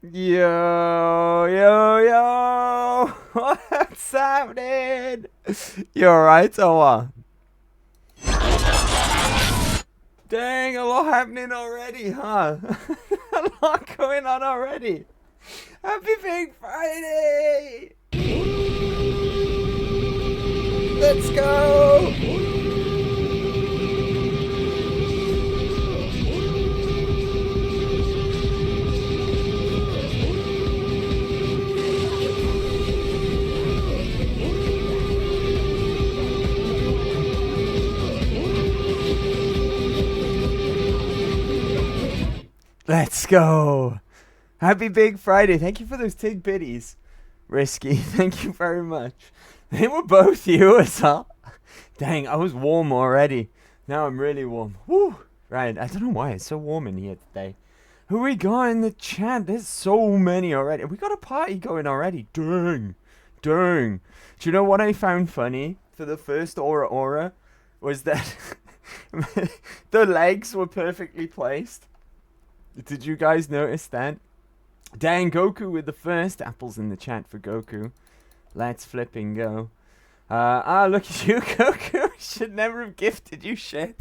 Yo, yo, yo! What's happening? You alright or what? Dang, a lot happening already, huh? A lot going on already. Happy Big Friday! Let's go! Let's go! Happy Big Friday. Thank you for those tig bitties. Risky, thank you very much. They were both you as well. Dang, I was warm already. Now I'm really warm. Woo! Right, I don't know why it's so warm in here today. Who we got in the chat? There's so many already. We got a party going already. Dang. Dang. Do you know what I found funny for the first Aura was that the legs were perfectly placed. Did you guys notice that? Dang, Goku with the first apples in the chat for Goku. Let's flipping go. Look at you, Goku. Should never have gifted you shit.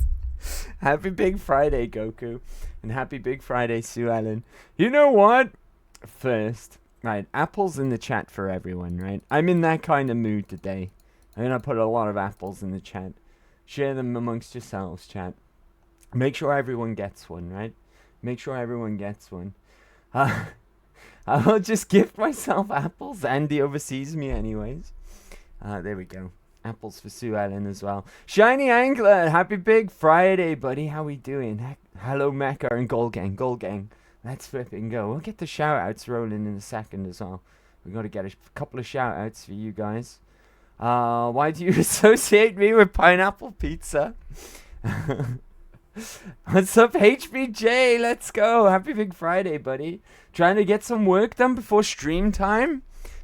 Happy Big Friday, Goku. And happy Big Friday, Sue Ellen. You know what? First, right, apples in the chat for everyone, right? I'm in that kind of mood today. I'm going to put a lot of apples in the chat. Share them amongst yourselves, chat. Make sure everyone gets one, right? Make sure everyone gets one. I'll just gift myself apples. Andy oversees me anyways. There we go. Apples for Sue Ellen as well. Shiny Angler, happy Big Friday, buddy. How we doing? Hello, Mecca and Gold Gang. Gold Gang. Let's flip and go. We'll get the shout-outs rolling in a second as well. We've got to get a couple of shout-outs for you guys. Why do you associate me with pineapple pizza? What's up, HBJ? Let's go. Happy Big Friday, buddy. Trying to get some work done before stream time?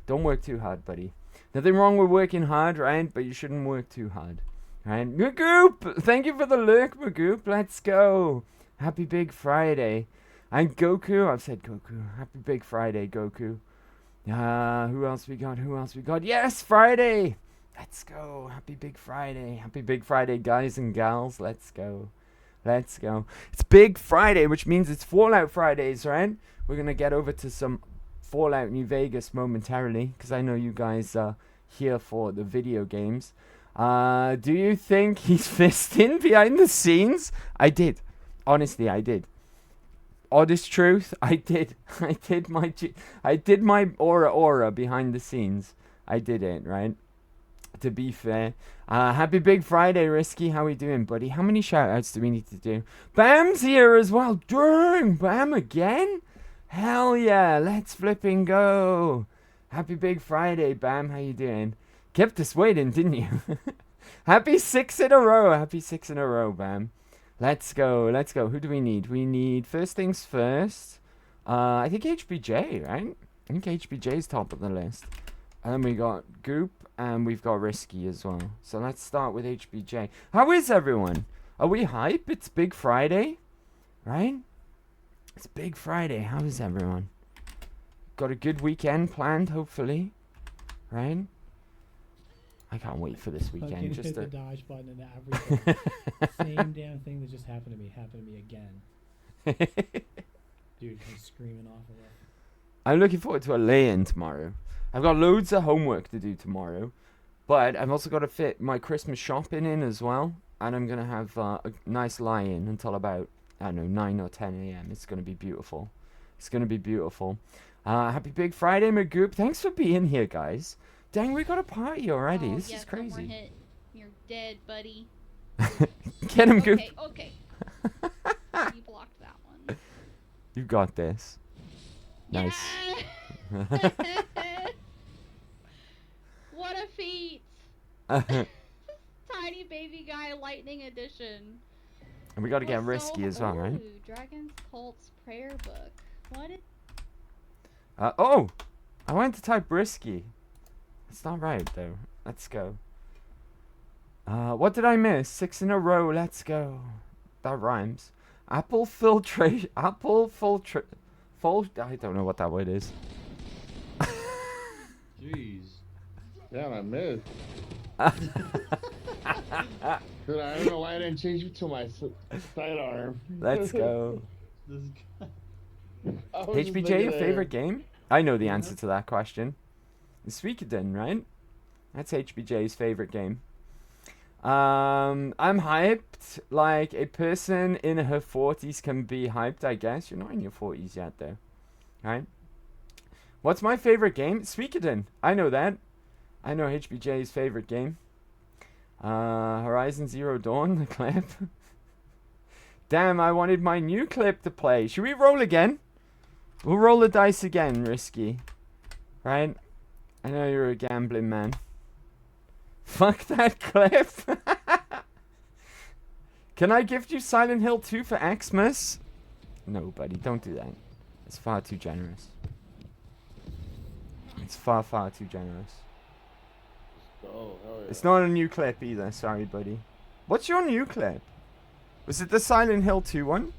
Don't work too hard, buddy. Nothing wrong with working hard, right? But you shouldn't work too hard, right? Magoop! Thank you for the lurk, Magoop. Let's go. Happy Big Friday. And Goku. I've said Goku. Happy Big Friday, Goku. Who else we got? Who else we got? Yes, Friday. Let's go. Happy Big Friday. Happy Big Friday, guys and gals. Let's go. Let's go. It's Big Friday, which means it's Fallout Fridays, right? We're going to get over to some Fallout New Vegas momentarily, because I know you guys are here for the video games. Do you think he's fisting behind the scenes? I did. Honestly, I did. Honest truth, I did. I did my aura behind the scenes. I did it, right? To be fair. Happy Big Friday, Risky. How we doing, buddy? How many shout-outs do we need to do? Bam's here as well. Dang, Bam again? Hell yeah, let's flipping go. Happy Big Friday, Bam. How you doing? Kept us waiting, didn't you? Happy 6 in a row. Happy 6 in a row, Bam. Let's go. Let's go. Who do we need? We need, first things first, I think HBJ, right? I think HBJ is top of the list. And then we got Goop. And we've got Risky as well. So let's start with HBJ. How is everyone? Are we hype? It's Big Friday, right? It's Big Friday. How is everyone? Got a good weekend planned, hopefully, right? I can't wait for this weekend. Just hit the dodge button and everything. Same damn thing that just happened to me again. Dude comes screaming off of it. I'm looking forward to a lay-in tomorrow. I've got loads of homework to do tomorrow, but I've also got to fit my Christmas shopping in as well, and I'm going to have a nice lie-in until about, I don't know, 9 or 10 a.m. It's going to be beautiful. It's going to be beautiful. Happy Big Friday, Magoop. Thanks for being here, guys. Dang, we got a party already. This is crazy. One more hit. You're dead, buddy. Get him, Goop. Okay. You blocked that one. You got this. Nice. Yeah! What a feat! Tiny baby guy lightning edition. And we got to get Risky as well, right? Dragon's Colt's prayer book. What? Oh! I wanted to type Risky. It's not right, though. Let's go. What did I miss? 6 in a row. Let's go. That rhymes. Apple full. I don't know what that word is. Jeez. Damn, I missed. Dude, I don't know why I didn't change it to my sidearm. Let's go. This guy. I was just HBJ, looking your at favorite it. game? I know the answer to that question. It's Suikoden, right? That's HBJ's favorite game. I'm hyped. Like a person in her 40s can be hyped, I guess. You're not in your 40s yet, though. Right? What's my favorite game? Suikoden. I know that. I know HBJ's favorite game. Horizon Zero Dawn, the clip. Damn, I wanted my new clip to play. Should we roll again? We'll roll the dice again, Risky. Right? I know you're a gambling man. Fuck that clip. Can I gift you Silent Hill 2 for Xmas? No, buddy, don't do that. It's far too generous. It's far, far too generous. Oh, hell yeah. It's not a new clip either, sorry, buddy. What's your new clip? Was it the Silent Hill 2 one?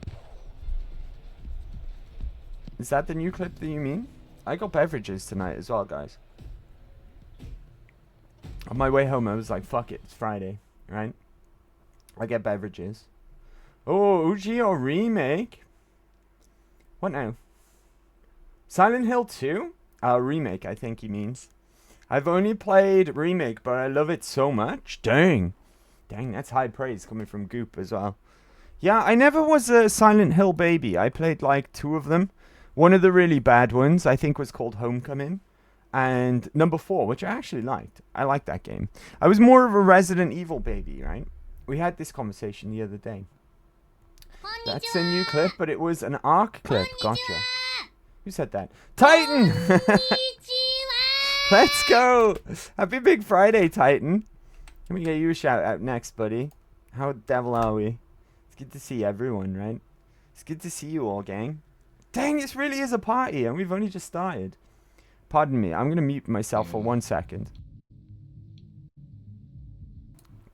Is that the new clip that you mean? I got beverages tonight as well, guys. On my way home, I was like, fuck it, it's Friday, right? I get beverages. Oh, OG or remake? What now? Silent Hill 2? Remake, I think he means. I've only played remake, but I love it so much. Dang. Dang, that's high praise coming from Goop as well. Yeah, I never was a Silent Hill baby. I played like 2 of them. One of the really bad ones, I think, was called Homecoming. And number 4, which I actually liked. I liked that game. I was more of a Resident Evil baby, right? We had this conversation the other day. That's a new clip, but it was an ARC clip. Gotcha. Who said that? Titan! Let's go! Happy Big Friday, Titan. Let me get you a shout out next, buddy. How the devil are we? It's good to see everyone, right? It's good to see you all, gang. Dang, this really is a party, and we've only just started. Pardon me, I'm going to mute myself for 1 second.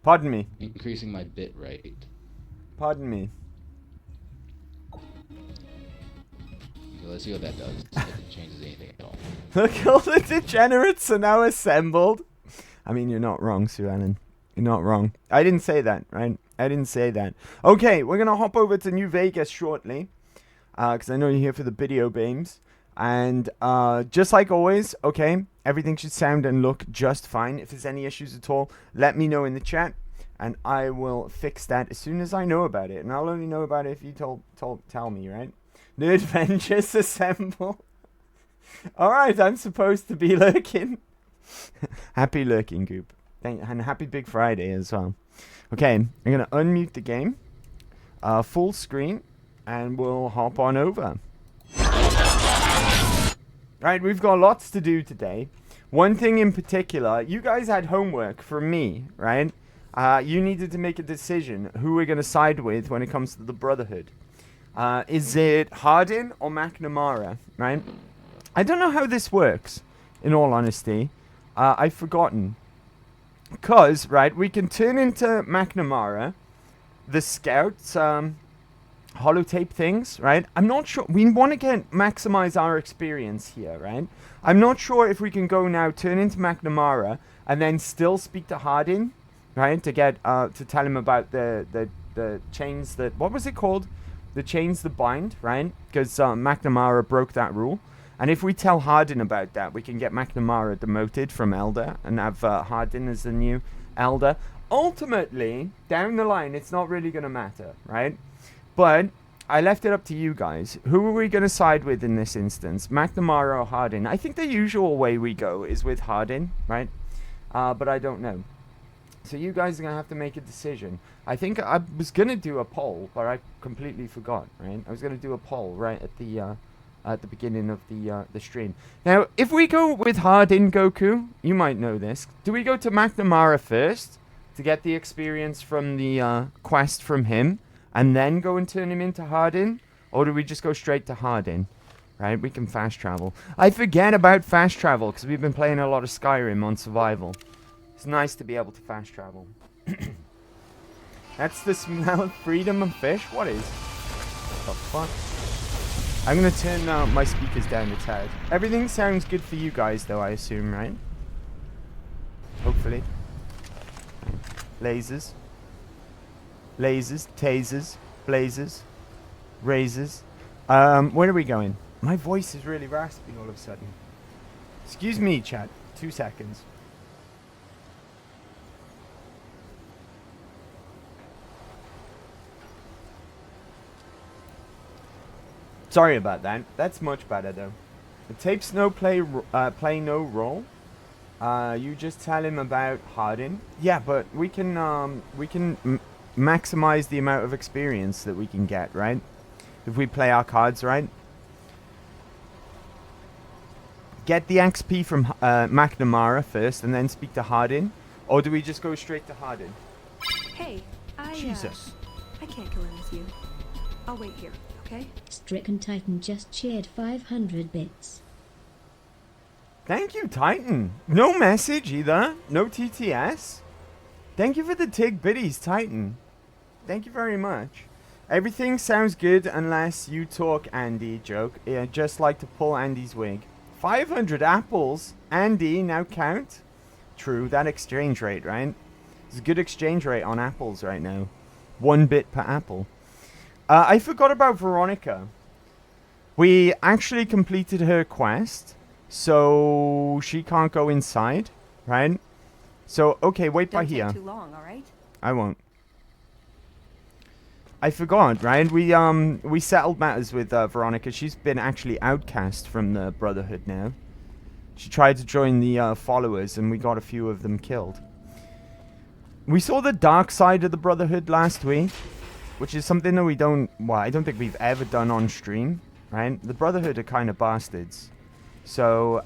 Pardon me. Increasing my bit rate. Pardon me. So let's see what that does. If it changes anything at all. Look, all the degenerates are now assembled. I mean, you're not wrong, Sue Ellen. You're not wrong. I didn't say that, right? I didn't say that. Okay, we're going to hop over to New Vegas shortly. Because I know you're here for the video games. And just like always, okay, everything should sound and look just fine. If there's any issues at all, let me know in the chat. And I will fix that as soon as I know about it. And I'll only know about it if you tell me, right? Nerd Ventures assemble. Alright, I'm supposed to be lurking. Happy lurking, Goop. And happy Big Friday as well. Okay, I'm going to unmute the game. Full screen. And we'll hop on over. Right, we've got lots to do today. One thing in particular, you guys had homework from me, right? You needed to make a decision who we're going to side with when it comes to the Brotherhood. Is it Hardin or McNamara, right? I don't know how this works, in all honesty. I've forgotten. Because, right, we can turn into McNamara, the scouts, holotape things, right? I'm not sure. We want to maximize our experience here, right? I'm not sure if we can go now, turn into McNamara, and then still speak to Hardin, right? To get to tell him about the chains that, what was it called? The chains that bind, right? Because McNamara broke that rule. And if we tell Hardin about that, we can get McNamara demoted from Elder and have Hardin as the new Elder. Ultimately, down the line, it's not really going to matter, right? But I left it up to you guys. Who are we going to side with in this instance? McNamara or Hardin? I think the usual way we go is with Hardin, right? But I don't know. So you guys are going to have to make a decision. I think I was going to do a poll, but I completely forgot, right? I was going to do a poll right at the beginning of the stream. Now, if we go with Hardin, Goku, you might know this. Do we go to McNamara first to get the experience from the quest from him? And then go and turn him into Hardin? Or do we just go straight to Hardin? Right, we can fast travel. I forget about fast travel because we've been playing a lot of Skyrim on survival. It's nice to be able to fast travel. That's the smell of freedom of fish? What is? What the fuck? I'm gonna turn my speakers down a tad. Everything sounds good for you guys, though, I assume, right? Hopefully. Lasers. Lasers. Tasers. Blazers. Razors. Where are we going? My voice is really raspy all of a sudden. Excuse me, chat. 2 seconds. Sorry about that. That's much better though. The tapes no play no role. You just tell him about Hardin. Yeah, but we can maximize the amount of experience that we can get, right? If we play our cards right. Get the XP from McNamara first, and then speak to Hardin, or do we just go straight to Hardin? Hey, Jesus. I can't go in with you. I'll wait here, okay? Stricken Titan just cheered 500 bits. Thank you, Titan. No message either. No TTS. Thank you for the TIG biddies, Titan. Thank you very much. Everything sounds good unless you talk, Andy. Joke. Yeah, just like to pull Andy's wig. 500 apples. Andy, now count. True, that exchange rate, right? There's a good exchange rate on apples right now. 1 bit per apple. I forgot about Veronica. We actually completed her quest, so she can't go inside, right? So, okay, wait by here. Don't take too long, all right? I won't. I forgot, right? We settled matters with Veronica. She's been actually outcast from the Brotherhood now. She tried to join the followers, and we got a few of them killed. We saw the dark side of the Brotherhood last week, which is something that I don't think we've ever done on stream, right? The Brotherhood are kind of bastards. So,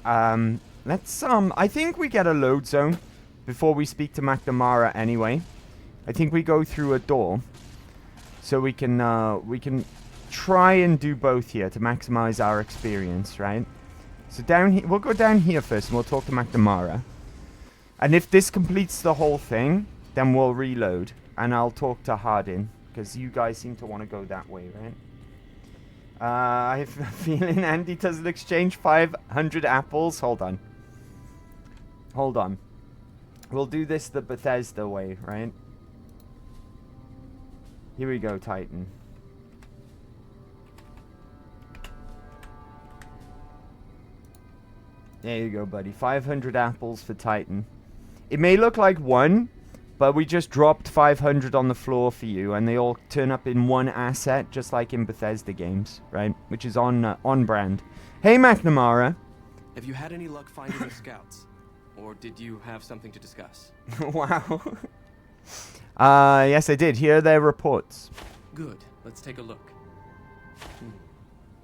let's, I think we get a load zone before we speak to McNamara anyway. I think we go through a door. So we can try and do both here to maximize our experience, right? So down here, we'll go down here first and we'll talk to McNamara. And if this completes the whole thing, then we'll reload. And I'll talk to Hardin, because you guys seem to want to go that way, right? I have a feeling Andy doesn't exchange 500 apples. Hold on. Hold on. We'll do this the Bethesda way, right? Here we go, Titan. There you go, buddy. 500 apples for Titan. It may look like 1, but we just dropped 500 on the floor for you, and they all turn up in 1 asset, just like in Bethesda games, right? Which is on brand. Hey, McNamara. Have you had any luck finding the scouts? Or did you have something to discuss? Wow. Yes, I did. Here are their reports. Good. Let's take a look.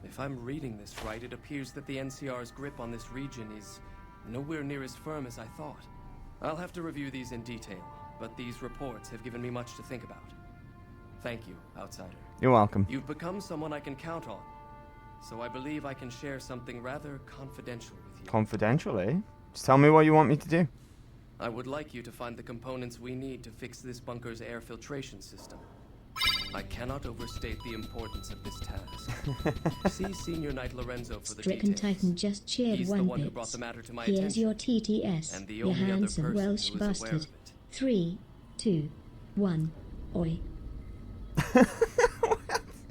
If I'm reading this right, it appears that the NCR's grip on this region is nowhere near as firm as I thought. I'll have to review these in detail, but these reports have given me much to think about. Thank you, Outsider. You're welcome. You've become someone I can count on, so I believe I can share something rather confidential with you. Confidential, eh? Just tell me what you want me to do. I would like you to find the components we need to fix this bunker's air filtration system. I cannot overstate the importance of this task. See Senior Knight Lorenzo for the Stricken details. Titan just cheered He's 1 the one bit. who brought the matter to my Here's attention. your TTS, And the you only other handsome person Welsh who is aware of bastard. it. 3, 2, 1, oi.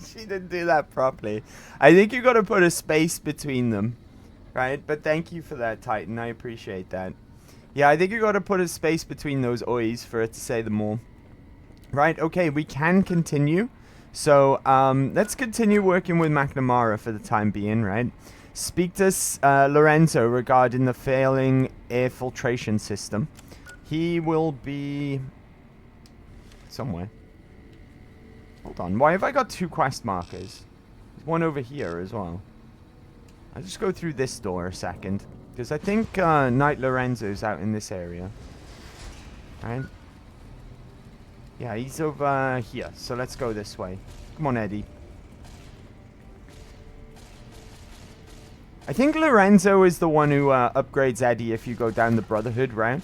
She didn't do that properly. I think you got to put a space between them, right? But thank you for that, Titan. I appreciate that. Yeah, I think you got to put a space between those ois for it to say them all. Right, okay, we can continue. So, let's continue working with McNamara for the time being, right? Speak to Lorenzo regarding the failing air filtration system. He will be somewhere. Hold on, why have I got 2 quest markers? There's one over here as well. I'll just go through this door a second, because I think Knight Lorenzo's out in this area. Right? Yeah, he's over here, so let's go this way. Come on, Eddie. I think Lorenzo is the one who upgrades Eddie if you go down the Brotherhood route.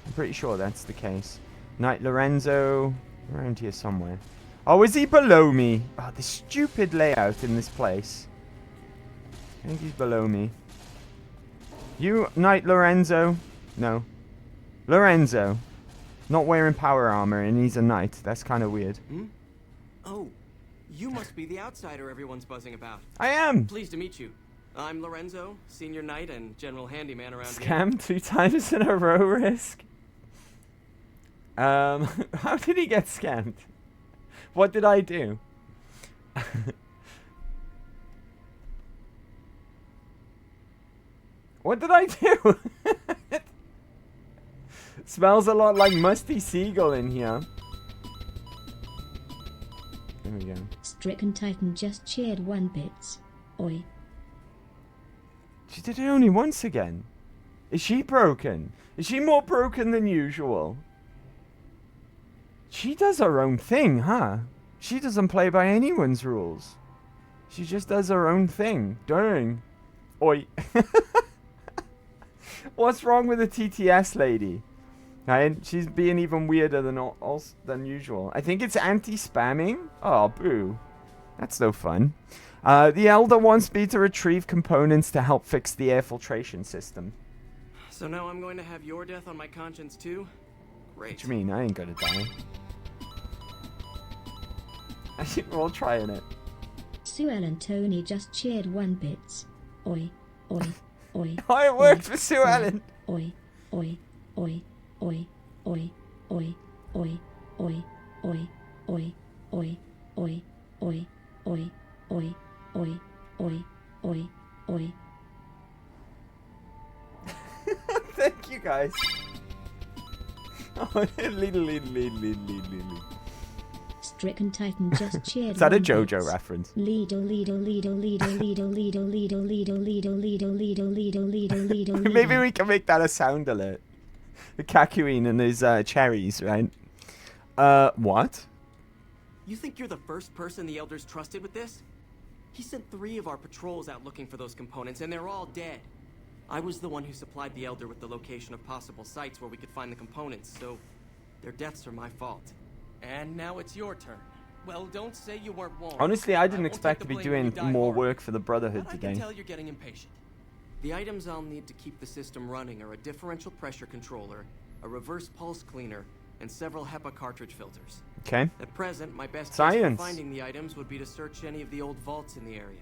I'm pretty sure that's the case. Knight Lorenzo, around here somewhere. Oh, is he below me? Oh, this stupid layout in this place. I think he's below me. You, Knight Lorenzo. No. Lorenzo. Not wearing power armor and he's a knight. That's kind of weird. Hmm? Oh, you must be the outsider everyone's buzzing about. I am! Pleased to meet you. I'm Lorenzo, senior knight and general handyman around here. Scam 2 times in a row, Risk. How did he get scammed? What did I do? What did I do? Smells a lot like musty seagull in here. There we go. Stricken Titan just cheered 1 bits. Oi. She did it only once again. Is she broken? Is she more broken than usual? She does her own thing, huh? She doesn't play by anyone's rules. She just does her own thing. Dang. Oi. What's wrong with the TTS lady? Right? She's being even weirder than usual. I think it's anti-spamming. Oh, boo. That's no fun. The Elder wants me to retrieve components to help fix the air filtration system. So now I'm going to have your death on my conscience too? Great. What do you mean? I ain't gonna die. I think we're all trying it. Sue Ellen Tony just cheered 1 bits. Oi. Oi. Oi. Oh, it worked for Sue Ellen. Oi. Oi. Oi. Oi. Oi. Oi. Oi. Oi. Oi. Oi. Oi. Oi. Oi. Oi. Oi. Oi. Oi. Oi. Oi. Thank you, guys. Oh, little. Stricken Titan just cheered. Is that a 1 JoJo bits. reference? Lido. Maybe we can make that a sound alert. The Kakuin and his cherries, right? What? You think you're the first person the Elders trusted with this? He sent 3 of our patrols out looking for those components, and they're all dead. I was the one who supplied the Elder with the location of possible sites where we could find the components, so their deaths are my fault. And now it's your turn. Well, don't say you weren't warned. Honestly, I didn't won't expect to take be the blame when you doing die more hard. work for the Brotherhood But I today. can tell you're getting impatient. The items I'll need to keep the system running are a differential pressure controller, a reverse pulse cleaner, and several HEPA cartridge filters. Okay. At present, my best guess Science. for finding the items would be to search any of the old vaults in the area.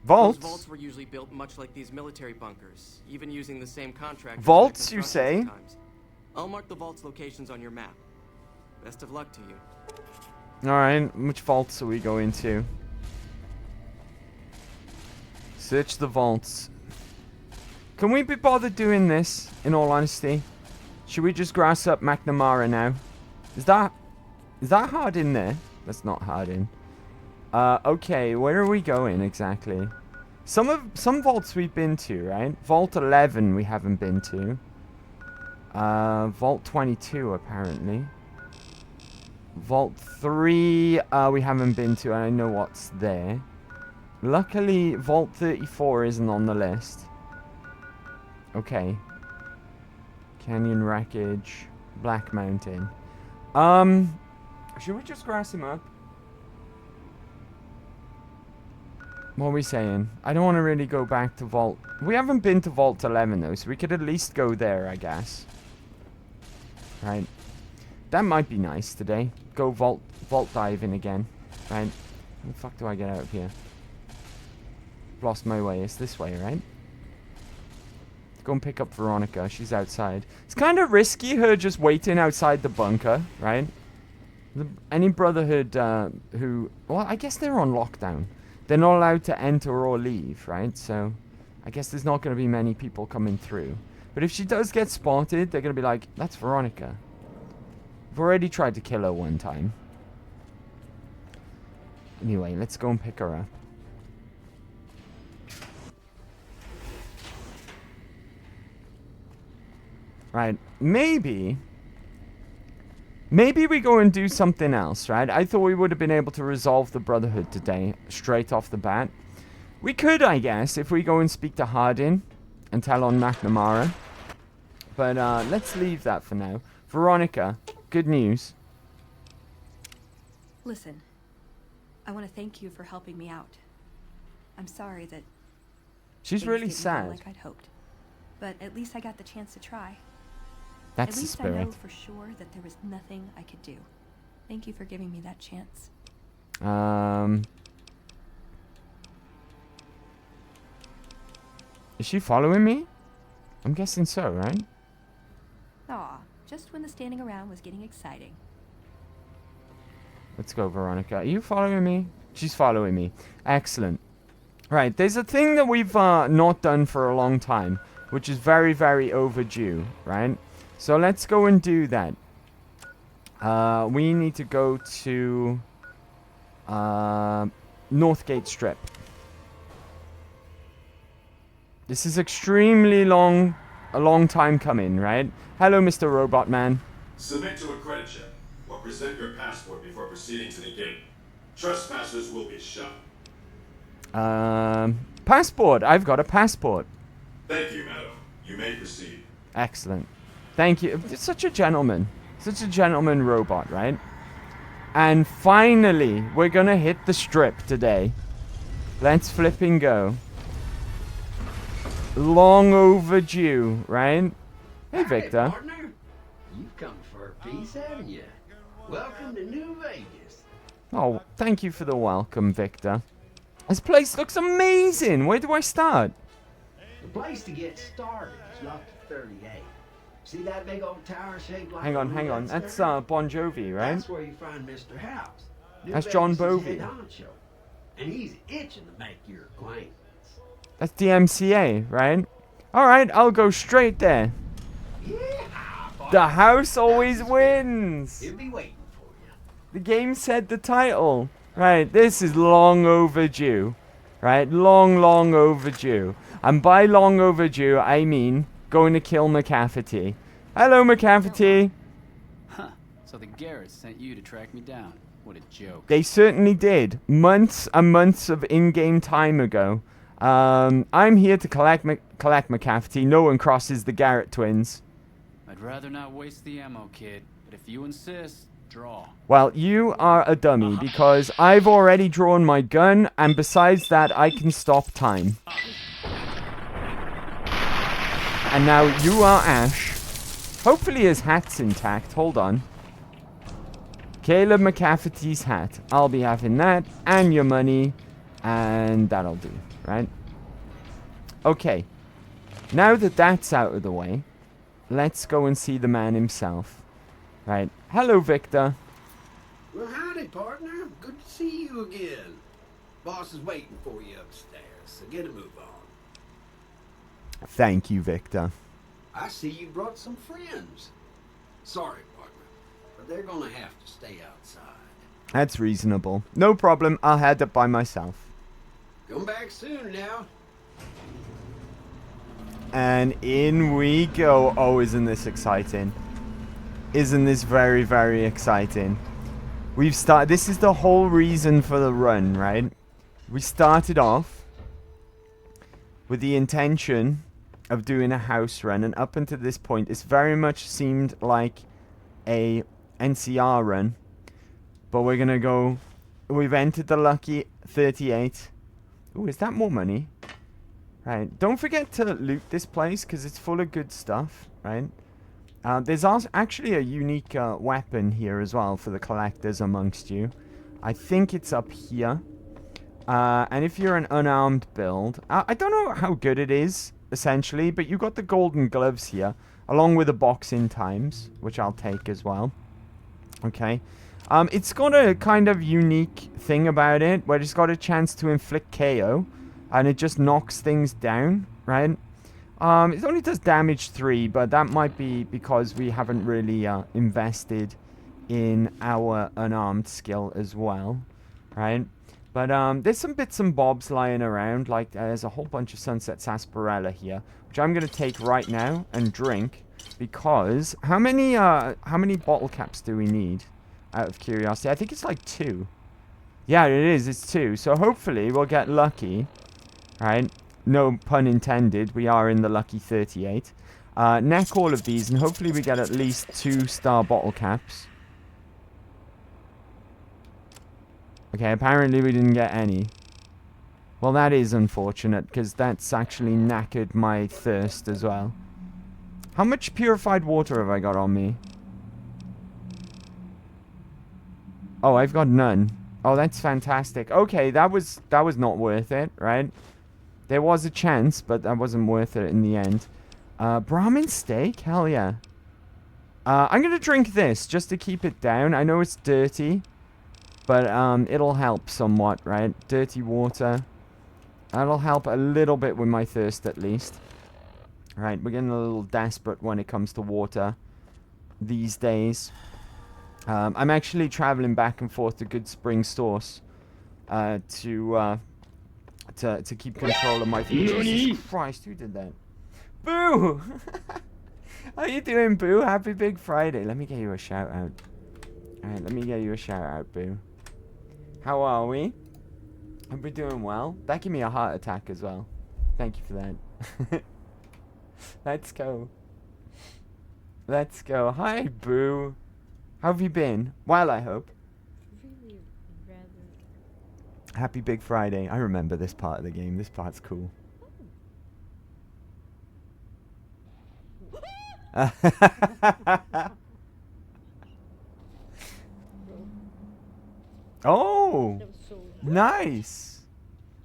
Vaults? Those vaults were usually built much like these military bunkers, even using the same contractors. Vaults, you say? Sometimes. I'll mark the vaults' locations on your map. Best of luck to you. Alright, which vaults are we going to? Search the vaults. Can we be bothered doing this, in all honesty? Should we just grass up McNamara now? Is that hard in there? That's not hard in. Okay, where are we going exactly? Some vaults we've been to, right? Vault 11 we haven't been to. Vault 22 apparently. Vault 3 we haven't been to, and I know what's there. Luckily, Vault 34 isn't on the list. Okay. Canyon Wreckage. Black Mountain. Should we just grass him up? What are we saying? I don't want to really go back to Vault... We haven't been to Vault 11 though, so we could at least go there, I guess. Right. That might be nice today. Go vault diving again. Right. How the fuck do I get out of here? Lost my way. It's this way, right? Go and pick up Veronica. She's outside. It's kind of risky her just waiting outside the bunker, right? Any Brotherhood who... Well, I guess they're on lockdown. They're not allowed to enter or leave, right? So, I guess there's not going to be many people coming through. But if she does get spotted, they're going to be like, that's Veronica. I've already tried to kill her one time. Anyway, let's go and pick her up. Right, maybe we go and do something else, right? I thought we would have been able to resolve the Brotherhood today, straight off the bat. We could, I guess, if we go and speak to Hardin and tell on McNamara. But let's leave that for now. Veronica, good news. Listen, I want to thank you for helping me out. I'm sorry that She's Things really didn't go sad. like I'd hoped. But at least I got the chance to try. That's At the least I spirit. know for sure that there was nothing I could do. Thank you for giving me that chance. Is she following me? I'm guessing so, right? Aw, just when the standing around was getting exciting. Let's go, Veronica. Are you following me? She's following me. Excellent. Right, there's a thing that we've not done for a long time, which is very, very overdue, right? So let's go and do that. We need to go to Northgate Strip. This is extremely a long time coming, right? Hello, Mr. Robot Man. Submit to a credit check or present your passport before proceeding to the gate. Trespassers will be shot. Passport. I've got a passport. Thank you, madam. You may proceed. Excellent. Thank you. Such a gentleman. Such a gentleman robot, right? And finally, we're gonna hit the strip today. Let's flipping go. Long overdue, right? Hey, Victor. Hey, partner. You've come for a piece, haven't you? Welcome to New Vegas. Oh, thank you for the welcome, Victor. This place looks amazing. Where do I start? The place to get started is Lucky 38. See that big old tower shaped like Hang on, a hang on. roulette That's square? Bon Jovi, right? That's where you find Mr. House. New That's John Vegas' Bovey. head honcho, and he's itching to make your acquaintance. That's DMCA, right? Alright, I'll go straight there. Yeah, The house always wins. he'll be waiting for you. The game said the title. Right, this is long overdue. Right, long overdue. And by long overdue, I mean going to kill McCafferty. Hello, McCafferty. Huh. So the Garretts sent you to track me down. What a joke. They certainly did. Months and months of in-game time ago. I'm here to collect McCafferty. No one crosses the Garrett twins. I'd rather not waste the ammo, kid. But if you insist, draw. Well, you are a dummy because I've already drawn my gun, and besides that, I can stop time. And now you are Ash. Hopefully his hat's intact. Hold on. Caleb McCafferty's hat. I'll be having that, and your money, and that'll do, right? Okay. Now that that's out of the way, let's go and see the man himself. Right. Hello, Victor. Well, howdy, partner. Good to see you again. Boss is waiting for you upstairs, so get a move on. Thank you, Victor. I see you brought some friends. Sorry, partner, but they're gonna have to stay outside. That's reasonable. No problem. I'll head up by myself. Come back soon now. And in we go. Oh, isn't this exciting? Isn't this very, very exciting? We've started. This is the whole reason for the run, right? We started off with the intention of doing a house run, and up until this point, it's very much seemed like a NCR run. But we're gonna go. We've entered the lucky 38. Ooh, is that more money? Right. Don't forget to loot this place because it's full of good stuff, right? There's also actually a unique weapon here as well for the collectors amongst you. I think it's up here. And if you're an unarmed build, I don't know how good it is, essentially, but you got the golden gloves here, along with the boxing times, which I'll take as well. Okay. It's got a kind of unique thing about it, where it's got a chance to inflict KO, and it just knocks things down, right? It only does damage 3, but that might be because we haven't really invested in our unarmed skill as well, right? But there's some bits and bobs lying around, like there's a whole bunch of Sunset Sarsaparilla here, which I'm going to take right now and drink, because how many bottle caps do we need, out of curiosity? I think it's like 2. Yeah, it is, it's 2, so hopefully we'll get lucky, right? No pun intended, we are in the lucky 38. Neck all of these, and hopefully we get at least 2-star bottle caps. Okay, apparently we didn't get any. Well, that is unfortunate, because that's actually knackered my thirst as well. How much purified water have I got on me? Oh, I've got none. Oh, that's fantastic. Okay, that was not worth it, right? There was a chance, but that wasn't worth it in the end. Brahmin steak? Hell yeah. I'm gonna drink this, just to keep it down. I know it's dirty, but it'll help somewhat, right? Dirty water. That'll help a little bit with my thirst, at least. Right, we're getting a little desperate when it comes to water these days. I'm actually traveling back and forth to Good Spring Stores to keep control of my food. Jesus Christ, who did that? Boo! How you doing, Boo? Happy Big Friday. Let me get you a shout out. Alright, let me get you a shout out, Boo. How are we? Hope we're doing well. That gave me a heart attack as well. Thank you for that. Let's go. Let's go. Hi, Boo. How have you been? Well, I hope. Really rather. Happy Big Friday. I remember this part of the game. This part's cool. Oh, nice.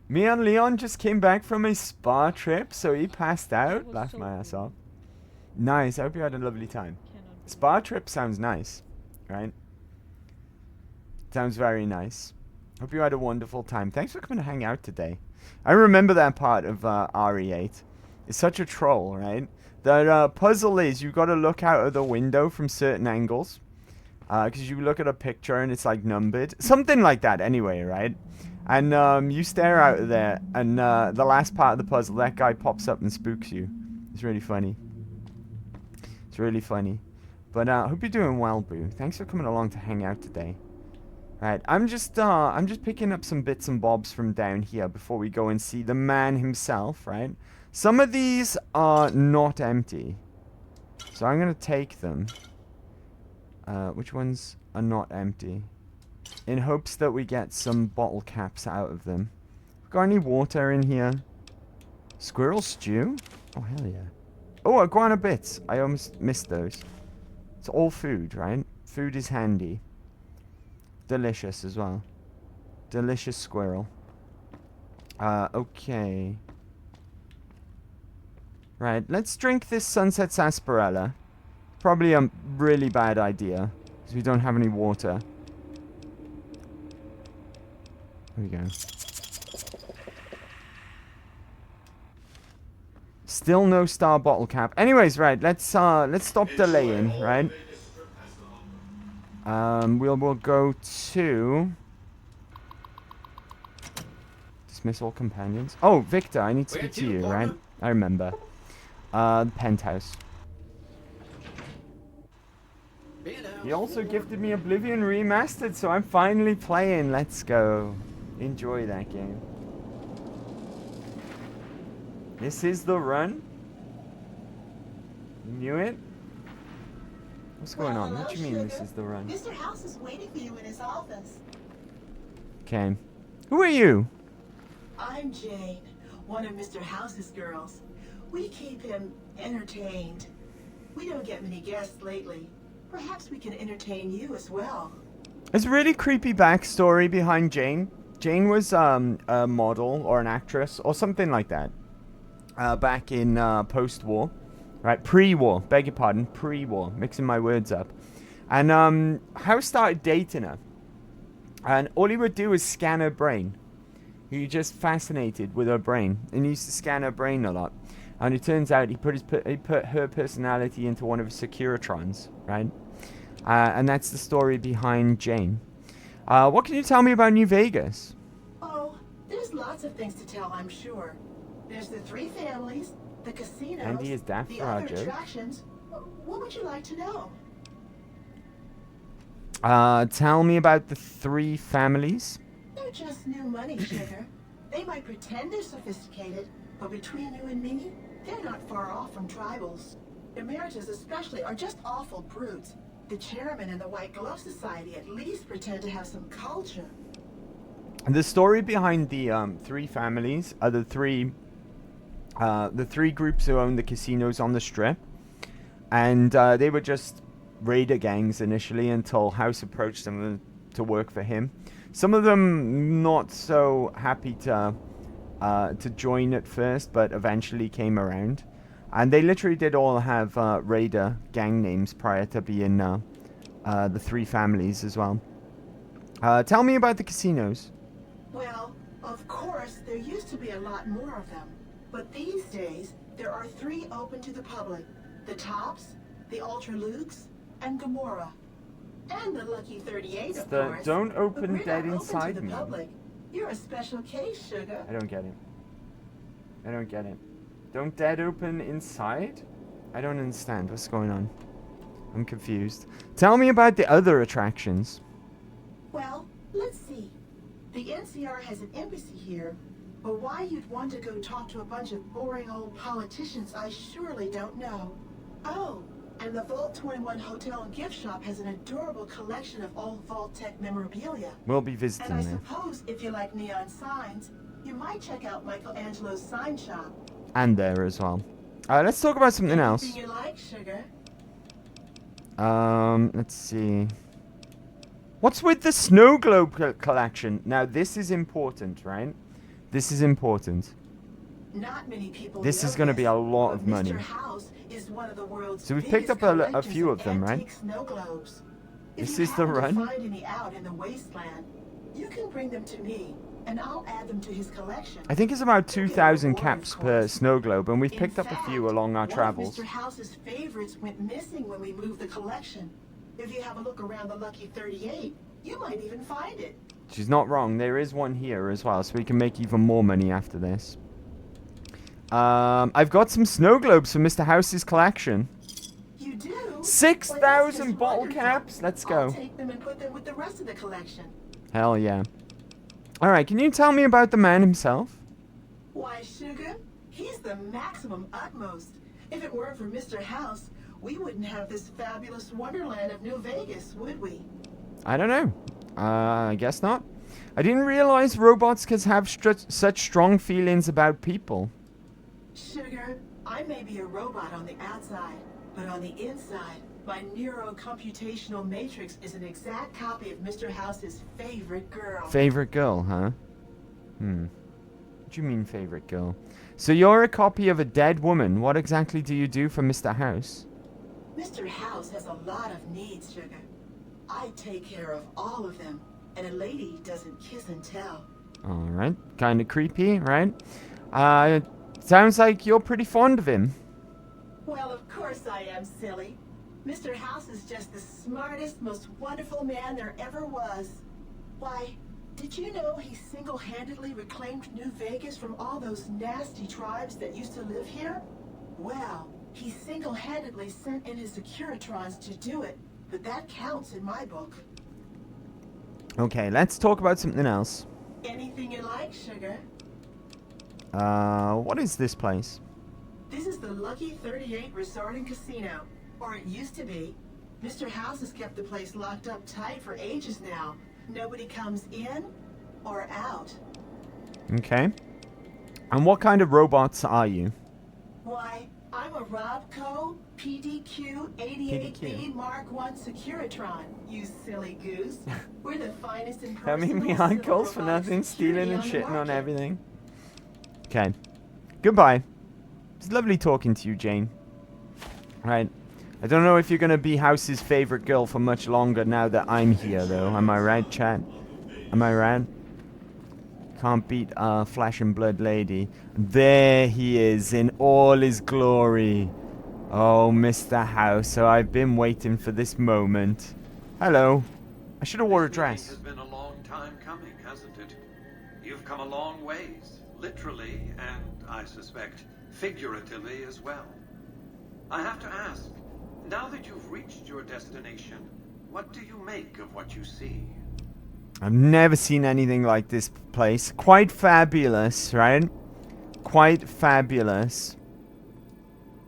Me and Leon just came back from a spa trip, so he passed out. Laughed my ass off. Nice. I hope you had a lovely time. Spa trip sounds nice, right? Sounds very nice. Hope you had a wonderful time. Thanks for coming to hang out today. I remember that part of RE8. It's such a troll, right? The puzzle is you got to look out of the window from certain angles. Because you look at a picture and it's like numbered. Something like that anyway, right? And you stare out of there and the last part of the puzzle, that guy pops up and spooks you. It's really funny. It's really funny. But hope you're doing well, Boo. Thanks for coming along to hang out today. Right, I'm just picking up some bits and bobs from down here before we go and see the man himself, right? Some of these are not empty. So I'm going to take them. Which ones are not empty? In hopes that we get some bottle caps out of them. Got any water in here? Squirrel stew? Oh, hell yeah. Oh, iguana bits. I almost missed those. It's all food, right? Food is handy. Delicious as well. Delicious squirrel. Okay. Right, let's drink this Sunset Sarsaparilla. Probably a really bad idea, because we don't have any water. There we go. Still no star bottle cap. Anyways, right, let's stop delaying, right? We'll go to dismiss all companions. Oh, Victor, I need to speak to you, right? I remember. Penthouse. He also gifted me Oblivion Remastered, so I'm finally playing. Let's go. Enjoy that game. This is the run? You knew it? What's going on? What do you mean this is the run? Mr. House is waiting for you in his office. Okay. Who are you? I'm Jane, one of Mr. House's girls. We keep him entertained. We don't get many guests lately. Perhaps we can entertain you as well. There's a really creepy backstory behind Jane. Jane was a model or an actress or something like that. Back in post-war. Right, pre-war, beg your pardon, pre-war, mixing my words up. And House started dating her. And all he would do is scan her brain. He was just fascinated with her brain. And he used to scan her brain a lot. And it turns out he put her personality into one of his Securitrons, right? And that's the story behind Jane. What can you tell me about New Vegas? Oh, there's lots of things to tell, I'm sure. There's the three families, the casinos, Andy is daft the for our other joke. attractions. What would you like to know? Tell me about the three families. They're just new money, sugar. They might pretend they're sophisticated, but between you and me, they're not far off from tribals. Emeritus especially are just awful brutes. The chairman and the White Glove Society at least pretend to have some culture. The story behind the three families are the three groups who own the casinos on the strip, and they were just raider gangs initially until House approached them to work for him. Some of them not so happy to join at first, but eventually came around, and they literally did all have raider gang names prior to being the three families as well. Tell me about the casinos. Well, of course, there used to be a lot more of them. But these days, there are 3 open to the public. The Tops, the Ultra Lukes, and Gamora. And the Lucky 38, of course. Don't open But we're dead not inside open to me. the public. You're a special case, sugar. I don't get it. I don't get it. Don't dead open inside? I don't understand. What's going on? I'm confused. Tell me about the other attractions. Well, let's see. The NCR has an embassy here, but why you'd want to go talk to a bunch of boring old politicians, I surely don't know. Oh, and the Vault 21 Hotel and Gift Shop has an adorable collection of old Vault-Tec memorabilia. We'll be visiting And I there. suppose if you like neon signs, you might check out Michelangelo's sign shop. And there as well. Let's talk about something else. Anything you like, sugar? Let's see. What's with the snow globe collection? Now, this is important, right? This is important. Not many people This know is going to be a lot but of money. Mr. House is one of the world's So we've picked up a few of them, right? snow globes. If This you is the happen to run? find any out in the wasteland, you can bring them to me, and I'll add them to his collection. I think it's about 2,000 caps per snow globe, and we've picked up a few along our One travels. of Mr. House's favorites went missing when we moved the collection. If you have a look around the Lucky 38, you might even find it. She's not wrong. There is one here as well, so we can make even more money after this. I've got some snow globes for Mr. House's collection. You do? 6,000 bottle caps? Let's I'll go. take them and put them with the rest of the collection. Hell yeah. Alright, can you tell me about the man himself? Why, sugar, he's the maximum utmost. If it weren't for Mr. House, we wouldn't have this fabulous wonderland of New Vegas, would we? I don't know. I guess not. I didn't realize robots could have such strong feelings about people. Sugar, I may be a robot on the outside, but on the inside, my neurocomputational matrix is an exact copy of Mr. House's favorite girl. Favorite girl, huh? What do you mean favorite girl? So you're a copy of a dead woman. What exactly do you do for Mr. House? Mr. House has a lot of needs, sugar. I take care of all of them, and a lady doesn't kiss and tell. Alright, kinda creepy, right? Sounds like you're pretty fond of him. Well, of course I am, silly. Mr. House is just the smartest, most wonderful man there ever was. Why, did you know he single-handedly reclaimed New Vegas from all those nasty tribes that used to live here? Well, he single-handedly sent in his Securitrons to do it, but that counts in my book. Okay, let's talk about something else. Anything you like, sugar. What is this place? This is the Lucky 38 Resort and Casino, or it used to be. Mr. House has kept the place locked up tight for ages now. Nobody comes in or out. Okay. And what kind of robots are you? Why, I'm a Robco PDQ 88B Mark I Securitron, you silly goose. We're the finest in I mean, we aren't calls for nothing, stealing and shitting on everything. Okay. Goodbye. It's lovely talking to you, Jane. Right. I don't know if you're going to be House's favorite girl for much longer now that I'm here, though. Am I right, chat? Am I right? Can't beat Flesh and Blood Lady. There he is in all his glory. Oh, Mr. House. So I've been waiting for this moment. Hello. I should have wore a dress. It has been a long time coming, hasn't it? You've come a long ways, literally, and I suspect figuratively as well. I have to ask, now that you've reached your destination, what do you make of what you see? I've never seen anything like this place. Quite fabulous, right? Quite fabulous.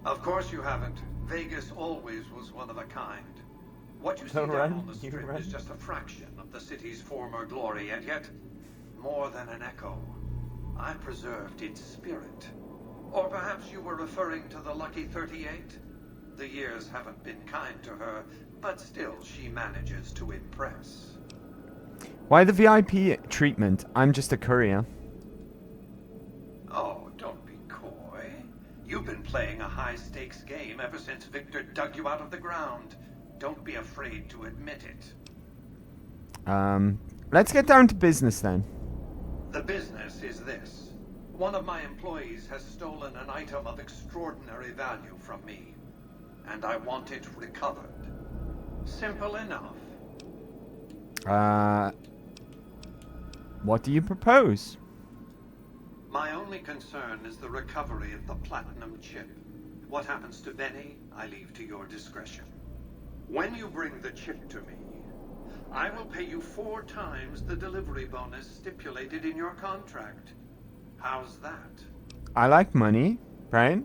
Of course you haven't. Vegas always was one of a kind. What you see down on the strip is just a fraction of the city's former glory, and yet more than an echo. I preserved its spirit. Or perhaps you were referring to the Lucky 38? The years haven't been kind to her, but still she manages to impress. Why the VIP treatment? I'm just a courier. Oh, don't be coy. You've been playing a high-stakes game ever since Victor dug you out of the ground. Don't be afraid to admit it. Let's get down to business then. The business is this. One of my employees has stolen an item of extraordinary value from me, and I want it recovered. Simple enough. What do you propose? My only concern is the recovery of the platinum chip. What happens to Benny, I leave to your discretion. When you bring the chip to me, I will pay you 4 times the delivery bonus stipulated in your contract. How's that? I like money, right?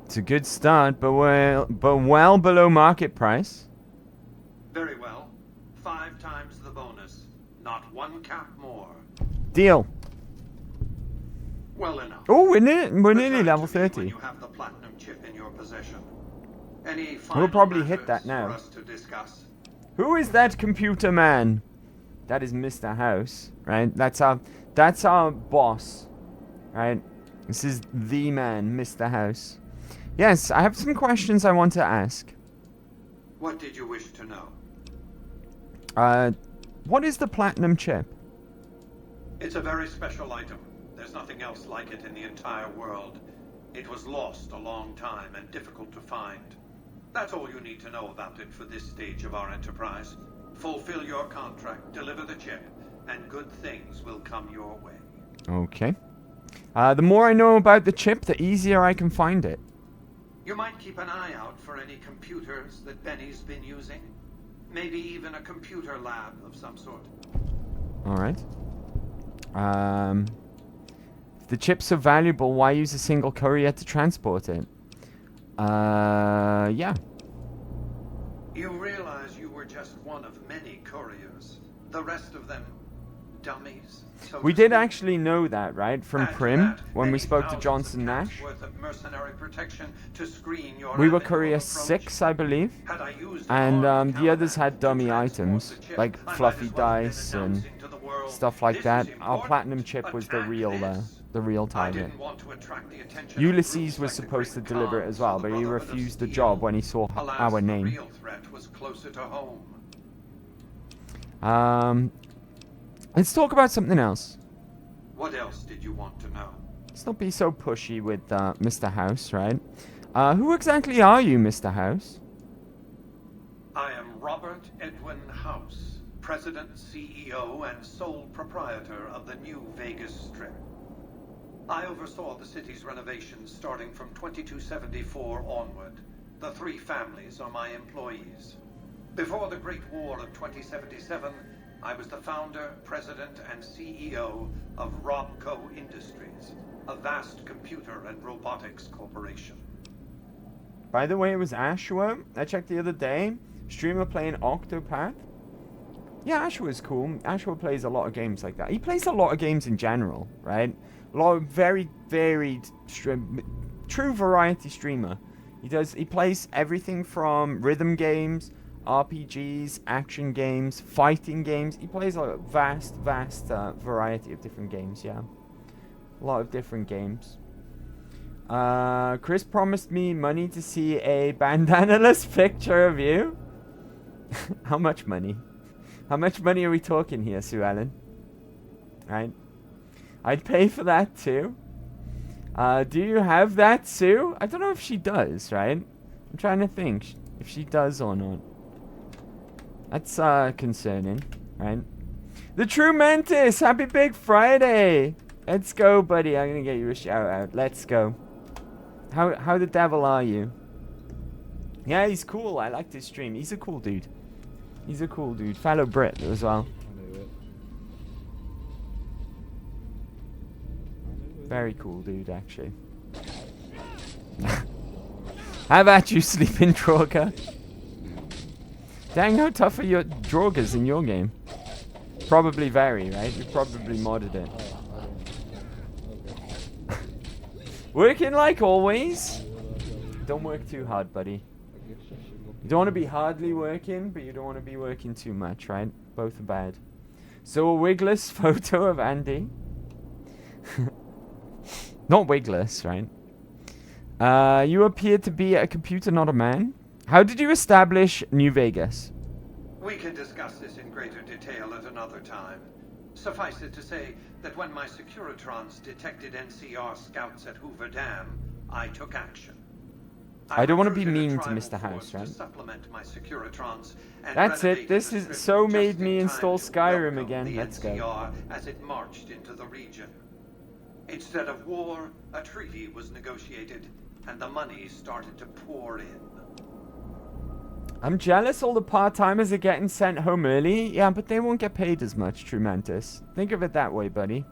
It's a good start, but well below market price. Very well. 5 times the bonus. Not 1 cap more. Deal. Well enough. Oh, we're nearly level 30. When you have the platinum chip in your possession. Any We'll final probably hit matters that now. for us to discuss? Who is that computer man? That is Mr. House, right? That's our boss, right? This is the man, Mr. House. Yes, I have some questions I want to ask. What did you wish to know? What is the platinum chip? It's a very special item. There's nothing else like it in the entire world. It was lost a long time and difficult to find. That's all you need to know about it for this stage of our enterprise. Fulfill your contract, deliver the chip, and good things will come your way. Okay. The more I know about the chip, the easier I can find it. You might keep an eye out for any computers that Benny's been using. Maybe even a computer lab of some sort. Alright. If the chip's so valuable, why use a single courier to transport it? Yeah. You realize you were just one of many couriers. The rest of them, dummies. So We did actually know that, right? From Prim, when we spoke to Johnson Nash. worth of mercenary protection to screen your We were avenue courier of approach. 6, I believe. Had I used And armed the others had countermeasures dummy to items, transport the chip, like I might fluffy as well have been dice and announcing to the world, stuff like "This that. is Our important. platinum chip was the Attack real, this." the real I target. didn't want to attract the attention of Ulysses groups was like the supposed to Great deliver it Khans as well, or the but he Brotherhood of refused the Steel. job when he saw Alas, our the name. real threat was closer to home. Let's talk about something else. What else did you want to know? Let's not be so pushy with Mr. House, right? Who exactly are you, Mr. House? I am Robert Edwin House, President, CEO, and sole proprietor of the new Vegas Strip. I oversaw the city's renovations starting from 2274 onward. The 3 families are my employees. Before the Great War of 2077, I was the founder, president, and CEO of Robco Industries, a vast computer and robotics corporation. By the way, it was Ashwa. I checked the other day. Streamer playing Octopath. Yeah, Ashwa is cool. Ashwa plays a lot of games like that. He plays a lot of games in general, right? A lot of very varied, true variety streamer. He plays everything from rhythm games, RPGs, action games, fighting games. He plays a vast variety of different games, yeah. A lot of different games. Chris promised me money to see a bandana-less picture of you. How much money? How much money are we talking here, Sue Ellen? Right? I'd pay for that too. Do you have that, Sue? I don't know if she does, right? I'm trying to think if she does or not. That's concerning, right? The True Mantis, happy Big Friday! Let's go, buddy. I'm gonna get you a shout out. Let's go. How the devil are you? Yeah, he's cool. I liked his stream. He's a cool dude. He's a cool dude. Fellow Brit as well. Very cool dude, actually. How about you, sleeping Droga? Dang, how tough are your Drogas in your game? probably vary, right? You probably modded it. Working like always. Don't work too hard, buddy. You don't want to be hardly working, but you don't want to be working too much, right? Both are bad. So a wigless photo of Andy. Not wigless, right? You appear to be a computer, not a man. How did you establish New Vegas? We can discuss this in greater detail at another time. Suffice it to say that when my Securitrons detected NCR scouts at Hoover Dam, I took action. I don't want to be mean to Mr. House, right? That's it. This is so made me install Skyrim again. Let's go. As it marched into the region. Instead of war, a treaty was negotiated, and the money started to pour in. I'm jealous all the part-timers are getting sent home early. Yeah, but they won't get paid as much, True Mantis. Think of it that way, buddy.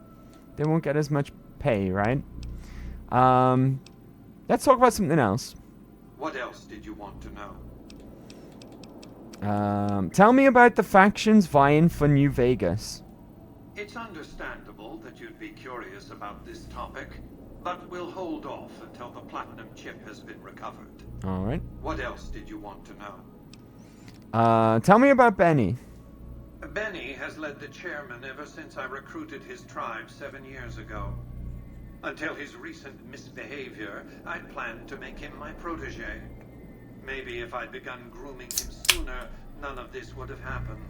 They won't get as much pay, right? Let's talk about something else. What else did you want to know? Tell me about the factions vying for New Vegas. It's understandable that you'd be curious about this topic, but we'll hold off until the platinum chip has been recovered. Alright. What else did you want to know? Tell me about Benny. Benny has led the chairman ever since I recruited his tribe 7 years ago. Until his recent misbehavior, I'd planned to make him my protege. Maybe if I'd begun grooming him sooner, none of this would have happened.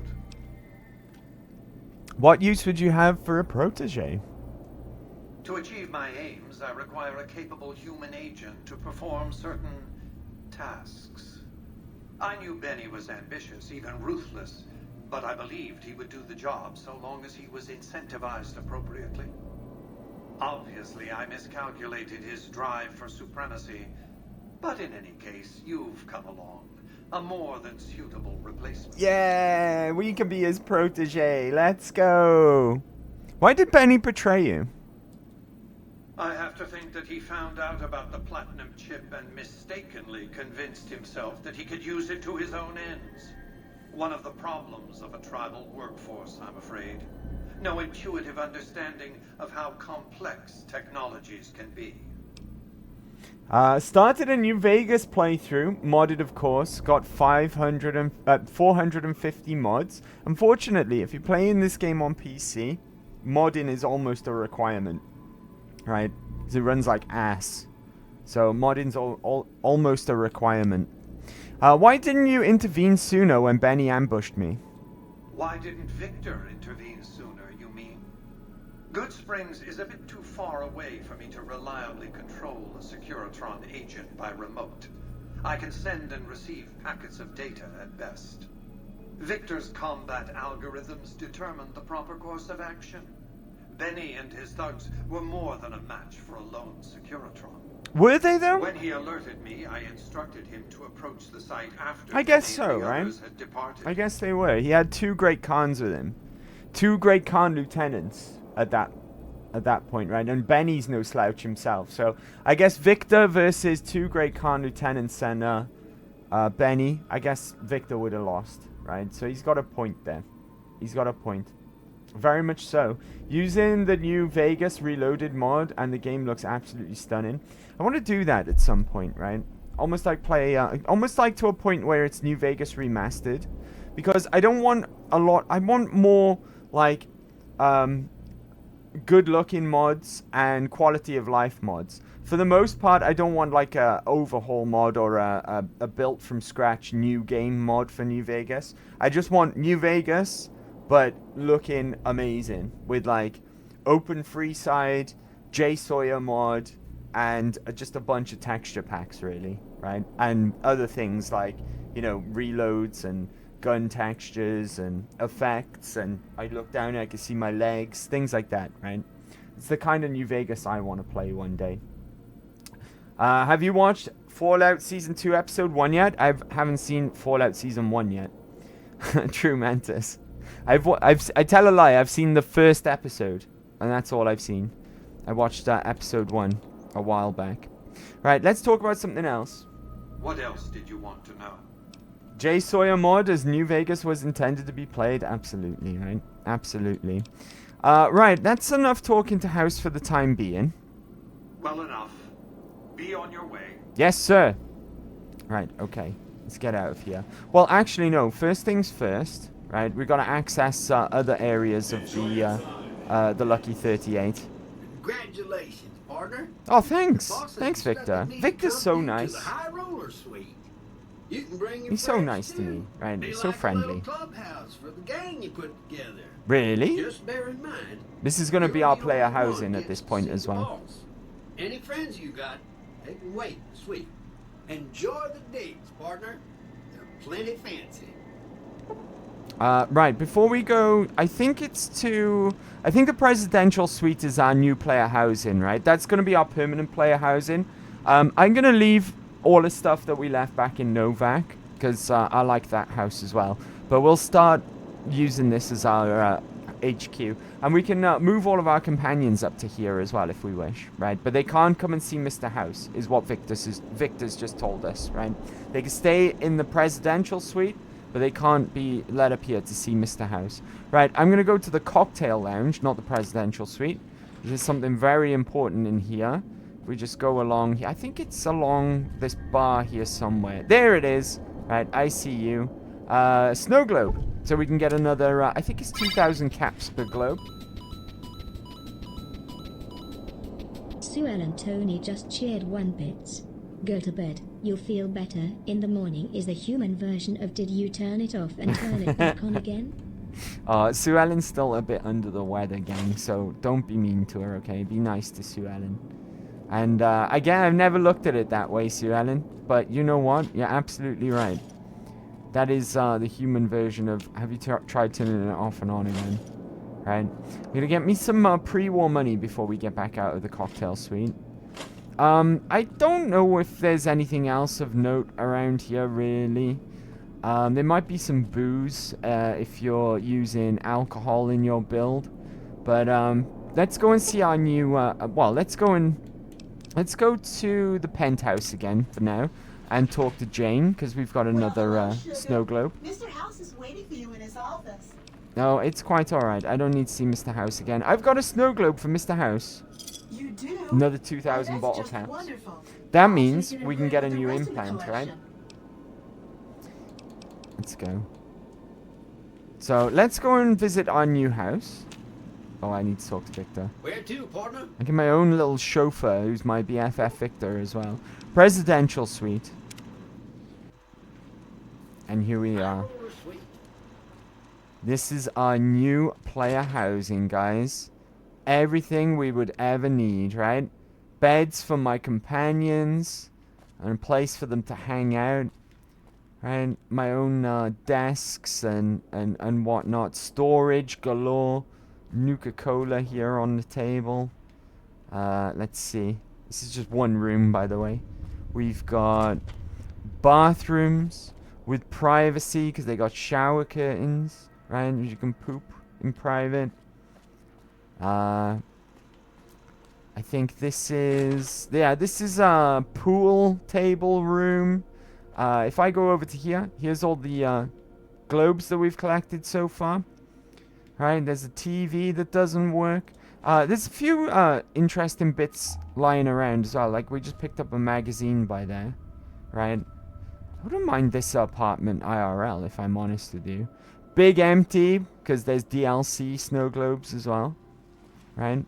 What use would you have for a protege? To achieve my aims, I require a capable human agent to perform certain tasks. I knew Benny was ambitious, even ruthless, but I believed he would do the job so long as he was incentivized appropriately. Obviously, I miscalculated his drive for supremacy, but in any case, you've come along. A more than suitable replacement. Yeah, we can be his protege. Let's go. Why did Benny betray you? I have to think that he found out about the platinum chip and mistakenly convinced himself that he could use it to his own ends. One of the problems of a tribal workforce, I'm afraid. No intuitive understanding of how complex technologies can be. Started a New Vegas playthrough, modded of course, got 450 mods. Unfortunately, if you're playing this game on PC, modding is almost a requirement, right? Because it runs like ass. So modding's almost a requirement. Why didn't you intervene sooner when Benny ambushed me? Why didn't Victor intervene sooner, you mean? Good Springs is a bit too far away for me to reliably control a Securitron agent by remote. I can send and receive packets of data at best. Victor's combat algorithms determined the proper course of action. Benny and his thugs were more than a match for a lone Securitron. Were they though? When he alerted me, I instructed him to approach the site after I guess so, right? I guess they were. He had 2 Great Khans with him. 2 Great Khan lieutenants at that point, right? And Benny's no slouch himself. So I guess Victor versus 2 Great Khan lieutenants and Benny. I guess Victor would have lost, right? So he's got a point there. He's got a point. Very much so. Using the new Vegas Reloaded mod, and the game looks absolutely stunning. I want to do that at some point, right? Almost like almost like to a point where it's New Vegas Remastered, because I don't want a lot. I want more like good-looking mods and quality of life mods. For the most part, I don't want like a overhaul mod or a built from scratch new game mod for New Vegas. I just want New Vegas, but looking amazing with like open freeside, J Sawyer mod, and just a bunch of texture packs, really, right? And other things like, you know, reloads and gun textures and effects, and I look down and I can see my legs, things like that, right? It's the kind of New Vegas I want to play one day. Have you watched Fallout Season 2 Episode 1 yet? I haven't seen Fallout Season 1 yet. True Mantis. I tell a lie, I've seen the first episode, and that's all I've seen. I watched Episode 1 a while back. Right, let's talk about something else. What else did you want to know? Jay Sawyer mod as New Vegas was intended to be played. Absolutely, right? Absolutely. Right, that's enough talking to House for the time being. Well enough. Be on your way. Yes, sir. Right, okay. Let's get out of here. Well, actually, no. First things first, right? We've got to access other areas of the Lucky 38. Congratulations, partner. Oh, thanks. The boss has Thanks, instructed Victor. me to Victor's come so you nice. To the high roller suite. You can bring your He's so friends, nice to too. me, right? Be He's so like a friendly. little clubhouse for the gang you put together. Really? Just bear in mind. This is going to be you're our the player only one housing at gets this to point see as the well. boss. Any friends you got, they can wait, sweet. Enjoy the dates, partner. They're plenty fancy. Right, before we go, I think the presidential suite is our new player housing, right? That's going to be our permanent player housing. I'm going to leave all the stuff that we left back in Novak, because I like that house as well. But we'll start using this as our HQ. And we can move all of our companions up to here as well if we wish, right? But they can't come and see Mr. House, is what Victor's just told us, right? They can stay in the presidential suite, but they can't be let up here to see Mr. House. Right, I'm going to go to the cocktail lounge, not the presidential suite. There's something very important in here. If we just go along here, I think it's along this bar here somewhere. There it is. Right, I see you. Snow globe. So we can get another, I think it's 2,000 caps per globe. Sue Ellen Tony just cheered 1 bits. Go to bed, you'll feel better. In the morning is the human version of did you turn it off and turn it back on again? Sue Ellen's still a bit under the weather, gang, so don't be mean to her, okay? Be nice to Sue Ellen. And, again, I've never looked at it that way, Sue Ellen. But you know what? You're absolutely right. That is the human version of have you tried turning it off and on again? Right? I'm gonna get me some pre-war money before we get back out of the cocktail suite. I don't know if there's anything else of note around here, really. There might be some booze if you're using alcohol in your build. But let's go and see our new... well, let's go to the penthouse again for now. And talk to Jane, because we've got another snow globe. Mr. House is waiting for you in his office. No, it's quite alright. I don't need to see Mr. House again. I've got a snow globe for Mr. House. You do? Another 2,000 bottle just caps. Wonderful. That means we can get a new implant, right? Let's go. So, let's go and visit our new house. Oh, I need to talk to Victor. Where to, partner? I get my own little chauffeur, who's my BFF Victor as well. Presidential suite. And here we are. This is our new player housing, guys. Everything we would ever need, right? Beds for my companions. And a place for them to hang out. Right? My own desks and whatnot. Storage galore. Nuka-Cola here on the table. Let's see. This is just one room, by the way. We've got bathrooms with privacy because they got shower curtains, right? You can poop in private. I think this is... yeah, this is a pool table room. If I go over to here, here's all the globes that we've collected so far. Right, there's a TV that doesn't work. There's a few interesting bits lying around as well. Like, we just picked up a magazine by there. Right? I wouldn't mind this apartment IRL, if I'm honest with you. Big empty, because there's DLC snow globes as well. Right?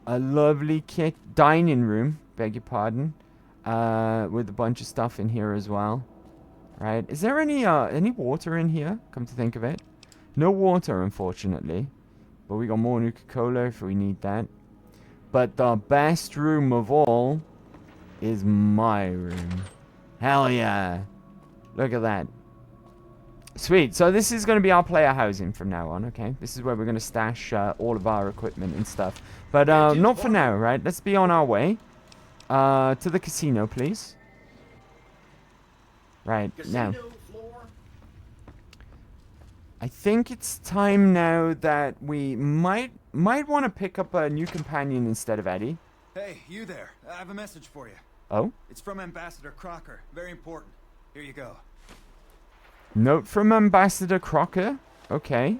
A lovely dining room, beg your pardon. With a bunch of stuff in here as well. Right? Is there any water in here, come to think of it? No water, unfortunately. But we got more Nuka-Cola if we need that. But the best room of all is my room. Hell yeah. Look at that. Sweet. So this is going to be our player housing from now on, okay? This is where we're going to stash all of our equipment and stuff. But not for now, right? Let's be on our way. To the casino, please. Right, now. I think it's time now that we might want to pick up a new companion instead of Eddie. Hey, you there. I have a message for you. Oh? It's from Ambassador Crocker. Very important. Here you go. Note from Ambassador Crocker. Okay.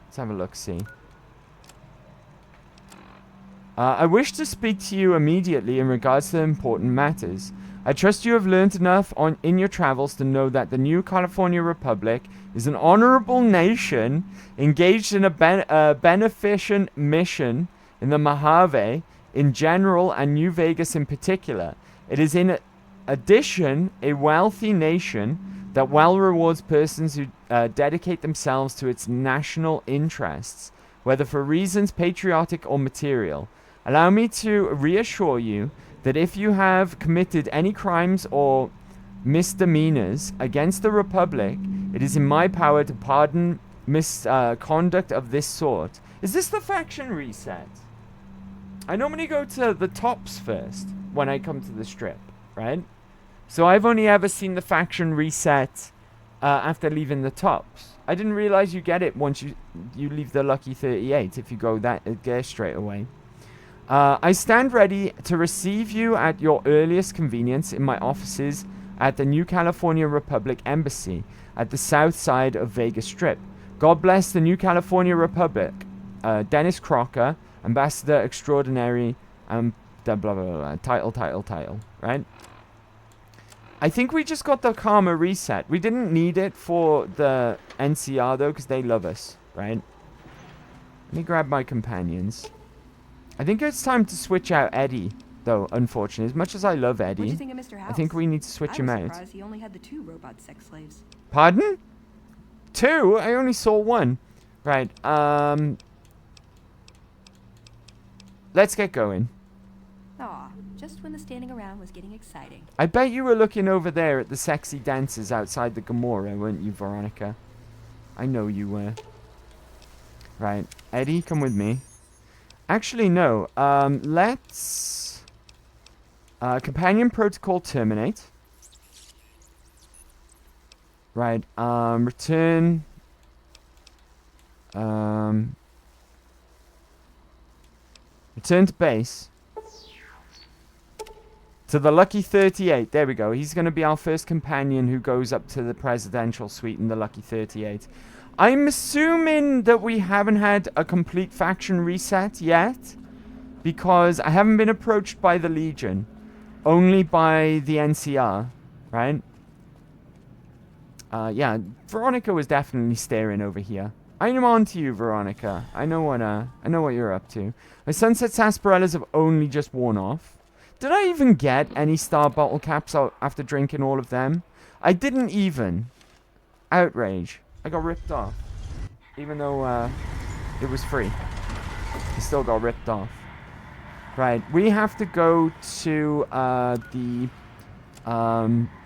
Let's have a look-see. I wish to speak to you immediately in regards to important matters. I trust you have learned enough in your travels to know that the New California Republic is an honorable nation engaged in a beneficent mission in the Mojave in general and New Vegas in particular. It is in addition a wealthy nation that well rewards persons who dedicate themselves to its national interests, whether for reasons patriotic or material. Allow me to reassure you that if you have committed any crimes or misdemeanors against the Republic, it is in my power to pardon misconduct of this sort. Is this the faction reset? I normally go to the tops first when I come to the strip, right? So I've only ever seen the faction reset after leaving the tops. I didn't realize you get it once you leave the Lucky 38 if you go there straight away. I stand ready to receive you at your earliest convenience in my offices at the New California Republic Embassy at the south side of Vegas Strip. God bless the New California Republic. Dennis Crocker, Ambassador Extraordinary, blah, blah, blah, blah. Title, right? I think we just got the karma reset. We didn't need it for the NCR, though, because they love us, right? Let me grab my companions. I think it's time to switch out Eddie, though, unfortunately. As much as I love Eddie, What'd you think of Mr. House? I think we need to switch him I was out. surprised he only had the 2 robot sex slaves. Pardon? 2? I only saw 1. Right, let's get going. Aw, just when the standing around was getting exciting. I bet you were looking over there at the sexy dancers outside the Gamora, weren't you, Veronica? I know you were. Right, Eddie, come with me. Actually, no. Let's... companion protocol terminate. Right, return... return to base. To the Lucky 38. There we go. He's going to be our first companion who goes up to the presidential suite in the Lucky 38. I'm assuming that we haven't had a complete faction reset yet, because I haven't been approached by the Legion, only by the NCR, right? Yeah, Veronica was definitely staring over here. I'm on to you, Veronica. I know what you're up to. My Sunset Sarsaparillas have only just worn off. Did I even get any star bottle caps out after drinking all of them? I didn't even. Outrage. I got ripped off. Even though it was free. I still got ripped off. Right, we have to go to we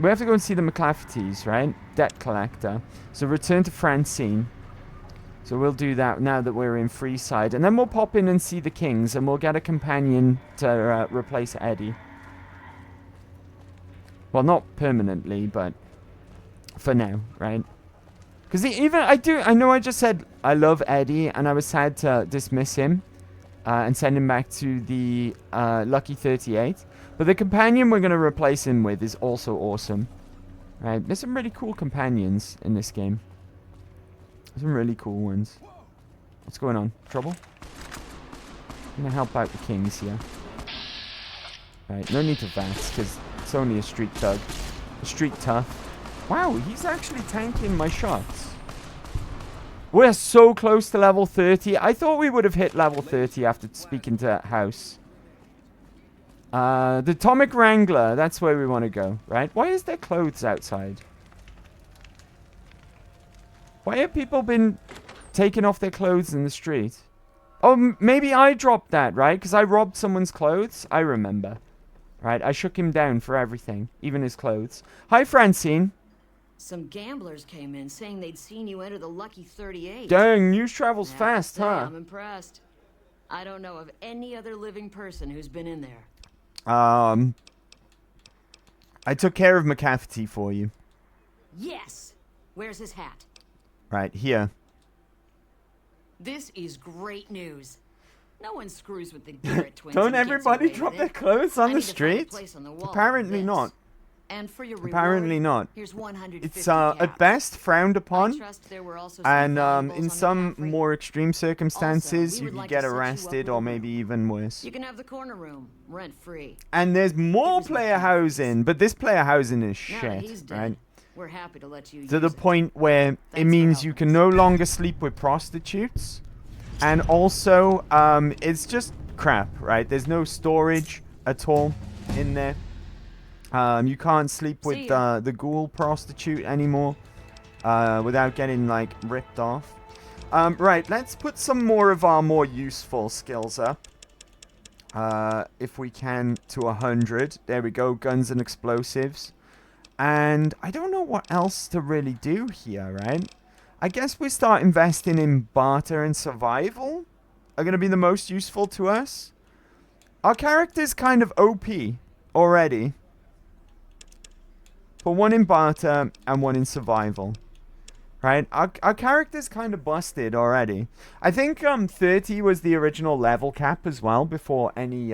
have to go and see the McClaffertys, right? Debt collector. So return to Francine. So we'll do that now that we're in Freeside. And then we'll pop in and see the Kings. And we'll get a companion to replace Eddie. Well, not permanently, but for now, right? Because I know I just said I love Eddie. And I was sad to dismiss him. And send him back to the Lucky 38. But the companion we're going to replace him with is also awesome. Right, there's some really cool companions in this game. Some really cool ones. What's going on? Trouble? I'm gonna help out the Kings here. Right, no need to Vats, because it's only a street thug. A street tough. Wow, he's actually tanking my shots. We're so close to level 30. I thought we would have hit level 30 after speaking to House. The Atomic Wrangler, that's where we want to go, right? Why is there clothes outside? Why have people been taking off their clothes in the street? Oh, maybe I dropped that, right? Because I robbed someone's clothes. I remember. Right, I shook him down for everything, even his clothes. Hi, Francine. Some gamblers came in saying they'd seen you enter the Lucky 38. Dang, news travels fast, huh? I'm impressed. I don't know of any other living person who's been in there. I took care of McCafferty for you. Yes. Where's his hat? Right, here. This is great news. No one screws with the Garrett twins. Don't everybody drop their clothes on the street? Apparently not. And for your Apparently reward, not. here's 150 It's at best frowned upon, trust there were also some and valuables in on some the more extreme circumstances, we you would could like get to set you up arrested with a or room. maybe even worse. You can have the corner room, rent free. And there's more player housing, but this player housing is Now that he's shit, dead, right? we're happy to let you To the use it. point where it means you can no longer sleep with prostitutes, and also it's just crap, right? There's no storage at all in there. You can't sleep with the ghoul prostitute anymore without getting like ripped off. Right, let's put some more of our more useful skills up. If we can, to 100. There we go, guns and explosives. And I don't know what else to really do here, right? I guess we start investing in barter and survival are going to be the most useful to us. Our character's kind of OP already. Put one in barter and one in survival. Right? Our character's kind of busted already. I think 30 was the original level cap as well before any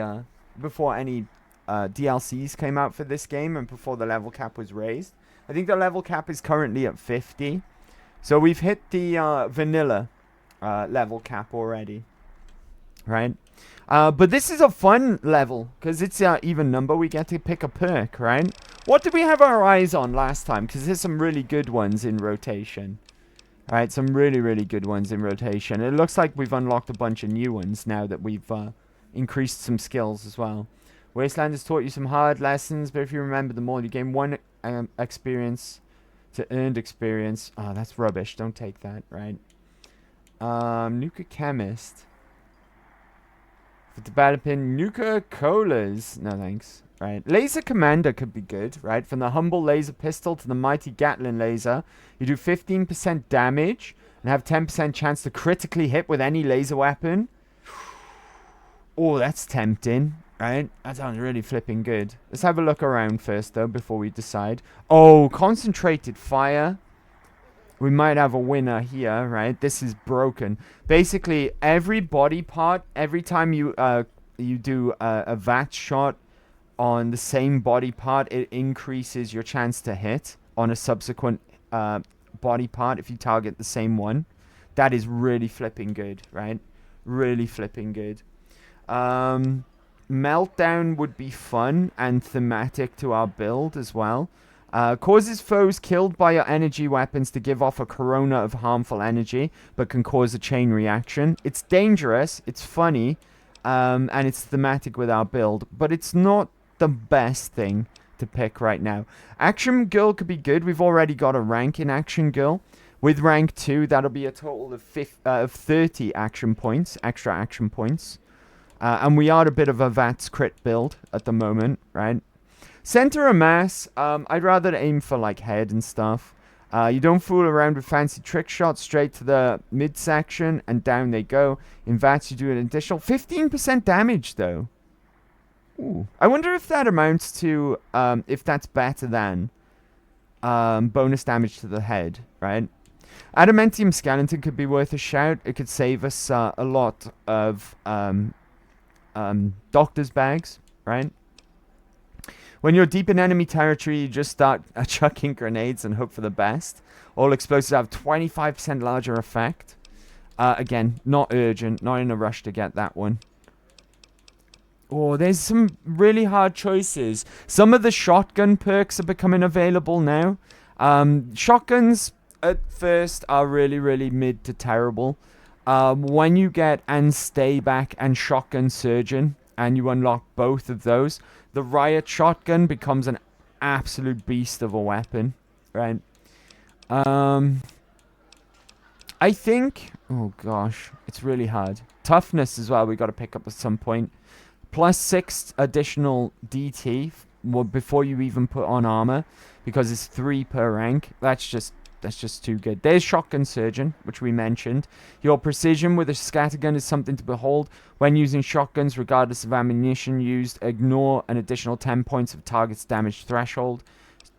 DLCs came out for this game and before the level cap was raised. I think the level cap is currently at 50. So we've hit the vanilla level cap already. Right? But this is a fun level because it's an even number. We get to pick a perk, right? What did we have our eyes on last time? Because there's some really good ones in rotation. Alright, some really, really good ones in rotation. It looks like we've unlocked a bunch of new ones now that we've increased some skills as well. Wasteland has taught you some hard lessons, but if you remember them all, you gain 1 experience to earned experience. Oh, that's rubbish. Don't take that, right? Nuka Chemist. For developing Nuka Colas. No, thanks. Right. Laser Commander could be good, right? From the humble laser pistol to the mighty Gatling laser, you do 15% damage and have 10% chance to critically hit with any laser weapon. Oh, that's tempting, right? That sounds really flipping good. Let's have a look around first, though, before we decide. Oh, concentrated fire. We might have a winner here, right? This is broken. Basically, every body part, every time you do a VAT shot on the same body part, it increases your chance to hit on a subsequent body part if you target the same one. That is really flipping good, right? Really flipping good. Meltdown would be fun and thematic to our build as well. Causes foes killed by your energy weapons to give off a corona of harmful energy, but can cause a chain reaction. It's dangerous, it's funny, and it's thematic with our build, but it's not the best thing to pick right now. Action Girl could be good. We've already got a rank in Action Girl. With rank 2, that'll be a total of 30 action points, extra action points. And we are a bit of a VATS crit build at the moment, right? Center of mass, I'd rather aim for like head and stuff. You don't fool around with fancy trick shots, straight to the midsection and down they go. In VATS you do an additional 15% damage though. Ooh. I wonder if that amounts to, if that's better than bonus damage to the head, right? Adamantium Skeleton could be worth a shout. It could save us a lot of doctor's bags, right? When you're deep in enemy territory, you just start chucking grenades and hope for the best. All explosives have 25% larger effect. Again, not urgent, not in a rush to get that one. Oh, there's some really hard choices. Some of the shotgun perks are becoming available now. Shotguns at first are really, really mid to terrible. When you get and stay back and shotgun surgeon and you unlock both of those, the riot shotgun becomes an absolute beast of a weapon, right? I think, oh gosh, it's really hard. Toughness as well, we got to pick up at some point. Plus 6 additional DT before you even put on armor, because it's 3 per rank. That's just too good. There's Shotgun Surgeon, which we mentioned. Your precision with a scattergun is something to behold. When using shotguns, regardless of ammunition used, ignore an additional 10 points of target's damage threshold.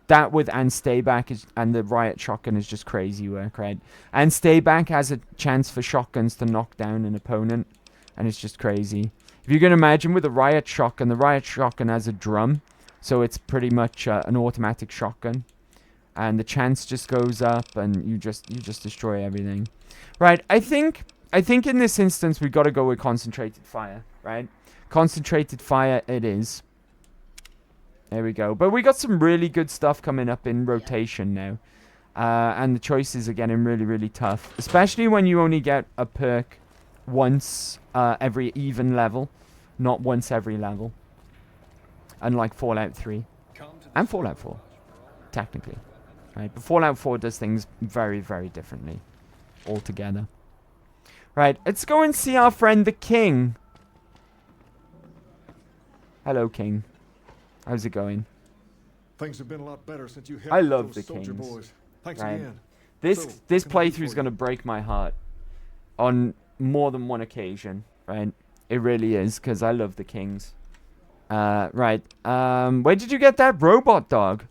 That with and stay back and the riot shotgun is just crazy work, right? And stay back has a chance for shotguns to knock down an opponent, and it's just crazy. If you can imagine with a riot shotgun, the riot shotgun has a drum. So it's pretty much an automatic shotgun. And the chance just goes up, and you just destroy everything. Right, I think in this instance we got to go with concentrated fire, right? Concentrated fire it is. There we go. But we got some really good stuff coming up in rotation now. And the choices are getting really, really tough. Especially when you only get a perk once every even level. Not once every level. Unlike Fallout 3. And Fallout 4. Technically. Right? But Fallout 4 does things very, very differently. Altogether. Right. Let's go and see our friend the King. Hello, King. How's it going? Things have been a lot better since you I love the those soldier Kings. boys. Thanks Right. again. This So, this what can I do playthrough for is you? going to break my heart on more than one occasion, right? It really is, because I love the Kings. Right. Where did you get that robot dog?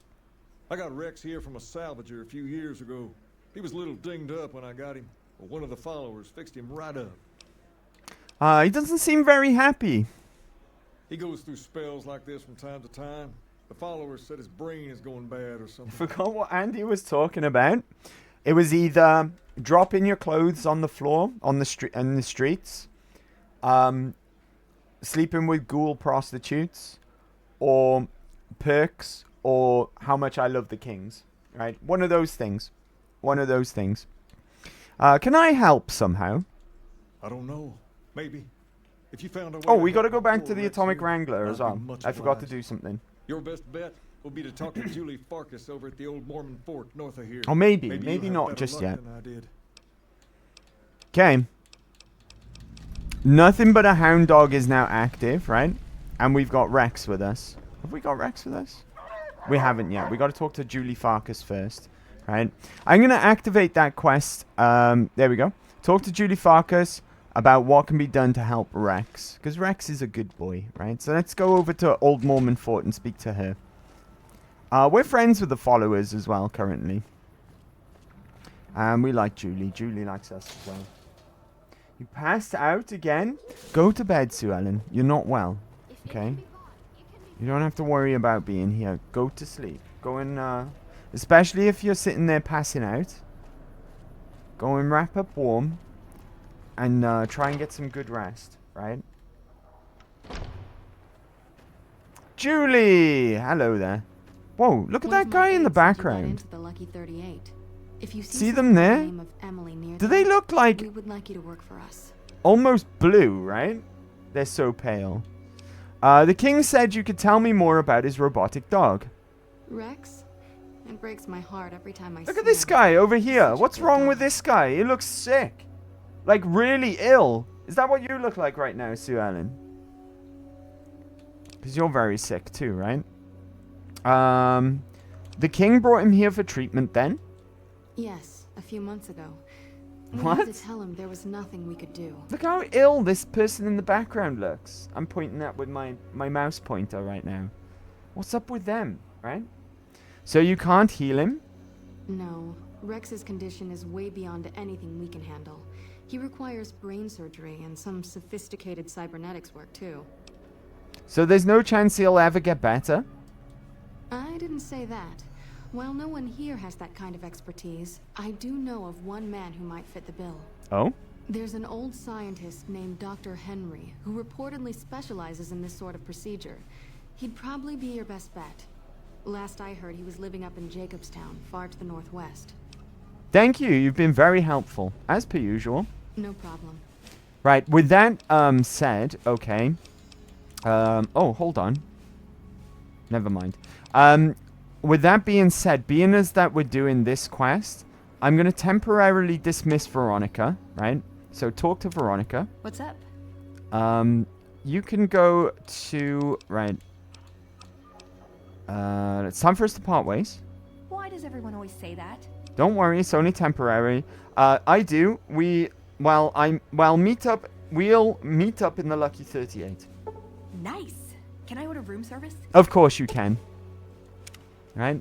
I got Rex here from a salvager a few years ago. He was a little dinged up when I got him, but one of the followers fixed him right up. He doesn't seem very happy. He goes through spells like this from time to time. The followers said his brain is going bad or I something. forgot what Andy was talking about. It was either dropping your clothes on the floor on the streets, sleeping with ghoul prostitutes, or perks, or how much I love the Kings. Right, one of those things. One of those things. Can I help somehow? I don't know. Maybe. If you found a way Oh, to we got to help go back poor to the Rex Atomic here, Wrangler I'd as be well. much I forgot to obliged. do something. Your best bet will be to talk to Julie Farkas over at the old Mormon fort north of here. Oh, maybe you'll have not better just luck yet. than I did. Okay. Nothing but a hound dog is now active, right? And we've got Rex with us. Have we got Rex with us? We haven't yet. We got to talk to Julie Farkas first, right? I'm going to activate that quest. There we go. Talk to Julie Farkas about what can be done to help Rex. Because Rex is a good boy, right? So let's go over to Old Mormon Fort and speak to her. We're friends with the followers as well, currently. And we like Julie. Julie likes us as well. You passed out again? Go to bed, Sue Ellen. You're not well. Okay? You don't have to worry about being here. Go to sleep. Go and, especially if you're sitting there passing out. Go and wrap up warm. And, try and get some good rest, right? Julie! Hello there. Whoa, look at that guy in the background. The Lucky 38. If you See them there? Do they look like we would like you to work for us. almost blue, right? They're so pale. The king said you could tell me more about his robotic dog. Rex? It breaks my heart every time I Look at this guy over here. What's wrong with this guy? He looks sick. Like, really ill. Is that what you look like right now, Sue Ellen? Because you're very sick too, right? The king brought him here for treatment then? Yes, a few months ago. We What? had to tell him there was nothing we could do. Look how ill this person in the background looks. I'm pointing that with my mouse pointer right now. What's up with them, right? So you can't heal him? No, Rex's condition is way beyond anything we can handle. He requires brain surgery and some sophisticated cybernetics work too. So there's no chance he'll ever get better? I didn't say that. While no one here has that kind of expertise, I do know of one man who might fit the bill. Oh? There's an old scientist named Dr. Henry who reportedly specializes in this sort of procedure. He'd probably be your best bet. Last I heard, he was living up in Jacobstown, far to the northwest. Thank you. You've been very helpful, as per usual. No problem. Right, with that said, okay. Oh, hold on. Never mind. With that being said, being as that we're doing this quest, I'm going to temporarily dismiss Veronica, right? So talk to Veronica. What's up? You can go to, right. It's time for us to part ways. Why does everyone always say that? Don't worry, it's only temporary. We'll meet up in the Lucky 38. Nice. Can I order room service? Of course you can. Right?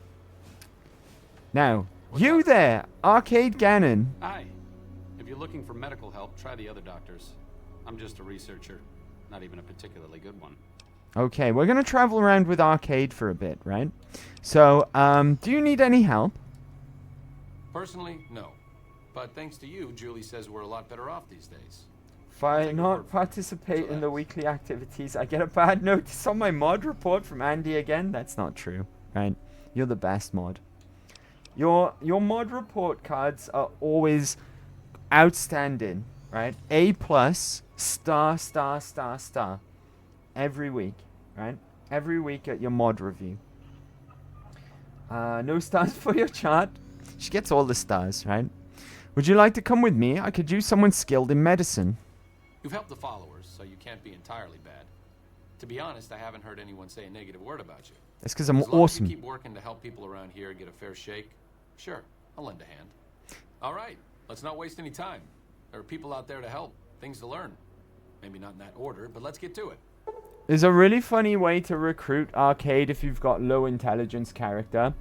Now, you there, Arcade Gannon. Hi. If you're looking for medical help, try the other doctors. I'm just a researcher, not even a particularly good one. Okay, we're going to travel around with Arcade for a bit, right? So, do you need any help? Personally, no. But thanks to you, Julie says we're a lot better off these days. If I not participate in the weekly activities, I get a bad notice on my mod report from Andy again. That's not true, right? You're the best mod. Your mod report cards are always outstanding, right? A+, star, star, star, star. Every week, right? Every week at your mod review. No stars for your chart. She gets all the stars, right? Would you like to come with me? I could use someone skilled in medicine. You've helped the followers, so you can't be entirely bad. To be honest, I haven't heard anyone say a negative word about you. That's because I'm as long awesome. As you keep working to help people around here get a fair shake, sure, I'll lend a hand. All right, let's not waste any time. There are people out there to help, things to learn. Maybe not in that order, but let's get to it. There's a really funny way to recruit Arcade if you've got low intelligence character.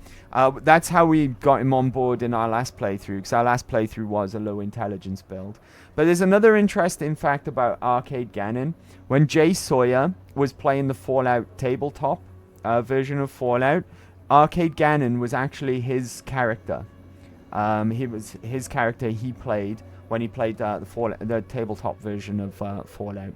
That's how we got him on board in our last playthrough, because our last playthrough was a low intelligence build. But there's another interesting fact about Arcade Gannon. When Jay Sawyer was playing the Fallout tabletop version of Fallout, Arcade Gannon was actually his character. He was his character he played when he played the tabletop version of Fallout.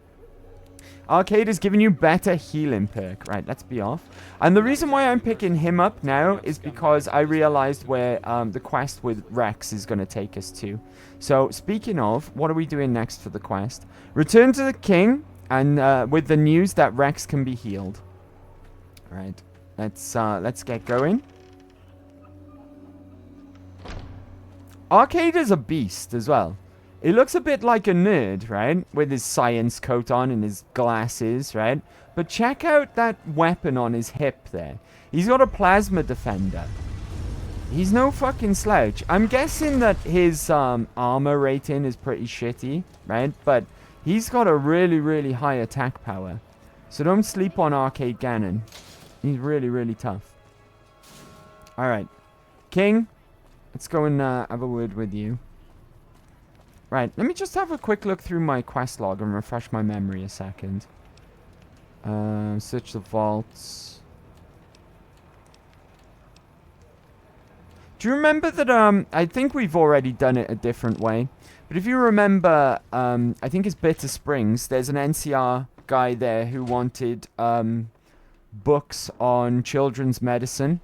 Arcade is giving you better healing perk. Right, let's be off. And the reason why I'm picking him up now is because I realized where the quest with Rex is going to take us to. So, speaking of, what are we doing next for the quest? Return to the king, and with the news that Rex can be healed. Right, let's get going. Arcade is a beast as well. He looks a bit like a nerd, right? With his science coat on and his glasses, right? But check out that weapon on his hip there. He's got a plasma defender. He's no fucking slouch. I'm guessing that his armor rating is pretty shitty, right? But he's got a really, really high attack power. So don't sleep on Arcade Gannon. He's really, really tough. Alright. King, let's go and have a word with you. Right, let me just have a quick look through my quest log and refresh my memory a second. Search the vaults. Do you remember that, I think we've already done it a different way. But if you remember, I think it's Bitter Springs, there's an NCR guy there who wanted books on children's medicine.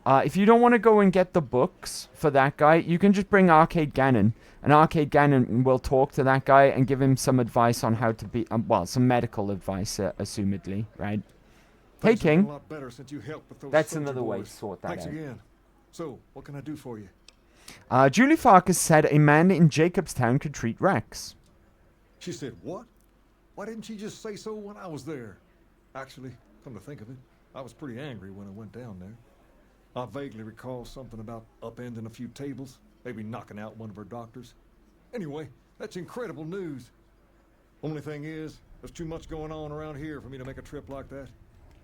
If you don't want to go and get the books for that guy, you can just bring Arcade Gannon. And Arcade Gannon will talk to that guy and give him some advice on how to be... well, some medical advice, assumedly, right? Hey, King. A lot better since you helped with those That's soldier another way boys. to sort that Thanks out. again. So, what can I do for you? Julie Farkas said a man in Jacobstown could treat Rex. She said, what? Why didn't she just say so when I was there? Actually, come to think of it, I was pretty angry when I went down there. I vaguely recall something about upending a few tables, maybe knocking out one of her doctors. Anyway, that's incredible news. Only thing is, there's too much going on around here for me to make a trip like that.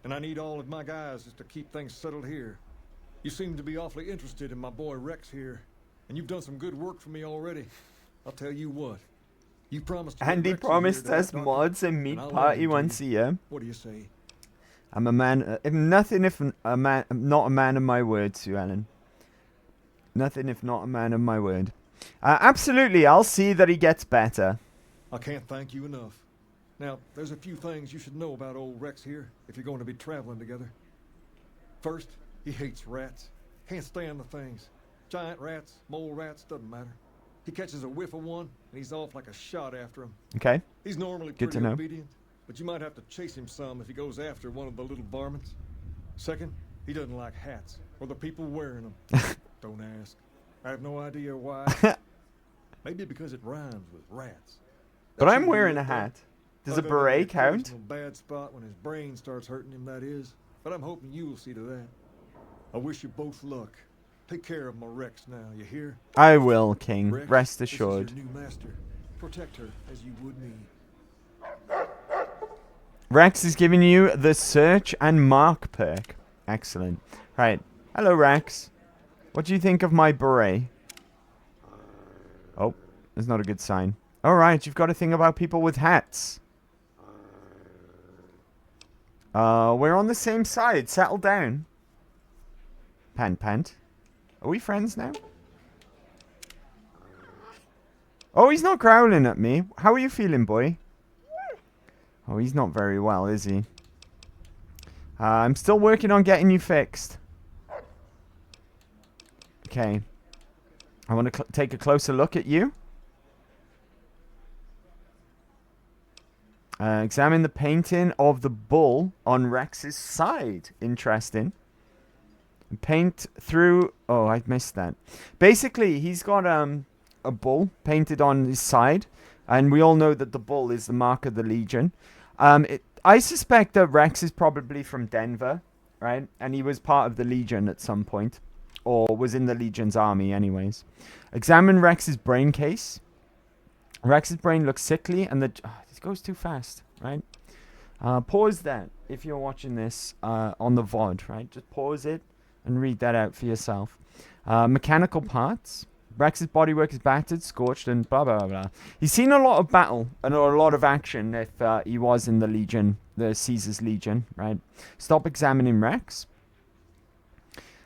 And I need all of my guys just to keep things settled here. You seem to be awfully interested in my boy Rex here, and you've done some good work for me already. I'll tell you what. You promised to Andy promised us mods and meat party once a year. What do you say? I'm a man, if nothing if a man, not a man of my word, Sue Ellen. Nothing if not a man of my word. Absolutely, I'll see that he gets better. I can't thank you enough. Now, there's a few things you should know about old Rex here, if you're going to be traveling together. First, he hates rats. Can't stand the things. Giant rats, mole rats, doesn't matter. He catches a whiff of one, and he's off like a shot after him. Okay. He's normally Good to pretty know. obedient, but you might have to chase him some if he goes after one of the little varmints. Second, he doesn't like hats, or the people wearing them. Don't ask. I have no idea why. Maybe because it rhymes with rats. But I'm wearing a hat. Does a beret count? A bad spot when his brain starts hurting him, that is. But I'm hoping you will see to that. I wish you both luck. Take care of my Rex now, you hear? I will, King. Rex, Rest this is assured. your new master. Protect her as you would me. Rex is giving you the search and mark perk. Excellent. Right. Hello, Rex. What do you think of my beret? Oh, that's not a good sign. Alright, you've got a thing about people with hats. We're on the same side. Settle down. Pant. Are we friends now? Oh, he's not growling at me. How are you feeling, boy? Oh, he's not very well, is he? I'm still working on getting you fixed. Okay. I want to take a closer look at you. Examine the painting of the bull on Rex's side. Interesting. Paint through... Oh, I missed that. Basically, he's got a bull painted on his side. And we all know that the bull is the mark of the Legion. I suspect that Rex is probably from Denver, right? And he was part of the Legion at some point. Or was in the Legion's army anyways. Examine Rex's brain case. Rex's brain looks sickly and this goes too fast, right? Pause that if you're watching this on the VOD, right? Just pause it and read that out for yourself. Mechanical parts. Rex's bodywork is battered, scorched, and blah, blah, blah, blah. He's seen a lot of battle and a lot of action if he was in the Legion, the Caesar's Legion, right? Stop examining Rex.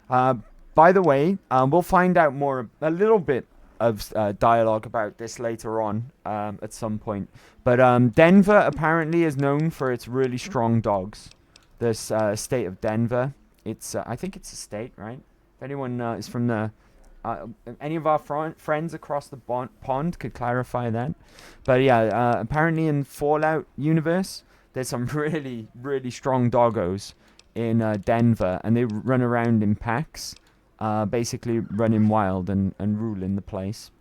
By the way, we'll find out a little bit of dialogue about this later on at some point. But Denver apparently is known for its really strong dogs. This state of Denver, I think it's a state, right? If anyone is from the... any of our friends across the pond could clarify that. But yeah, apparently in Fallout universe, there's some really, really strong doggos in Denver. And they run around in packs. Basically running wild and ruling the place.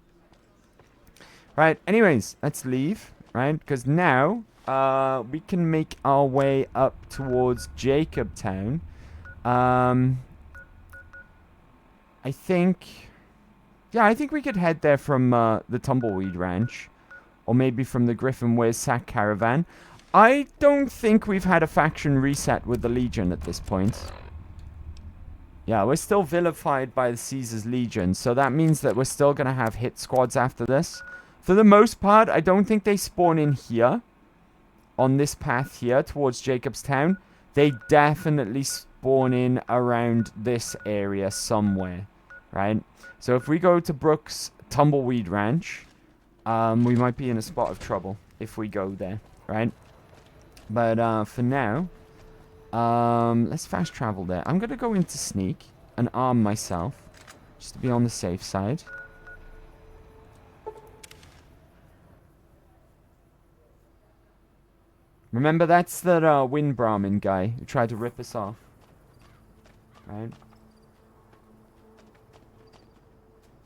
Right, anyways, let's leave, right? Because now we can make our way up towards Jacobtown. I think we could head there from the Tumbleweed Ranch. Or maybe from the Griffin Wears Sack Caravan. I don't think we've had a faction reset with the Legion at this point. Yeah, we're still vilified by the Caesar's Legion, so that means that we're still going to have hit squads after this. For the most part, I don't think they spawn in here, on this path here, towards Jacobstown. They definitely spawn in around this area somewhere, right? So if we go to Brooks Tumbleweed Ranch, we might be in a spot of trouble if we go there, right? But for now... let's fast travel there. I'm going to go into sneak and arm myself just to be on the safe side. Remember, that's the Wind Brahmin guy who tried to rip us off. Right?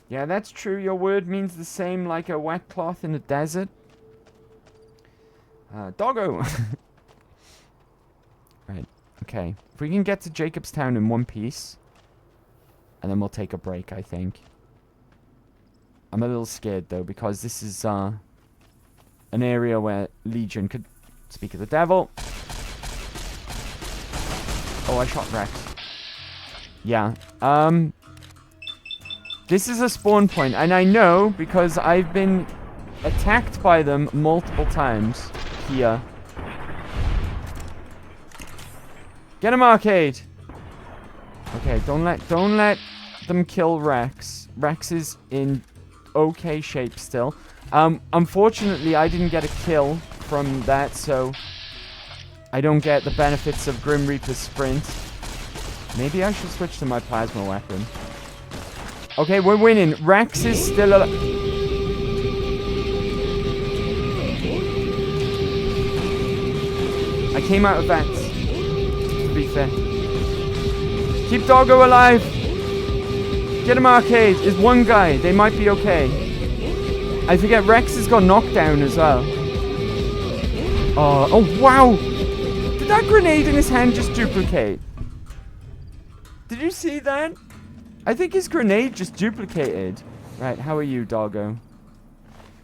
Yeah, that's true. Your word means the same like a wet cloth in the desert. Doggo! Right, okay. If we can get to Jacobstown in one piece, and then we'll take a break, I think. I'm a little scared, though, because this is an area where Legion could speak of the devil. Oh, I shot Rex. Yeah, this is a spawn point, and I know because I've been attacked by them multiple times here. Get him, Arcade! Okay, don't let them kill Rex. Rex is in okay shape still. Unfortunately, I didn't get a kill from that, so I don't get the benefits of Grim Reaper's sprint. Maybe I should switch to my plasma weapon. Okay, we're winning. Rex is still alive. I came out of that. To be fair. Keep Doggo alive. Get him, Arcade. There's one guy. They might be okay. I forget Rex has got knocked down as well. Oh, wow. Did that grenade in his hand just duplicate? Did you see that? I think his grenade just duplicated. Right, how are you, Doggo?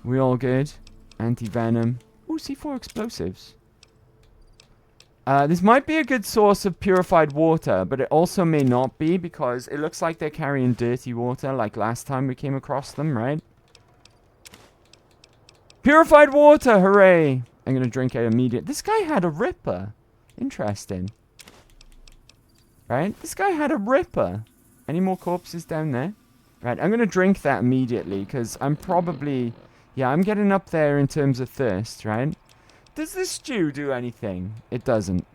We all good? Anti-venom. Ooh, C4 explosives. This might be a good source of purified water, but it also may not be because it looks like they're carrying dirty water like last time we came across them, right? Purified water, hooray! I'm gonna drink it immediately. This guy had a Ripper. Interesting. Right? This guy had a ripper. Any more corpses down there? Right, I'm going to drink that immediately, because I'm probably... Yeah, I'm getting up there in terms of thirst, right? Does this stew do anything? It doesn't.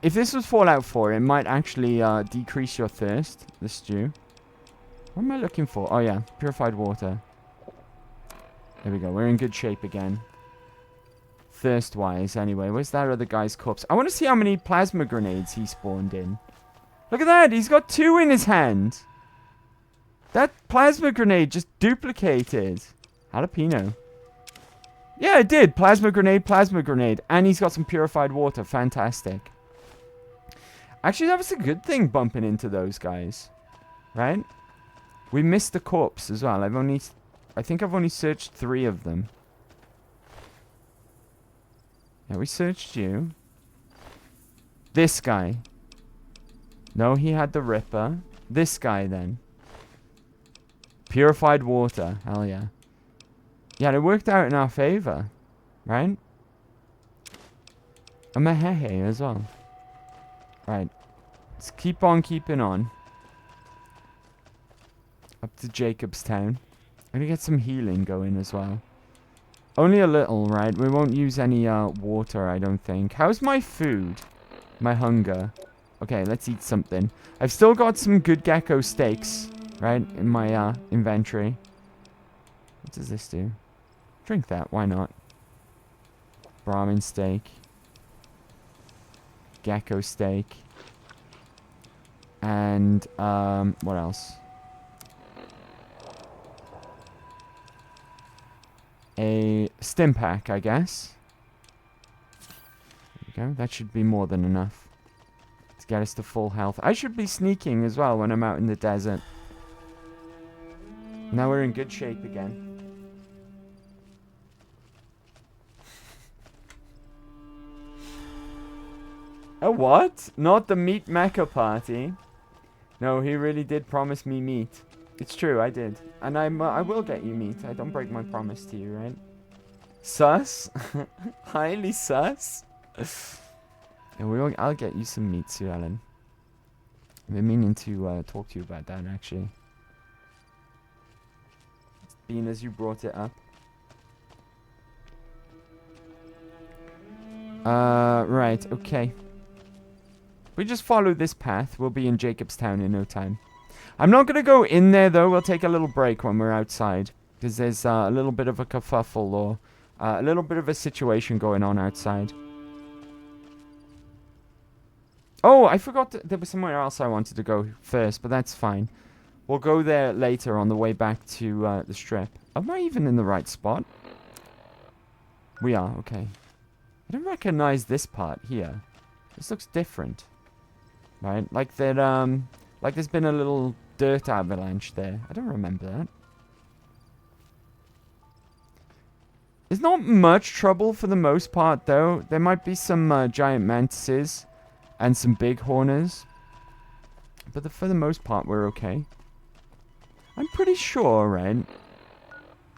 If this was Fallout 4, it might actually decrease your thirst, the stew. What am I looking for? Oh, yeah, purified water. There we go, we're in good shape again. Thirst-wise, anyway. Where's that other guy's corpse? I want to see how many plasma grenades he spawned in. Look at that, he's got 2 in his hand. That plasma grenade just duplicated. Jalapeno. Yeah, it did. Plasma grenade. And he's got some purified water. Fantastic. Actually, that was a good thing bumping into those guys. Right? We missed the corpse as well. I think I've only searched 3 of them. Yeah, we searched you. This guy. No, he had the Ripper. This guy, then. Purified water. Hell yeah. Yeah, it worked out in our favor. Right? A Mehehe as well. Right. Let's keep on keeping on. Up to Jacobstown. I'm gonna get some healing going as well. Only a little, right? We won't use any water, I don't think. How's my food? My hunger. Okay, let's eat something. I've still got some good gecko steaks, right, in my inventory. What does this do? Drink that, why not? Brahmin steak. Gecko steak. And, what else? A stim pack, I guess. There we go. That should be more than enough to get us to full health. I should be sneaking as well when I'm out in the desert. Now we're in good shape again. A what? Not the meat mecha party. No, he really did promise me meat. It's true, I did. And I will get you meat. I don't break my promise to you, right? Sus? Highly sus? Yeah, I'll get you some meat, Sue Ellen. I've been meaning to talk to you about that, actually. Being as you brought it up. Right, okay. We just follow this path. We'll be in Jacobstown in no time. I'm not going to go in there, though. We'll take a little break when we're outside. Because there's a little bit of a kerfuffle or a little bit of a situation going on outside. Oh, I forgot there was somewhere else I wanted to go first, but that's fine. We'll go there later on the way back to the strip. Am I even in the right spot? We are, okay. I don't recognize this part here. This looks different. Right? Like that, like there's been a little dirt avalanche there. I don't remember that. There's not much trouble for the most part, though. There might be some giant mantises and some big horners. But for the most part, we're okay. I'm pretty sure, right?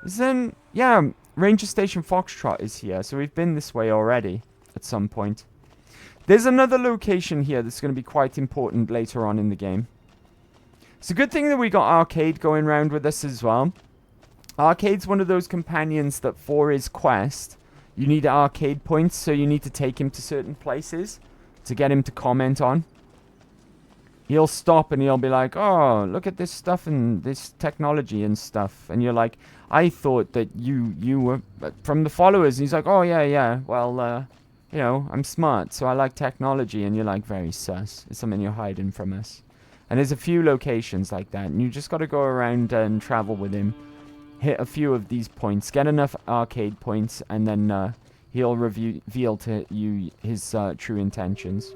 Then, yeah, Ranger Station Foxtrot is here. So we've been this way already at some point. There's another location here that's going to be quite important later on in the game. It's a good thing that we got Arcade going around with us as well. Arcade's one of those companions that for his quest, you need arcade points, so you need to take him to certain places to get him to comment on. He'll stop and he'll be like, oh, look at this stuff and this technology and stuff. And you're like, I thought that you were from the followers. And he's like, oh, yeah, well, you know, I'm smart, so I like technology. And you're like, very sus. It's something you're hiding from us. And there's a few locations like that. And you just got to go around and travel with him. Hit a few of these points. Get enough arcade points. And then he'll reveal to you his true intentions.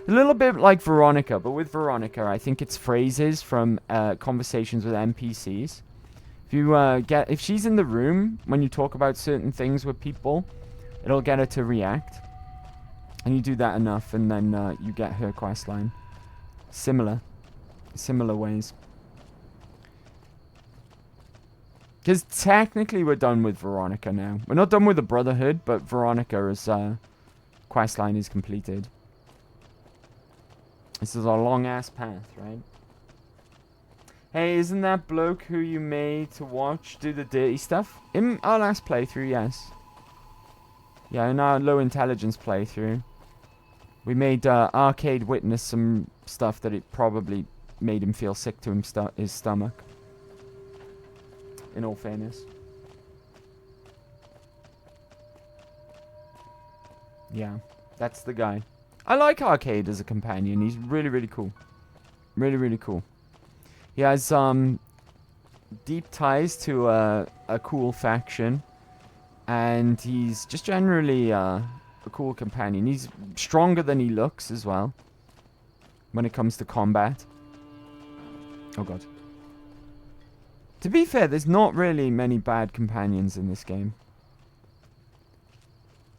A little bit like Veronica. But with Veronica, I think it's phrases from conversations with NPCs. If she's in the room when you talk about certain things with people, it'll get her to react. And you do that enough, and then you get her quest line. Similar ways. Because technically we're done with Veronica now. We're not done with the Brotherhood, but Veronica is quest line is completed. This is a long-ass path, right? Hey, isn't that bloke who you made to watch do the dirty stuff? In our last playthrough, yes. Yeah, in our low intelligence playthrough, we made Arcade witness some stuff that it probably made him feel sick to his stomach. In all fairness. Yeah, that's the guy. I like Arcade as a companion. He's really, really cool. Really, really cool. He has deep ties to a cool faction. And he's just generally a cool companion. He's stronger than he looks as well. When it comes to combat. Oh god. To be fair, there's not really many bad companions in this game.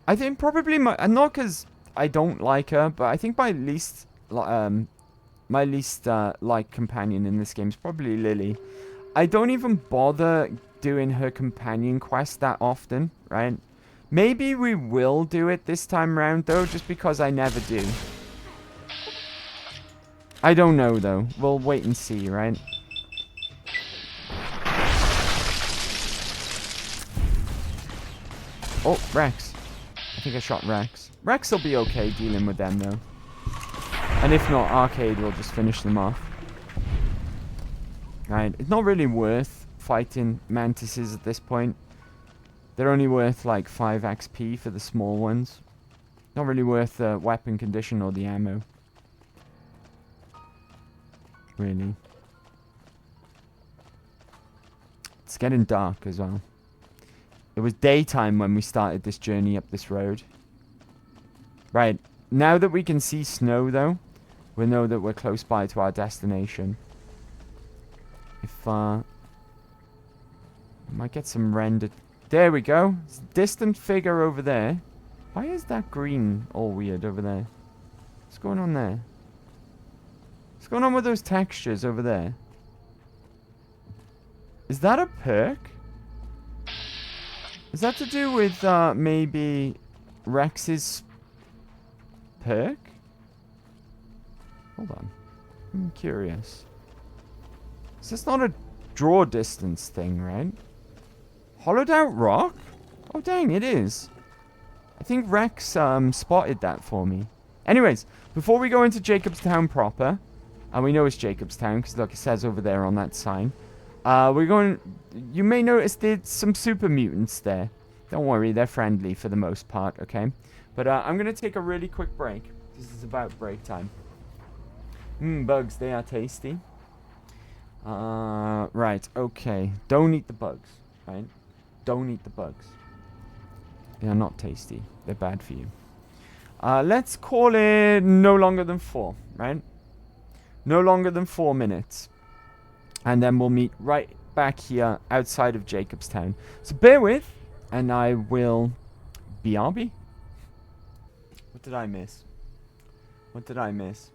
I think probably not because I don't like her, but I think my least liked companion in this game is probably Lily. I don't even bother doing her companion quest that often, right? Maybe we will do it this time round though, just because I never do. I don't know though. We'll wait and see, right? Oh, Rex. I think I shot Rex. Rex will be okay dealing with them though. And if not, Arcade will just finish them off. Right, it's not really worth fighting mantises at this point. They're only worth like 5 XP for the small ones. Not really worth the weapon condition or the ammo. Really. It's getting dark as well. It was daytime when we started this journey up this road. Right, now that we can see snow though, we know that we're close by to our destination. If, might get some rendered. There we go. It's a distant figure over there. Why is that green all weird over there? What's going on there? What's going on with those textures over there? Is that a perk? Is that to do with, maybe Rex's perk? Hold on. I'm curious. Is this not a draw distance thing, right? Hollowed out rock? Oh, dang, it is. I think Rex spotted that for me. Anyways, before we go into Jacobstown proper, and we know it's Jacobstown because look, it says over there on that sign. We're going. You may notice there's some super mutants there. Don't worry, they're friendly for the most part, okay? But I'm gonna take a really quick break. This is about break time. Bugs, they are tasty. Right, okay. Don't eat the bugs, right? Don't eat the bugs. They are not tasty. They're bad for you. Let's call it no longer than 4, right? No longer than 4 minutes. And then we'll meet right back here outside of Jacobstown. So bear with, and I will BRB. What did I miss? What did I miss?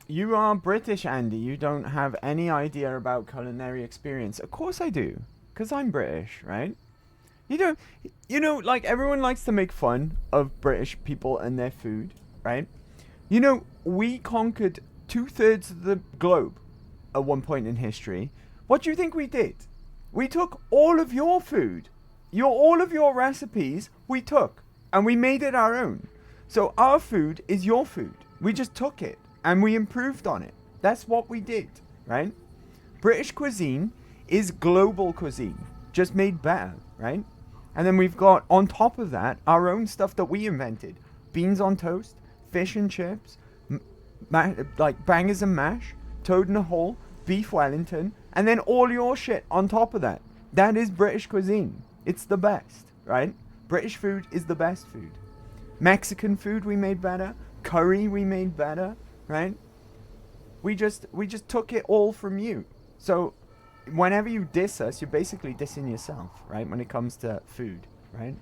You are British, Andy. You don't have any idea about culinary experience. Of course I do. Because I'm British, right? You know, like everyone likes to make fun of British people and their food, right? You know, we conquered 2/3 of the globe at one point in history. What do you think we did? We took all of your food. All of your recipes we took. And we made it our own. So our food is your food. We just took it. And we improved on it. That's what we did, right? British cuisine is global cuisine. Just made better, right? And then we've got, on top of that, our own stuff that we invented. Beans on toast, fish and chips, like bangers and mash, toad in a hole, beef Wellington, and then all your shit on top of that. That is British cuisine. It's the best, right? British food is the best food. Mexican food we made better. Curry we made better, right? We just took it all from you. So whenever you diss us, you're basically dissing yourself, right? When it comes to food, right?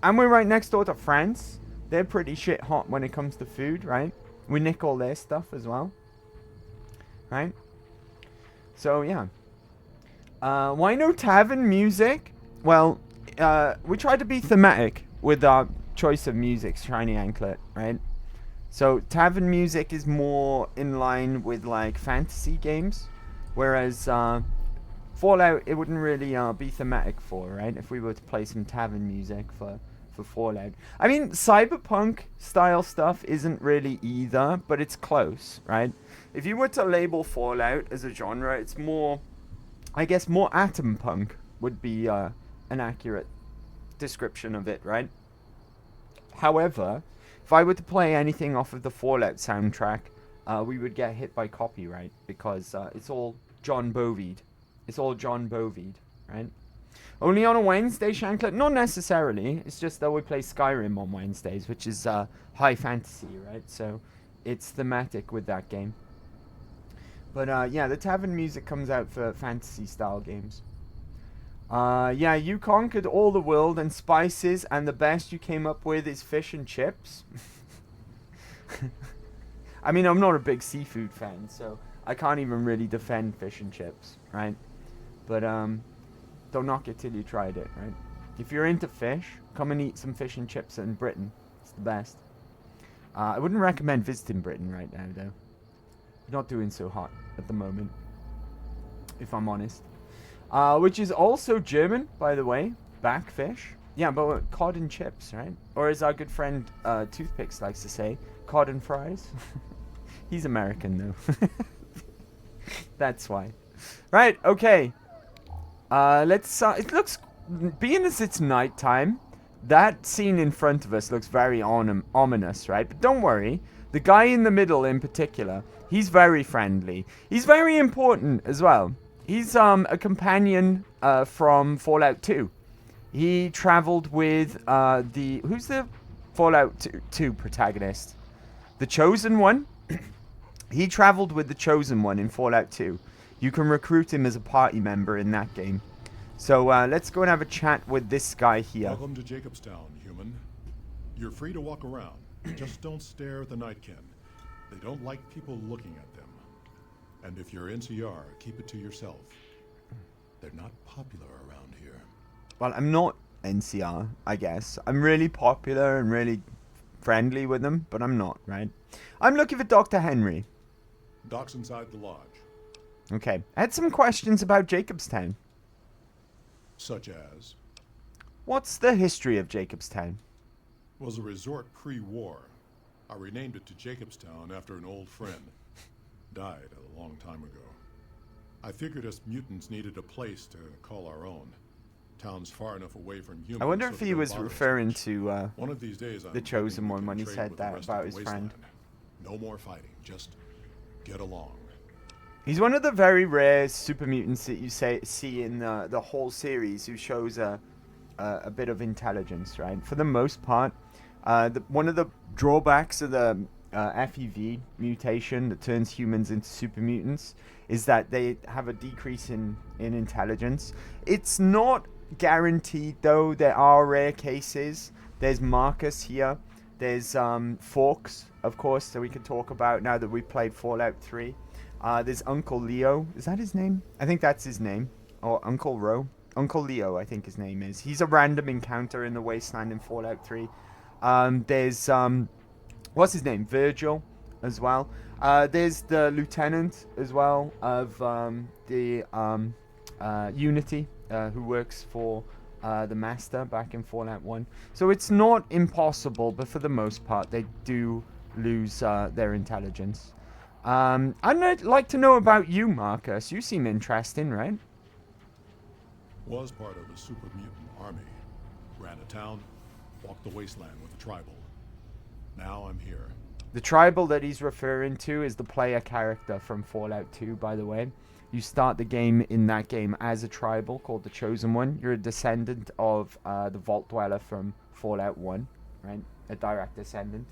And we're right next door to France. They're pretty shit hot when it comes to food, right? We nick all their stuff as well, right? So yeah. Why no tavern music? Well, we tried to be thematic with our choice of music, Shiny Anklet, right? So tavern music is more in line with like fantasy games, whereas Fallout, it wouldn't really be thematic for, right? If we were to play some tavern music for Fallout. I mean, cyberpunk style stuff isn't really either, but it's close, right? If you were to label Fallout as a genre, it's more, I guess, more atom punk would be an accurate description of it, right? However, if I were to play anything off of the Fallout soundtrack, we would get hit by copyright because it's all John Bovid. It's all John Bovid, right? Only on a Wednesday, Shanklet? Not necessarily. It's just that we play Skyrim on Wednesdays, which is high fantasy, right? So it's thematic with that game. But yeah, the tavern music comes out for fantasy-style games. Yeah, you conquered all the world and spices, and the best you came up with is fish and chips. I mean, I'm not a big seafood fan, so I can't even really defend fish and chips, right? But don't knock it till you tried it, right? If you're into fish, come and eat some fish and chips in Britain. It's the best. I wouldn't recommend visiting Britain right now, though. Not doing so hot at the moment, if I'm honest. Which is also German, by the way. Backfish. Yeah, but cod and chips, right? Or as our good friend Toothpicks likes to say, cod and fries. He's American, though. That's why. Right, okay. Let's... it looks... Being as it's nighttime, that scene in front of us looks very ominous, right? But don't worry. The guy in the middle in particular, he's very friendly. He's very important as well. He's a companion from Fallout 2. He traveled with the... Who's the Fallout 2 protagonist? The Chosen One? He traveled with the Chosen One in Fallout 2. You can recruit him as a party member in that game. So let's go and have a chat with this guy here. Welcome to Jacobstown, human. You're free to walk around. Just don't stare at the Nightkin. They don't like people looking at them. And if you're NCR, keep it to yourself. They're not popular around here. Well, I'm not NCR, I guess. I'm really popular and really friendly with them, but I'm not, right? I'm looking for Dr. Henry. Doc's inside the lodge. Okay. I had some questions about Jacobstown. Such as? What's the history of Jacobstown? Was a resort pre-war. I renamed it to Jacobstown after an old friend. Died a long time ago. I figured us mutants needed a place to call our own. Town's far enough away from humans. I wonder if he was referring to one of these days, the Chosen One when he said that about his friend. No more fighting, just get along. He's one of the very rare super mutants that you see in the whole series who shows a bit of intelligence, right? For the most part, one of the drawbacks of the FEV mutation that turns humans into super mutants is that they have a decrease in intelligence. It's not guaranteed, though. There are rare cases. There's Marcus here. There's Forks, of course, that we could talk about now that we played Fallout 3. There's Uncle Leo. Is that his name? I think that's his name. Or Uncle Ro. Uncle Leo, I think his name is. He's a random encounter in the Wasteland in Fallout 3. There's, what's his name? Virgil, as well. There's the lieutenant, as well, of the Unity, who works for the Master back in Fallout 1. So it's not impossible, but for the most part, they do lose their intelligence. I'd like to know about you, Marcus. You seem interesting, right? Was part of a super mutant army. Ran a town, walked the wasteland with a tribal. Now I'm here. The tribal that he's referring to is the player character from Fallout 2, by the way. You start the game in that game as a tribal called the Chosen One. You're a descendant of the Vault Dweller from Fallout 1, right? A direct descendant.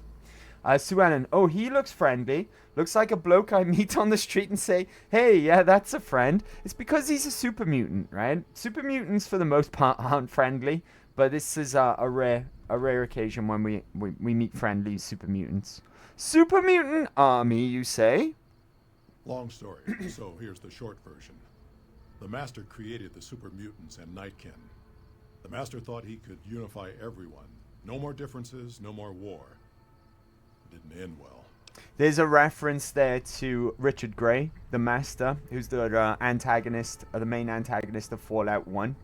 Sue Ellen, oh, he looks friendly. Looks like a bloke I meet on the street and say, hey, yeah, that's a friend. It's because he's a super mutant, right? Super mutants, for the most part, aren't friendly. But this is a rare occasion when we meet friendly super mutants. Super mutant army, you say? Long story, so here's the short version. The Master created the super mutants and Nightkin. The Master thought he could unify everyone, No more differences, no more war. It didn't end well. There's a reference there to Richard Gray, the Master, who's the antagonist, or the main antagonist of Fallout 1.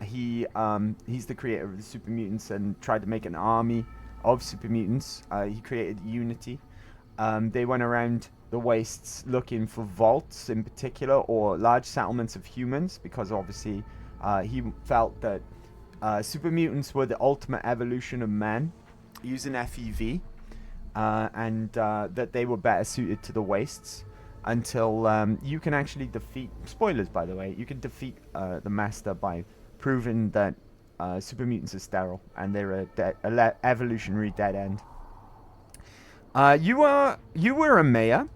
He's the creator of the super mutants and tried to make an army of super mutants. He created Unity. They went around the wastes looking for vaults in particular, or large settlements of humans, because obviously he felt that super mutants were the ultimate evolution of man using FEV, and that they were better suited to the wastes, until you can actually defeat, spoilers by the way, you can defeat the Master by proving that super mutants are sterile and they're a evolutionary dead end. You were a mayor.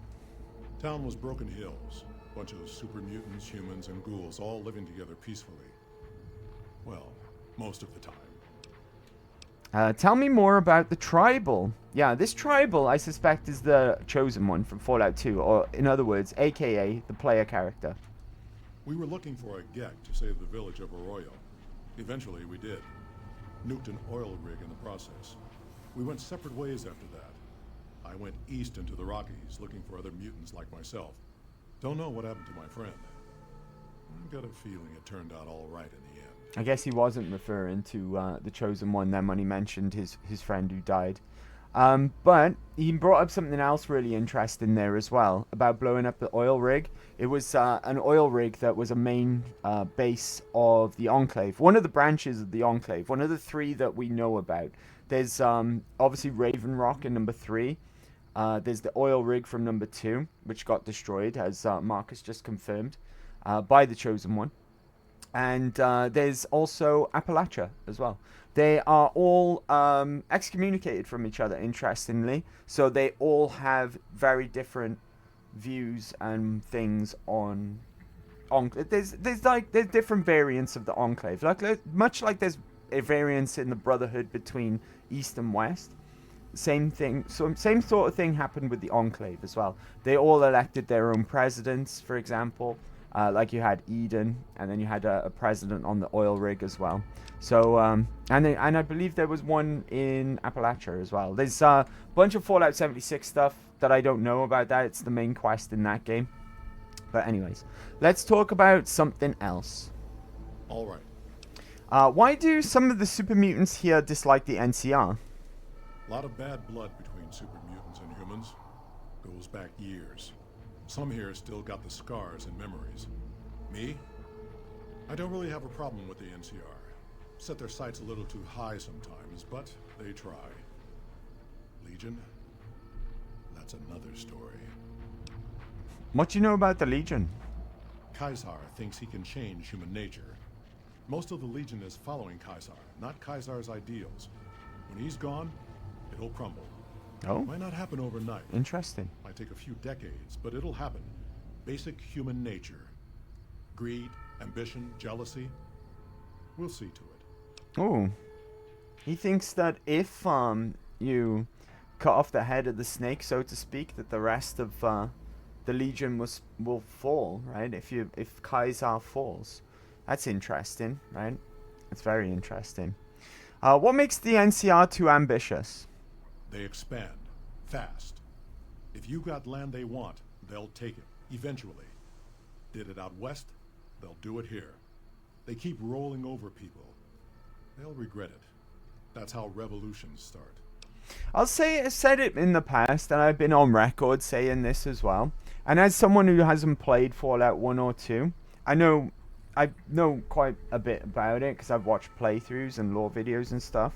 Town was Broken Hills. Bunch of super mutants, humans, and ghouls all living together peacefully. Well, most of the time. Tell me more about the Tribal. Yeah, this Tribal, I suspect, is the chosen one from Fallout 2, or in other words, aka the player character. We were looking for a Gek to save the village of Arroyo. Eventually, we did. Nuked an oil rig in the process. We went separate ways after that. I went east into the Rockies, looking for other mutants like myself. Don't know what happened to my friend. I've got a feeling it turned out all right in the end. I guess he wasn't referring to the chosen one then when he mentioned his friend who died. But he brought up something else really interesting there as well, about blowing up the oil rig. It was an oil rig that was a main base of the Enclave. One of the branches of the Enclave. One of the three that we know about. There's obviously Raven Rock in number 3. There's the oil rig from number 2, which got destroyed, as Marcus just confirmed, by the chosen one. And there's also Appalachia as well. They are all excommunicated from each other, interestingly. So they all have very different views and things on there's different variants of the Enclave. Much like there's a variance in the Brotherhood between East and West. Same thing. So same sort of thing happened with the Enclave as well. They all elected their own presidents, for example. Like you had Eden, and then you had a president on the oil rig as well. So, and I believe there was one in Appalachia as well. There's a bunch of Fallout 76 stuff that I don't know about that. It's the main quest in that game. But anyways, let's talk about something else. All right. Why do some of the super mutants here dislike the NCR? A lot of bad blood between super mutants and humans. Goes back years. Some here still got the scars and memories. Me? I don't really have a problem with the NCR. Set their sights a little too high sometimes, but they try. Legion? That's another story. What do you know about the Legion? Caesar thinks he can change human nature. Most of the Legion is following Caesar, not Caesar's ideals. When he's gone, it'll crumble. Oh. Might not happen overnight. Interesting. Might take a few decades, but it'll happen. Basic human nature. Greed, ambition, jealousy. We'll see to it. Oh. He thinks that if you cut off the head of the snake, so to speak, that the rest of the Legion will fall, right? If Caesar falls. That's interesting, right? It's very interesting. What makes the NCR too ambitious? They expand. Fast. If you got land they want, they'll take it. Eventually. Did it out west, they'll do it here. They keep rolling over people. They'll regret it. That's how revolutions start. I've said it in the past, and I've been on record saying this as well. And as someone who hasn't played Fallout 1 or 2, I know quite a bit about it because I've watched playthroughs and lore videos and stuff.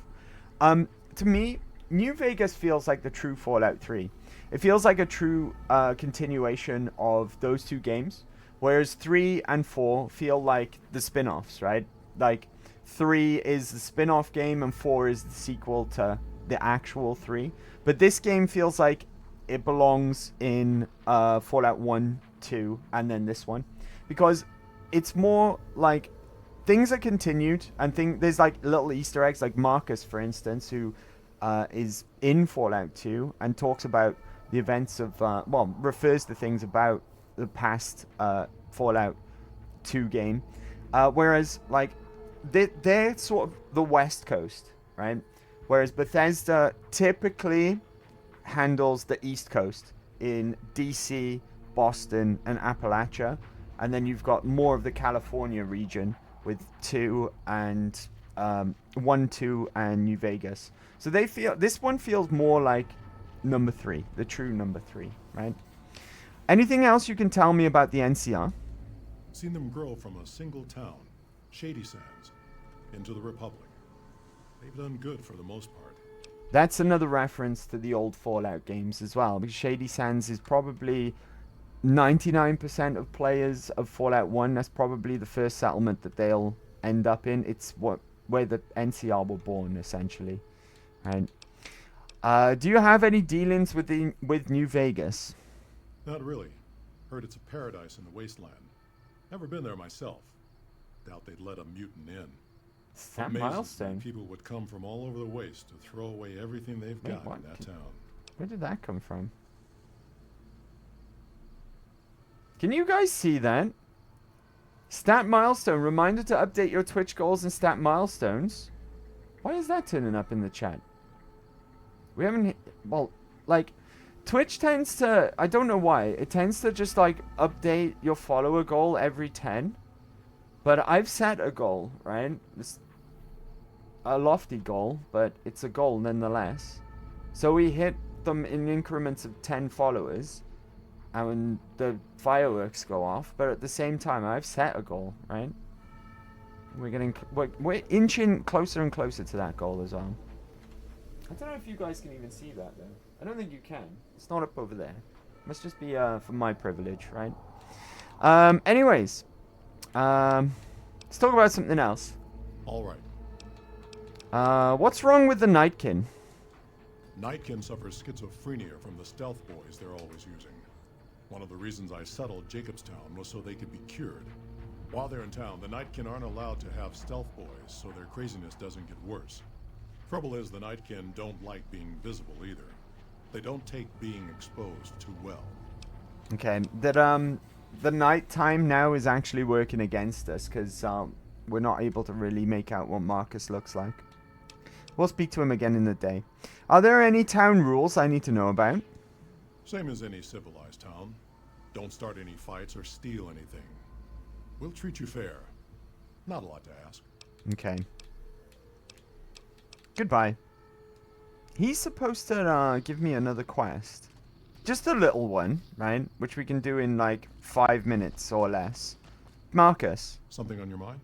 To me, New Vegas feels like the true Fallout 3. It feels like a true continuation of those two games, whereas 3 and 4 feel like the spin-offs, right? Like 3 is the spin-off game and 4 is the sequel to the actual 3. But this game feels like it belongs in Fallout 1, 2, and then this one, because it's more like things are continued, and there's like little Easter eggs, like Marcus, for instance, who is in Fallout 2 and talks about the events of, refers to things about the past Fallout 2 game. Whereas, like, they're sort of the West Coast, right? Whereas Bethesda typically handles the East Coast in DC, Boston, and Appalachia. And then you've got more of the California region with 2 and 1, 2, and New Vegas. So they feel this one feels more like number 3, the true number 3, right? Anything else you can tell me about the NCR? Seen them grow from a single town, Shady Sands, into the Republic. They've done good for the most part. That's another reference to the old Fallout games as well, because Shady Sands is probably 99% of players of Fallout 1. That's probably the first settlement that they'll end up in. It's where the NCR were born, essentially. Right. Do you have any dealings with New Vegas? Not really. Heard it's a paradise in the wasteland. Never been there myself. Doubt they'd let a mutant in. That milestone. People would come from all over the waste to throw away everything they've got in that town. Where did that come from? Can you guys see that? Stat milestone. Reminder to update your Twitch goals and stat milestones. Why is that turning up in the chat? We haven't... Well, like... Twitch tends to... I don't know why. It tends to just, like, update your follower goal every 10. But I've set a goal, right? It's a lofty goal, but it's a goal nonetheless. So we hit them in increments of 10 followers. And the fireworks go off. But at the same time, I've set a goal, right? We're inching closer and closer to that goal as well. I don't know if you guys can even see that, though. I don't think you can. It's not up over there. Must just be for my privilege, right? Anyways. Let's talk about something else. All right. What's wrong with the Nightkin? Nightkin suffers schizophrenia from the stealth boys they're always using. One of the reasons I settled Jacobstown was so they could be cured. While they're in town, the Nightkin aren't allowed to have stealth boys, so their craziness doesn't get worse. Trouble is, the Nightkin don't like being visible either. They don't take being exposed too well. Okay, the nighttime now is actually working against us because we're not able to really make out what Marcus looks like. We'll speak to him again in the day. Are there any town rules I need to know about? Same as any civilized town. Don't start any fights or steal anything. We'll treat you fair. Not a lot to ask. Okay. Goodbye. He's supposed to give me another quest. Just a little one, right? Which we can do in like 5 minutes or less. Marcus. Something on your mind?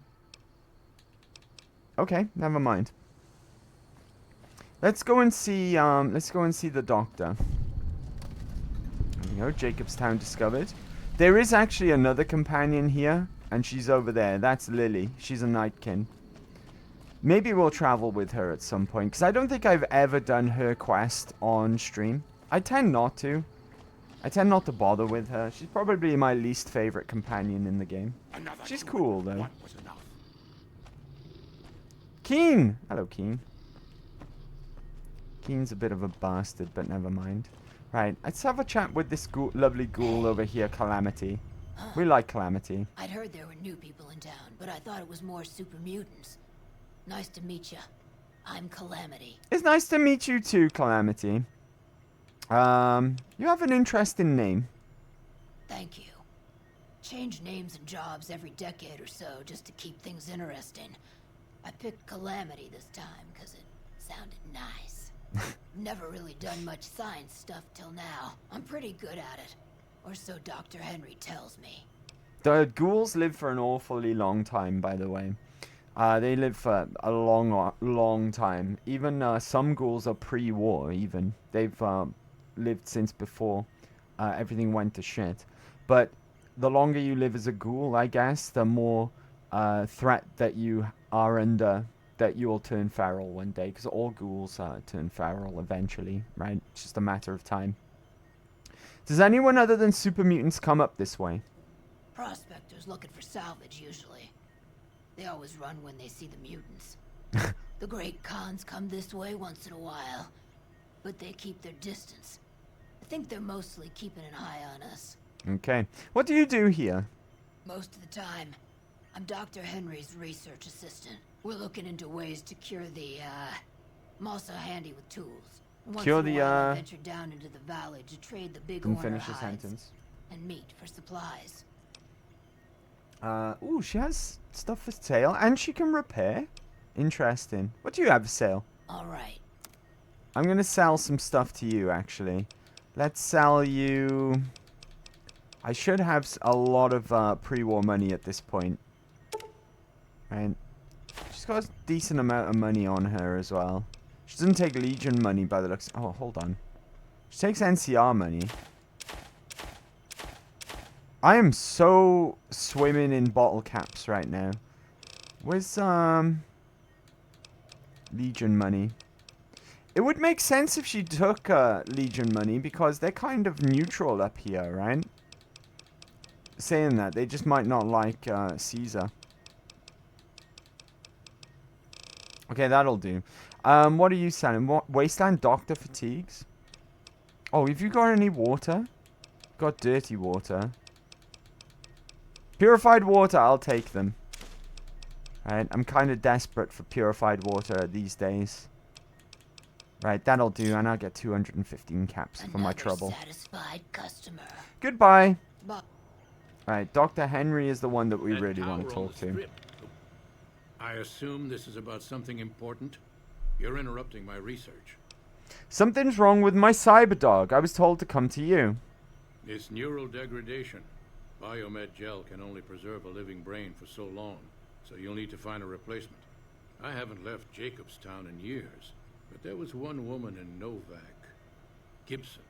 Okay, never mind. Let's go and see the doctor. There we go, Jacobstown discovered. There is actually another companion here, and she's over there. That's Lily. She's a Nightkin. Maybe we'll travel with her at some point, because I don't think I've ever done her quest on stream. I tend not to. I tend not to bother with her. She's probably my least favorite companion in the game. She's cool, though. Keen! Hello, Keen. Keen's a bit of a bastard, but never mind. Right, let's have a chat with this lovely ghoul over here, Calamity. We like Calamity. I'd heard there were new people in town, but I thought it was more super mutants. Nice to meet you. I'm Calamity. It's nice to meet you too, Calamity. You have an interesting name. Thank you. Change names and jobs every decade or so just to keep things interesting. I picked Calamity this time because it sounded nice. Never really done much science stuff till now. I'm pretty good at it. Or so Dr. Henry tells me. The ghouls live for an awfully long time, by the way. They live for a long time. Even some ghouls are pre-war, even. They've lived since before everything went to shit. But the longer you live as a ghoul, I guess, the more threat that you are under, that you will turn feral one day. Because all ghouls turn feral eventually, right? It's just a matter of time. Does anyone other than super mutants come up this way? Prospectors looking for salvage, usually. They always run when they see the mutants. The great Khans come this way once in a while, but they keep their distance. I think they're mostly keeping an eye on us. Okay. What do you do here? Most of the time, I'm Dr. Henry's research assistant. We're looking into ways to cure the, I'm also handy with tools. Once Cure in a the, while, I venture down into the valley to trade the Didn't bighorn finish the hides sentence. and meat for supplies. Ooh, she has stuff for sale, and she can repair. Interesting. What do you have for sale? All right. I'm gonna sell some stuff to you, actually. Let's sell you... I should have a lot of pre-war money at this point. Right. She's got a decent amount of money on her as well. She doesn't take Legion money by the looks... Oh, hold on. She takes NCR money. I am so swimming in bottle caps right now. Where's, Legion money? It would make sense if she took, Legion money, because they're kind of neutral up here, right? Saying that, they just might not like, Caesar. Okay, that'll do. What are you selling? What? Wasteland Doctor Fatigues? Oh, have you got any water? Got dirty water. Purified water, I'll take them. Right, I'm kind of desperate for purified water these days. Right, that'll do, and I'll get 215 caps for my trouble. Satisfied customer. Goodbye. Bye. Right, Dr. Henry is the one that we That really want to tower on talk the to. strip. I assume this is about something important? You're interrupting my research. Something's wrong with my cyber dog. I was told to come to you. It's neural degradation. Biomed gel can only preserve a living brain for so long, so you'll need to find a replacement. I haven't left Jacobstown in years, but there was one woman in Novak, Gibson.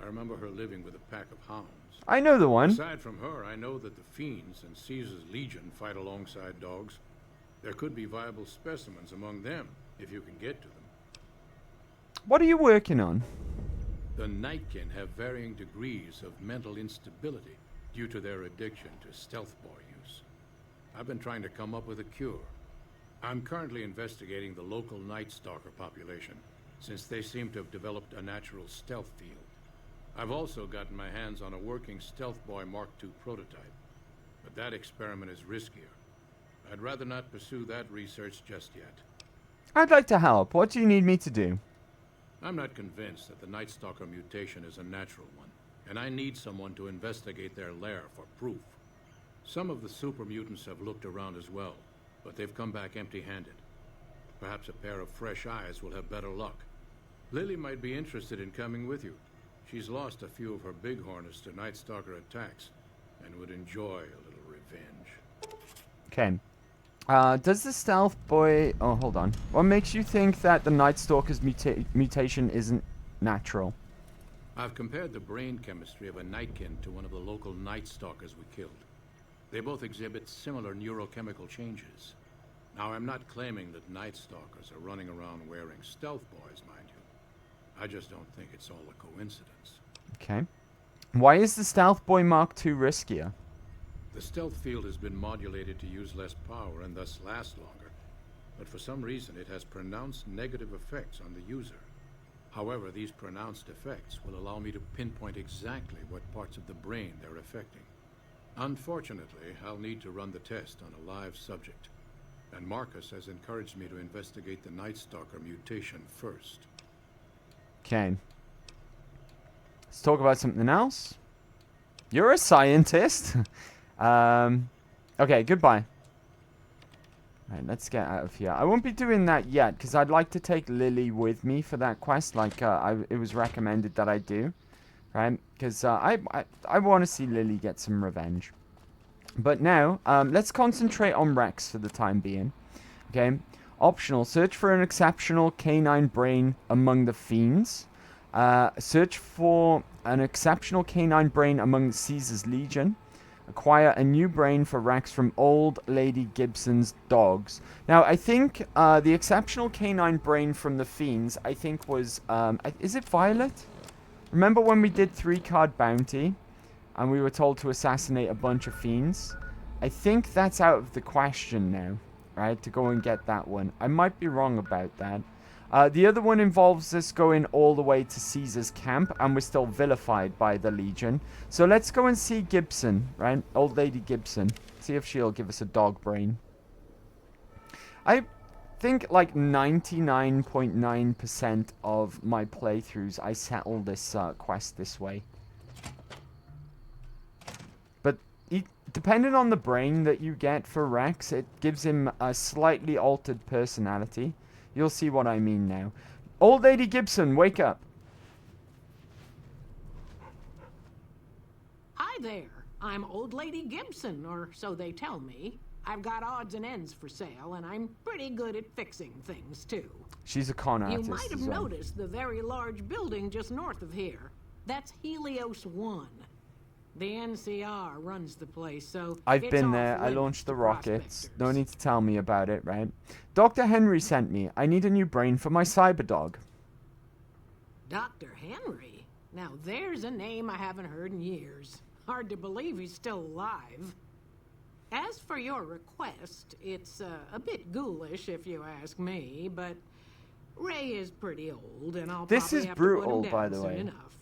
I remember her living with a pack of hounds. I know the one. Aside from her, I know that the Fiends and Caesar's Legion fight alongside dogs. There could be viable specimens among them, if you can get to them. What are you working on? The Nightkin have varying degrees of mental instability due to their addiction to stealth boy use. I've been trying to come up with a cure. I'm currently investigating the local Night Stalker population, since they seem to have developed a natural stealth field. I've also gotten my hands on a working Stealth Boy Mark II prototype, but that experiment is riskier. I'd rather not pursue that research just yet. I'd like to help. What do you need me to do? I'm not convinced that the Night Stalker mutation is a natural one, and I need someone to investigate their lair for proof. Some of the super mutants have looked around as well, but they've come back empty-handed. Perhaps a pair of fresh eyes will have better luck. Lily might be interested in coming with you. She's lost a few of her bighorners to Night Stalker attacks, and would enjoy a little revenge. Okay. Does the stealth boy... Oh, hold on. What makes you think that the Night Stalker's mutation isn't natural? I've compared the brain chemistry of a Nightkin to one of the local Night Stalkers we killed. They both exhibit similar neurochemical changes. Now, I'm not claiming that Night Stalkers are running around wearing stealth boys, mind you. I just don't think it's all a coincidence. Okay. Why is the stealth boy Mark II riskier? The stealth field has been modulated to use less power and thus last longer, but for some reason it has pronounced negative effects on the user. However, these pronounced effects will allow me to pinpoint exactly what parts of the brain they're affecting. Unfortunately, I'll need to run the test on a live subject, and Marcus has encouraged me to investigate the Night Stalker mutation first. Okay. Let's talk about something else. You're a scientist. Okay, goodbye. Right, let's get out of here. I won't be doing that yet, because I'd like to take Lily with me for that quest, like it was recommended that I do. Right? Because I want to see Lily get some revenge. But now, let's concentrate on Rex for the time being. Okay? Optional. Search for an exceptional canine brain among the Fiends. Search for an exceptional canine brain among Caesar's Legion. Acquire a new brain for Rex from Old Lady Gibson's dogs. Now, I think the exceptional canine brain from the Fiends, I think was... is it Violet? Remember when we did 3-card bounty? And we were told to assassinate a bunch of Fiends? I think that's out of the question now. Right? To go and get that one. I might be wrong about that. The other one involves us going all the way to Caesar's camp, and we're still vilified by the Legion. So let's go and see Gibson, right? Old Lady Gibson. See if she'll give us a dog brain. I think like 99.9% of my playthroughs, I settle this quest this way. But depending on the brain that you get for Rex, it gives him a slightly altered personality. You'll see what I mean now. Old Lady Gibson, wake up. Hi there. I'm Old Lady Gibson, or so they tell me. I've got odds and ends for sale, and I'm pretty good at fixing things, too. She's a con artist. You might have as well. noticed the very large building just north of here. That's Helios 1. The NCR runs the place, so I've it's been off there. I limits launched to the rockets. No need to tell me about it, right? Dr. Henry sent me. I need a new brain for my cyber dog. Dr. Henry? Now there's a name I haven't heard in years. Hard to believe he's still alive. As for your request, it's a bit ghoulish if you ask me, but Ray is pretty old, and I'll This probably is have brutal, to put him by down the soon way. enough.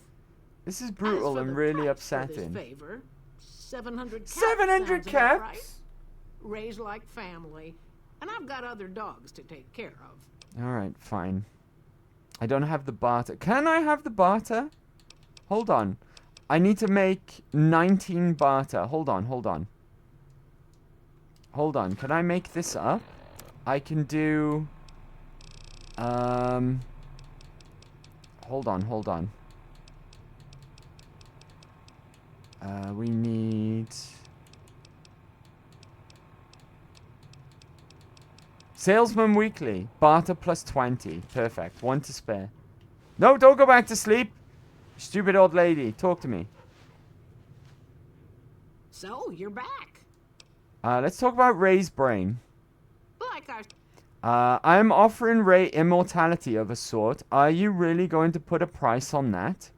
This is brutal and really For this upsetting. favor, 700 caps. 700 sounds about right. caps? Ray's like family, and I've got other dogs to take care of. Alright, fine. I don't have the barter. Can I have the barter? Hold on. I need to make 19 barter. Hold on, hold on. Hold on. Can I make this up? I can do... Hold on, hold on. We need... Salesman Weekly. Barter plus 20. Perfect. 1 to spare. No, don't go back to sleep. Stupid old lady. Talk to me. So, you're back. Let's talk about Ray's brain. Like I... I'm offering Ray immortality of a sort. Are you really going to put a price on that?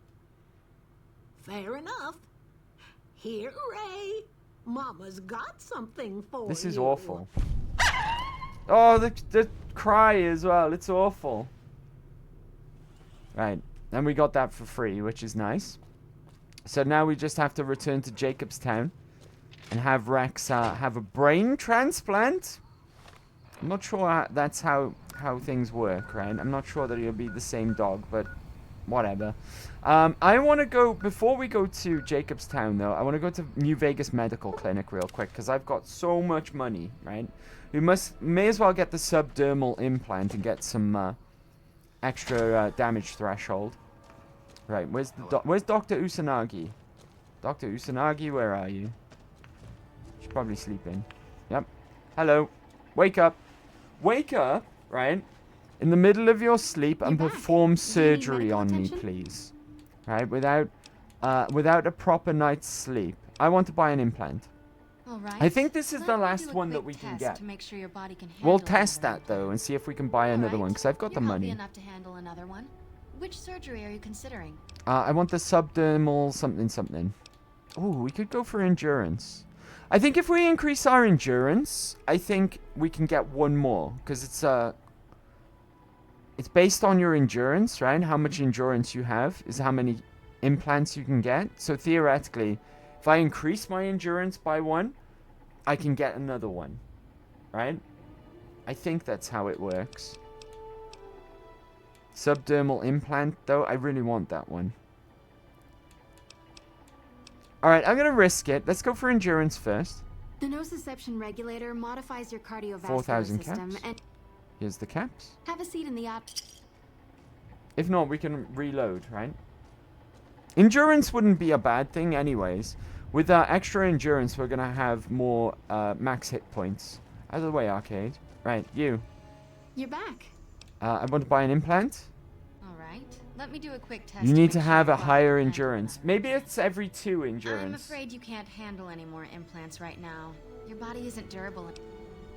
Fair enough. Here, Ray. Mama's got something for you. This is awful. Oh, the cry as well. It's awful. Right. And we got that for free, which is nice. So now we just have to return to Jacobstown and have Rex have a brain transplant. I'm not sure that's how things work, right? I'm not sure that he'll be the same dog, but whatever. I want to go, before we go to Jacobstown, though, I want to go to New Vegas Medical Clinic real quick, because I've got so much money, right? We may as well get the subdermal implant and get some extra damage threshold. Right, where's Dr. Usanagi? Dr. Usanagi, where are you? She's probably sleeping. Yep. Hello. Wake up. Wake up, right? In the middle of your sleep and perform surgery on me, please. Right, without a proper night's sleep. I want to buy an implant. All right. I think this is the last one that we can get. To make sure your body can We'll handle test that though and see if we can buy another one because I've got the You're money. healthy enough to handle another one. Which surgery are you considering? I want the subdermal something. Oh, we could go for endurance. I think if we increase our endurance, I think we can get one more because it's based on your endurance, right? How much endurance you have is how many implants you can get. So theoretically, if I increase my endurance by 1, I can get another one, right? I think that's how it works. Subdermal implant, though, I really want that one. Alright, I'm going to risk it. Let's go for endurance first. The nociception regulator modifies your cardiovascular 4,000 system caps. and Here's the caps. have a seat in the If not, we can reload, right? Endurance wouldn't be a bad thing anyways. With our extra endurance, we're going to have more max hit points. Out of the way, Arcade. Right, you. You're back. I want to buy an implant. All right. Let me do a quick test. You need make to sure have your a body higher can endurance. Maybe it's every 2 I'm endurance. afraid you can't handle any more implants right now. Your body isn't durable.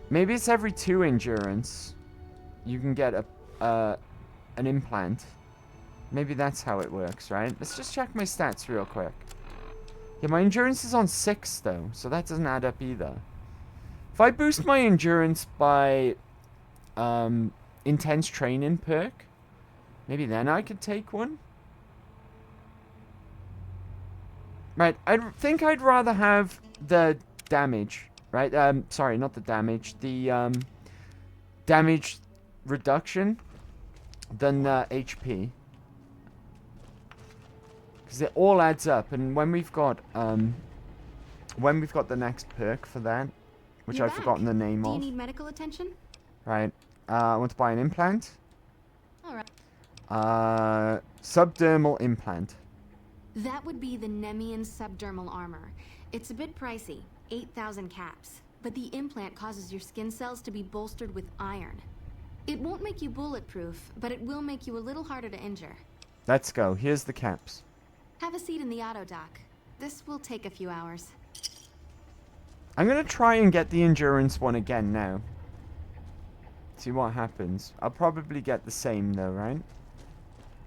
Maybe it's every 2 endurance. You can get an implant. Maybe that's how it works, right? Let's just check my stats real quick. Yeah, my endurance is on 6 though, so that doesn't add up either. If I boost my endurance by intense training perk, maybe then I could take one. Right, I think I'd rather have the damage, right? Sorry, not the damage. The damage reduction than HP. Because it all adds up, and when we've got the next perk for that, which I've forgotten the name Do of. you need medical attention? Right. I want to buy an implant. Alright. Subdermal implant. That would be the Nemian subdermal armor. It's a bit pricey, 8,000 caps. But the implant causes your skin cells to be bolstered with iron. It won't make you bulletproof, but it will make you a little harder to injure. Let's go. Here's the caps. Have a seat in the auto dock. This will take a few hours. I'm going to try and get the endurance one again now. See what happens. I'll probably get the same though, right?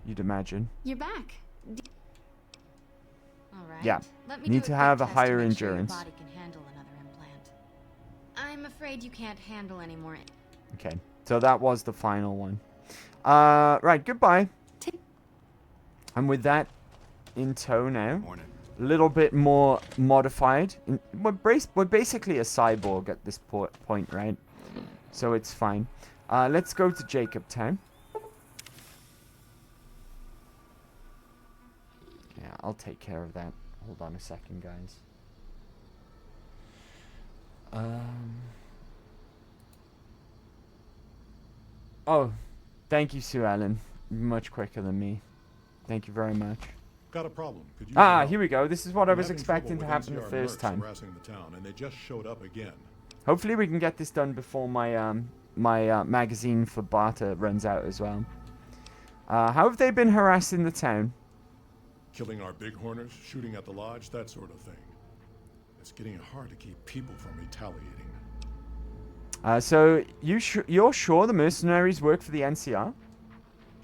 You'd imagine. You're back. Alright. Yeah. Let me Need do to quick have a test higher to make sure your endurance. body can handle another implant. I'm afraid you can't handle any more. Okay. So that was the final one. Right, goodbye. And with that in tow now, a little bit more modified. We're basically a cyborg at this point, right? So it's fine. Let's go to Jacob Town. Yeah, I'll take care of that. Hold on a second, guys. Oh, thank you, Sue Ellen. Much quicker than me. Thank you very much. Got a problem. Could you Here we go. This is what I was expecting to happen the NCR first mercs time. harassing the town, and they just showed up again. Hopefully we can get this done before my magazine for barter runs out as well. How have they been harassing the town? Killing our bighorners, shooting at the lodge, that sort of thing. It's getting hard to keep people from retaliating. So you're sure the mercenaries work for the NCR?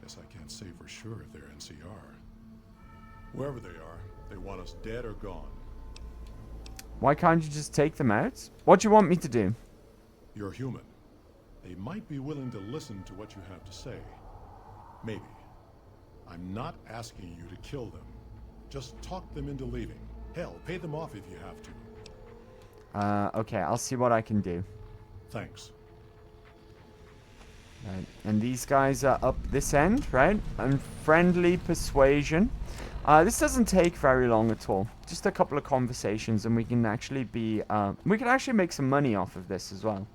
Guess I can't say for sure if they're NCR. Wherever they are, they want us dead or gone. Why can't you just take them out? What do you want me to do? You're human. They might be willing to listen to what you have to say. Maybe. I'm not asking you to kill them. Just talk them into leaving. Hell, pay them off if you have to. Okay, I'll see what I can do. Thanks. Right, and these guys are up this end, right? And friendly persuasion. This doesn't take very long at all. Just a couple of conversations, and we can actually be. We can actually make some money off of this as well.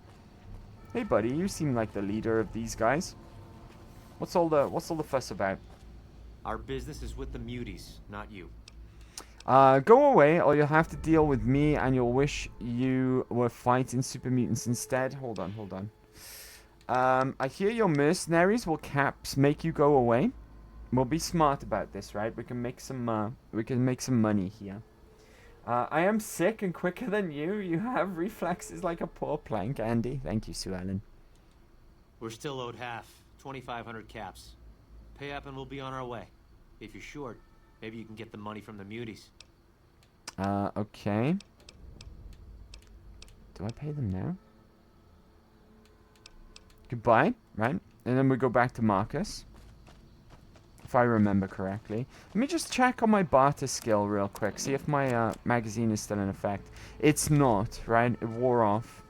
Hey, buddy, you seem like the leader of these guys. What's all the fuss about? Our business is with the muties, not you. Go away, or you'll have to deal with me, and you'll wish you were fighting super mutants instead. Hold on. I hear your mercenaries will caps make you go away. We'll be smart about this, right? We can make some money here. I am sick and quicker than you. You have reflexes like a poor plank, Andy. Thank you, Sue Ellen. We're still owed half, 2,500 caps. Pay up and we'll be on our way. If you're short, maybe you can get the money from the muties. Okay. Do I pay them now? Goodbye, right? And then we go back to Marcus. If I remember correctly. Let me just check on my barter skill real quick. See if my magazine is still in effect. It's not, right? It wore off.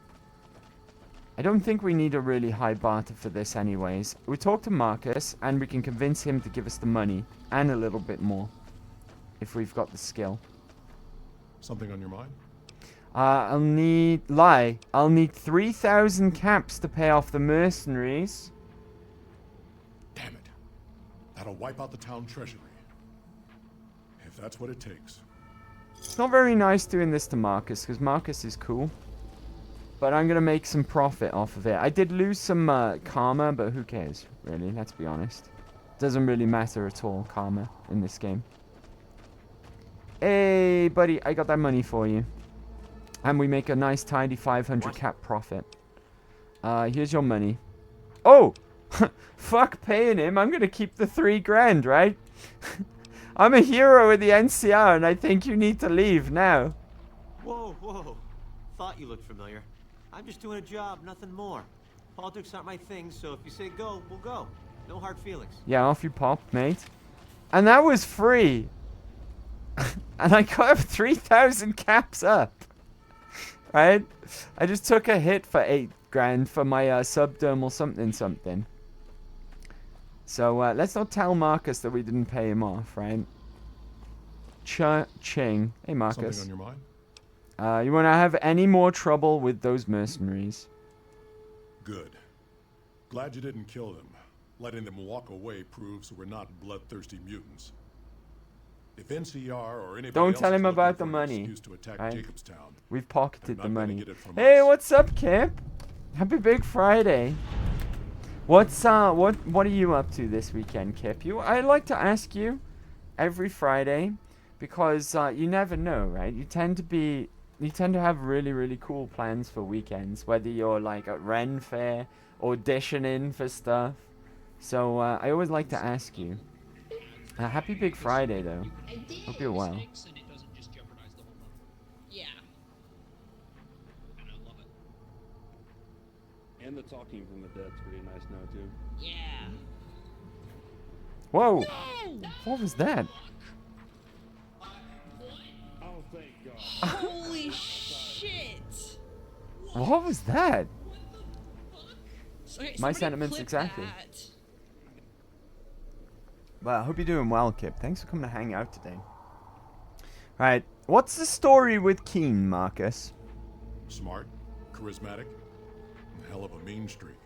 I don't think we need a really high barter for this anyways. We talk to Marcus, and we can convince him to give us the money. And a little bit more. If we've got the skill. Something on your mind? I'll need 3,000 caps to pay off the mercenaries. Damn it. That'll wipe out the town treasury. If that's what it takes. It's not very nice doing this to Marcus, because Marcus is cool. But I'm going to make some profit off of it. I did lose some karma, but who cares, really? Let's be honest. Doesn't really matter at all, karma, in this game. Hey, buddy, I got that money for you. And we make a nice, tidy 500 cap profit. Here's your money. Oh! Fuck paying him. I'm going to keep the 3 grand, right? I'm a hero in the NCR, and I think you need to leave now. Whoa. Thought you looked familiar. I'm just doing a job, nothing more. Politics aren't my thing, so if you say go, we'll go. No hard feelings. Yeah, off you pop, mate. And that was free. And I got 3,000 caps up. Right? I just took a hit for 8 grand for my subdermal something. So let's not tell Marcus that we didn't pay him off, right? Cha-ching. Hey, Marcus. Something on your mind? You want to have any more trouble with those mercenaries? Good. Glad you didn't kill them. Letting them walk away proves we're not bloodthirsty mutants. If NCR or anybody Don't else tell is him looking about for the an money. excuse to attack Right? Jacobstown, We've pocketed they're the not gonna money. get it from Hey, us. what's up, Kip? Happy Big Friday. What's what are you up to this weekend, Kip? I like to ask you every Friday because you never know, right? You tend to have really, really cool plans for weekends, whether you're like at Ren Fair, auditioning for stuff. So I always like to ask you. Happy Big Friday, though. Hope you're well. Yeah. And I love it. And the talking from the dead's pretty nice now, too. Yeah. Whoa! No! What was that? Oh, thank God. Holy shit! What was that? Okay, My somebody sentiments clip exactly. that. Well, I hope you're doing well, Kip. Thanks for coming to hang out today. Right, what's the story with Keen, Marcus? Smart, charismatic, and hell of a mean streak.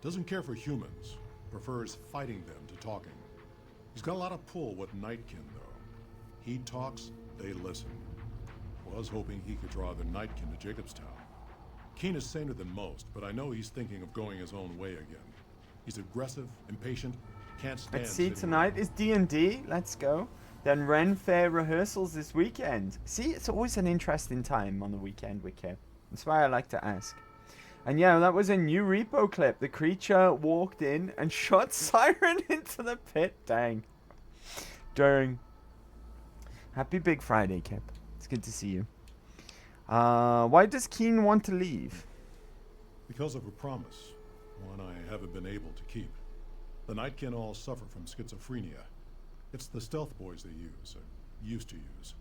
Doesn't care for humans, prefers fighting them to talking. He's got a lot of pull with Nightkin, though. He talks, they listen. Was hoping he could draw the Nightkin to Jacobstown. Keen is saner than most, but I know he's thinking of going his own way again. He's aggressive, impatient, can't stand. Let's see, sitting tonight is D&D. Let's go. Then Ren Fair rehearsals this weekend. See, it's always an interesting time on the weekend with Kip. That's why I like to ask. And yeah, that was a new repo clip. The creature walked in and shot Siren into the pit. Dang. Happy Big Friday, Kip. It's good to see you. Why does Keen want to leave? Because of a promise, one I haven't been able to keep. The Nightkin all suffer from schizophrenia. It's the stealth boys they use, or used to use.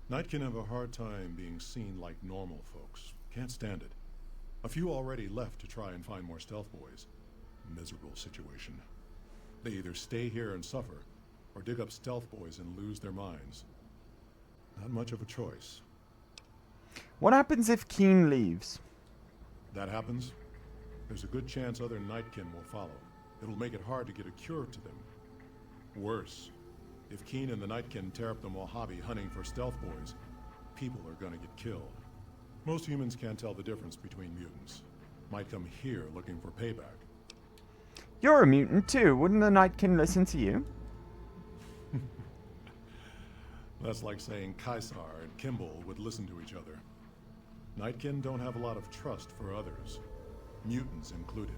Nightkin have a hard time being seen like normal folks. Can't stand it. A few already left to try and find more stealth boys. Miserable situation. They either stay here and suffer, or dig up stealth boys and lose their minds. Not much of a choice. What happens if Keen leaves? That happens, there's a good chance other Nightkin will follow. It'll make it hard to get a cure to them. Worse, if Keen and the Nightkin tear up the Mojave hunting for stealth boys, people are gonna get killed. Most humans can't tell the difference between mutants. Might come here looking for payback. You're a mutant too. Wouldn't the Nightkin listen to you? That's like saying Caesar and Kimball would listen to each other. Nightkin don't have a lot of trust for others, mutants included.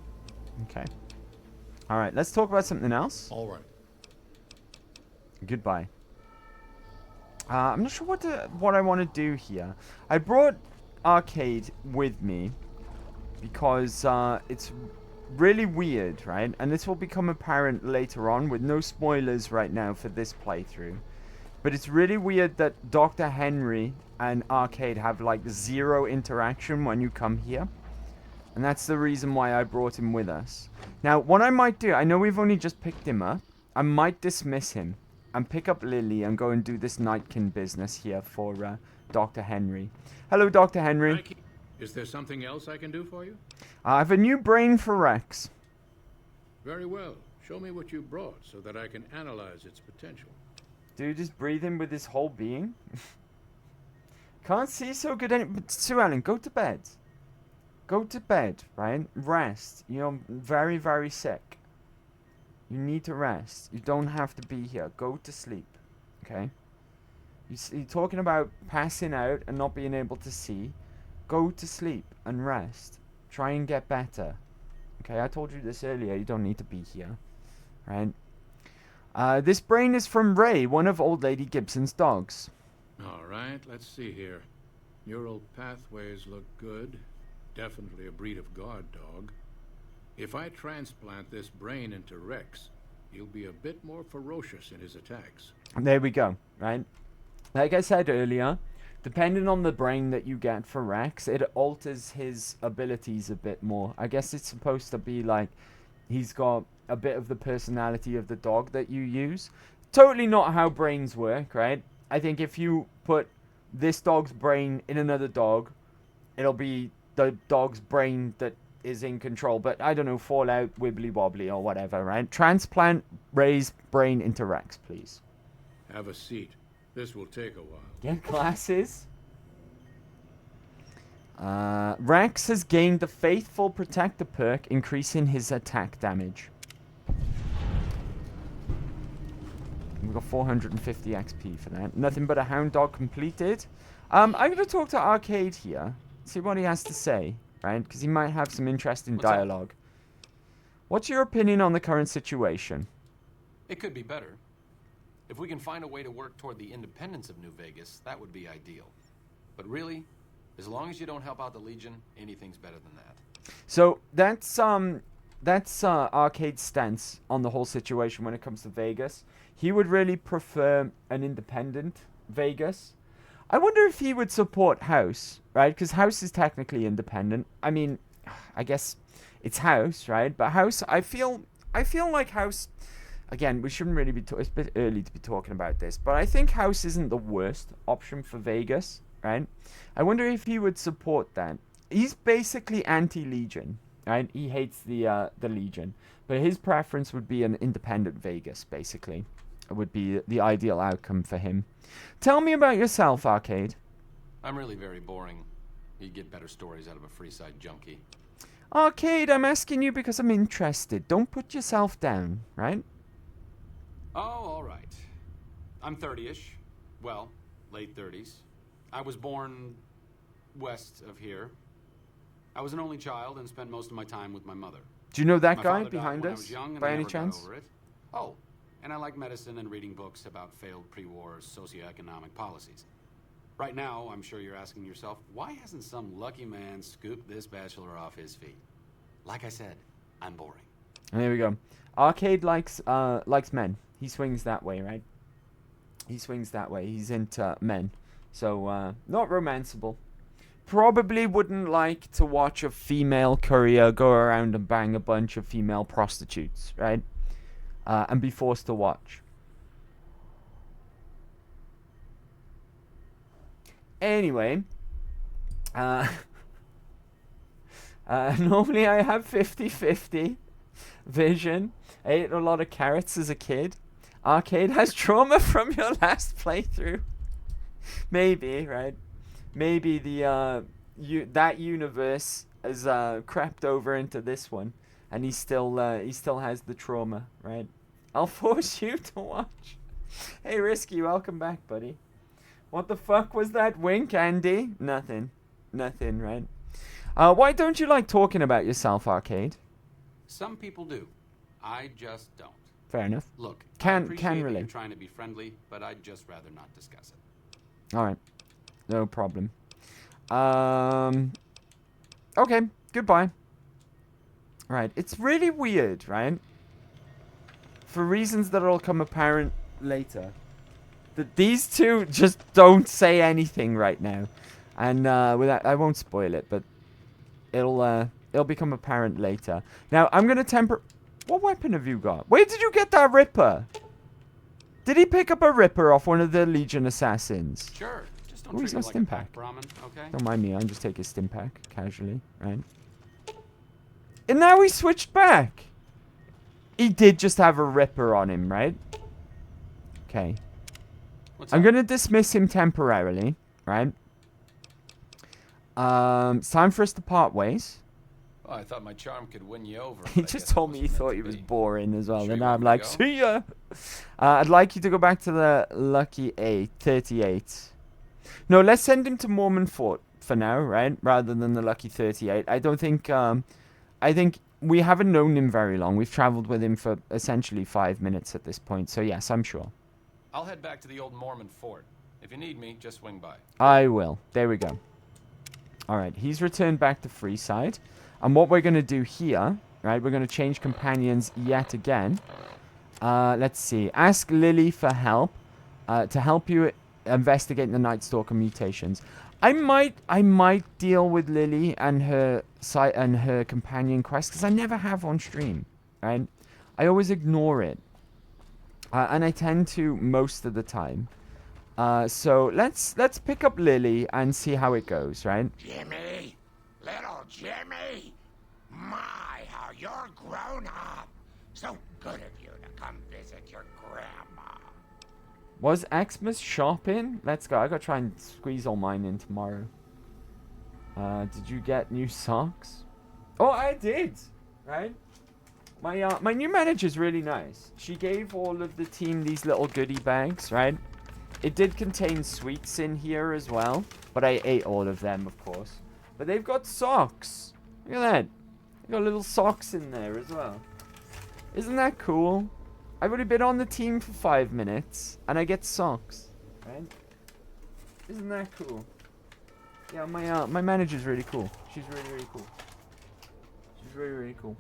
Okay. Alright, let's talk about something else. Alright. Goodbye. I'm not sure what I want to do here. I brought Arcade with me because it's really weird, right? And this will become apparent later on with no spoilers right now for this playthrough. But it's really weird that Dr. Henry and Arcade have like zero interaction when you come here. And that's the reason why I brought him with us. Now, what I might do, I know we've only just picked him up. I might dismiss him and pick up Lily and go and do this Nightkin business here for Dr. Henry. Hello, Dr. Henry. Is there something else I can do for you? I have a new brain for Rex. Very well. Show me what you brought so that I can analyze its potential. Dude, just breathe in with his whole being. Can't see so good. Sue Ellen, go to bed. Go to bed, right? Rest. You're very, very sick. You need to rest. You don't have to be here. Go to sleep. Okay? You're talking about passing out and not being able to see. Go to sleep and rest. Try and get better. Okay, I told you this earlier. You don't need to be here. Right? This brain is from Ray, one of Old Lady Gibson's dogs. All right, let's see here. Neural pathways look good. Definitely a breed of guard dog. If I transplant this brain into Rex, he'll be a bit more ferocious in his attacks. There we go, right? Like I said earlier, depending on the brain that you get for Rex, it alters his abilities a bit more. I guess it's supposed to be like he's got a bit of the personality of the dog that you use. Totally not how brains work, right? I think if you put this dog's brain in another dog, it'll be the dog's brain that is in control. But I don't know, Fallout, wibbly wobbly or whatever, right? Transplant Ray's brain into Rex, please. Have a seat. This will take a while. Get glasses. Rex has gained the Faithful Protector perk, increasing his attack damage. We've got 450 XP for that. Nothing but a hound dog completed. I'm going to talk to Arcade here. See what he has to say, right? Because he might have some interesting dialogue. What's your opinion on the current situation? It could be better. If we can find a way to work toward the independence of New Vegas, that would be ideal. But really, as long as you don't help out the Legion, anything's better than that. So that's Arcade's stance on the whole situation when it comes to Vegas. He would really prefer an independent Vegas. I wonder if he would support House, right? Because House is technically independent. I mean, I guess it's House, right? But House, I feel like House. Again, we shouldn't really be. It's a bit early to be talking about this, but I think House isn't the worst option for Vegas, right? I wonder if he would support that. He's basically anti-Legion, right? He hates the Legion, but his preference would be an independent Vegas, basically. It would be the ideal outcome for him. Tell me about yourself, Arcade. I'm really very boring. You'd get better stories out of a Freeside junkie. Arcade, I'm asking you because I'm interested. Don't put yourself down, right? Oh, all right. I'm 30-ish. Well, late 30s. I was born west of here. I was an only child and spent most of my time with my mother. Do you know that My guy father died behind when I us, was young and by I any never got chance? over it. Oh, and I like medicine and reading books about failed pre-war socioeconomic policies. Right now, I'm sure you're asking yourself, why hasn't some lucky man scooped this bachelor off his feet? Like I said, I'm boring. And there we go. Arcade likes men. He swings that way, right? He swings that way. He's into men. So, not romanceable. Probably wouldn't like to watch a female courier go around and bang a bunch of female prostitutes, right? And be forced to watch. Anyway. Normally I have 50-50 vision. I ate a lot of carrots as a kid. Arcade has trauma from your last playthrough. Maybe, right? Maybe the that universe has crept over into this one, and he still has the trauma, right? I'll force you to watch. Hey, Risky, welcome back, buddy. What the fuck was that wink, Andy? Nothing, right? Why don't you like talking about yourself, Arcade? Some people do. I just don't. Fair enough. Look, can I appreciate that relate. you're trying to be friendly, but I'd just rather not discuss it. All right, no problem. Okay, goodbye. Right, it's really weird, right? For reasons that'll come apparent later, that these two just don't say anything right now, and without, I won't spoil it, but it'll become apparent later. Now I'm gonna temper. What weapon have you got? Where did you get that Ripper? Did he pick up a Ripper off one of the Legion assassins? Sure. Just don't Ooh, he's treat got me stim like a pack. Brahmin, okay? Don't mind me, I'll just take his stim pack casually, right? And now he switched back. He did just have a Ripper on him, right? Okay. I'm gonna dismiss him temporarily, right? It's time for us to part ways. Oh, I thought my charm could win you over. He but I just guess it told me he wasn't thought meant he to was be. boring as well. Sure And you now want I'm me to like, go? see ya. I'd like you to go back to the Lucky 38. No, let's send him to Mormon Fort for now, right? Rather than the Lucky 38. I don't think, I think we haven't known him very long. We've traveled with him for essentially 5 minutes at this point. So yes, I'm sure. I'll head back to the old Mormon fort. If you need me, just swing by. I will. There we go. Alright, he's returned back to Freeside. And what we're going to do here, right, we're going to change companions yet again. Let's see. Ask Lily for help, to help you investigate the Night Stalker mutations. I might deal with Lily and her companion quest, because I never have on stream, right? I always ignore it. And I tend to most of the time. So let's pick up Lily and see how it goes, right? Jimmy, little Jimmy, my, how you're grown up. So good of you to come visit your grandma. Was Xmas shopping? Let's go. I gotta try and squeeze all mine in tomorrow. Did you get new socks? Oh, I did. Right? My new manager's really nice. She gave all of the team these little goodie bags, right? It did contain sweets in here as well, but I ate all of them, of course. But they've got socks. Look at that. They've got little socks in there as well. Isn't that cool? I've only been on the team for 5 minutes, and I get socks, right? Isn't that cool? Yeah, my manager's really cool. She's really, really cool. She's really, really cool.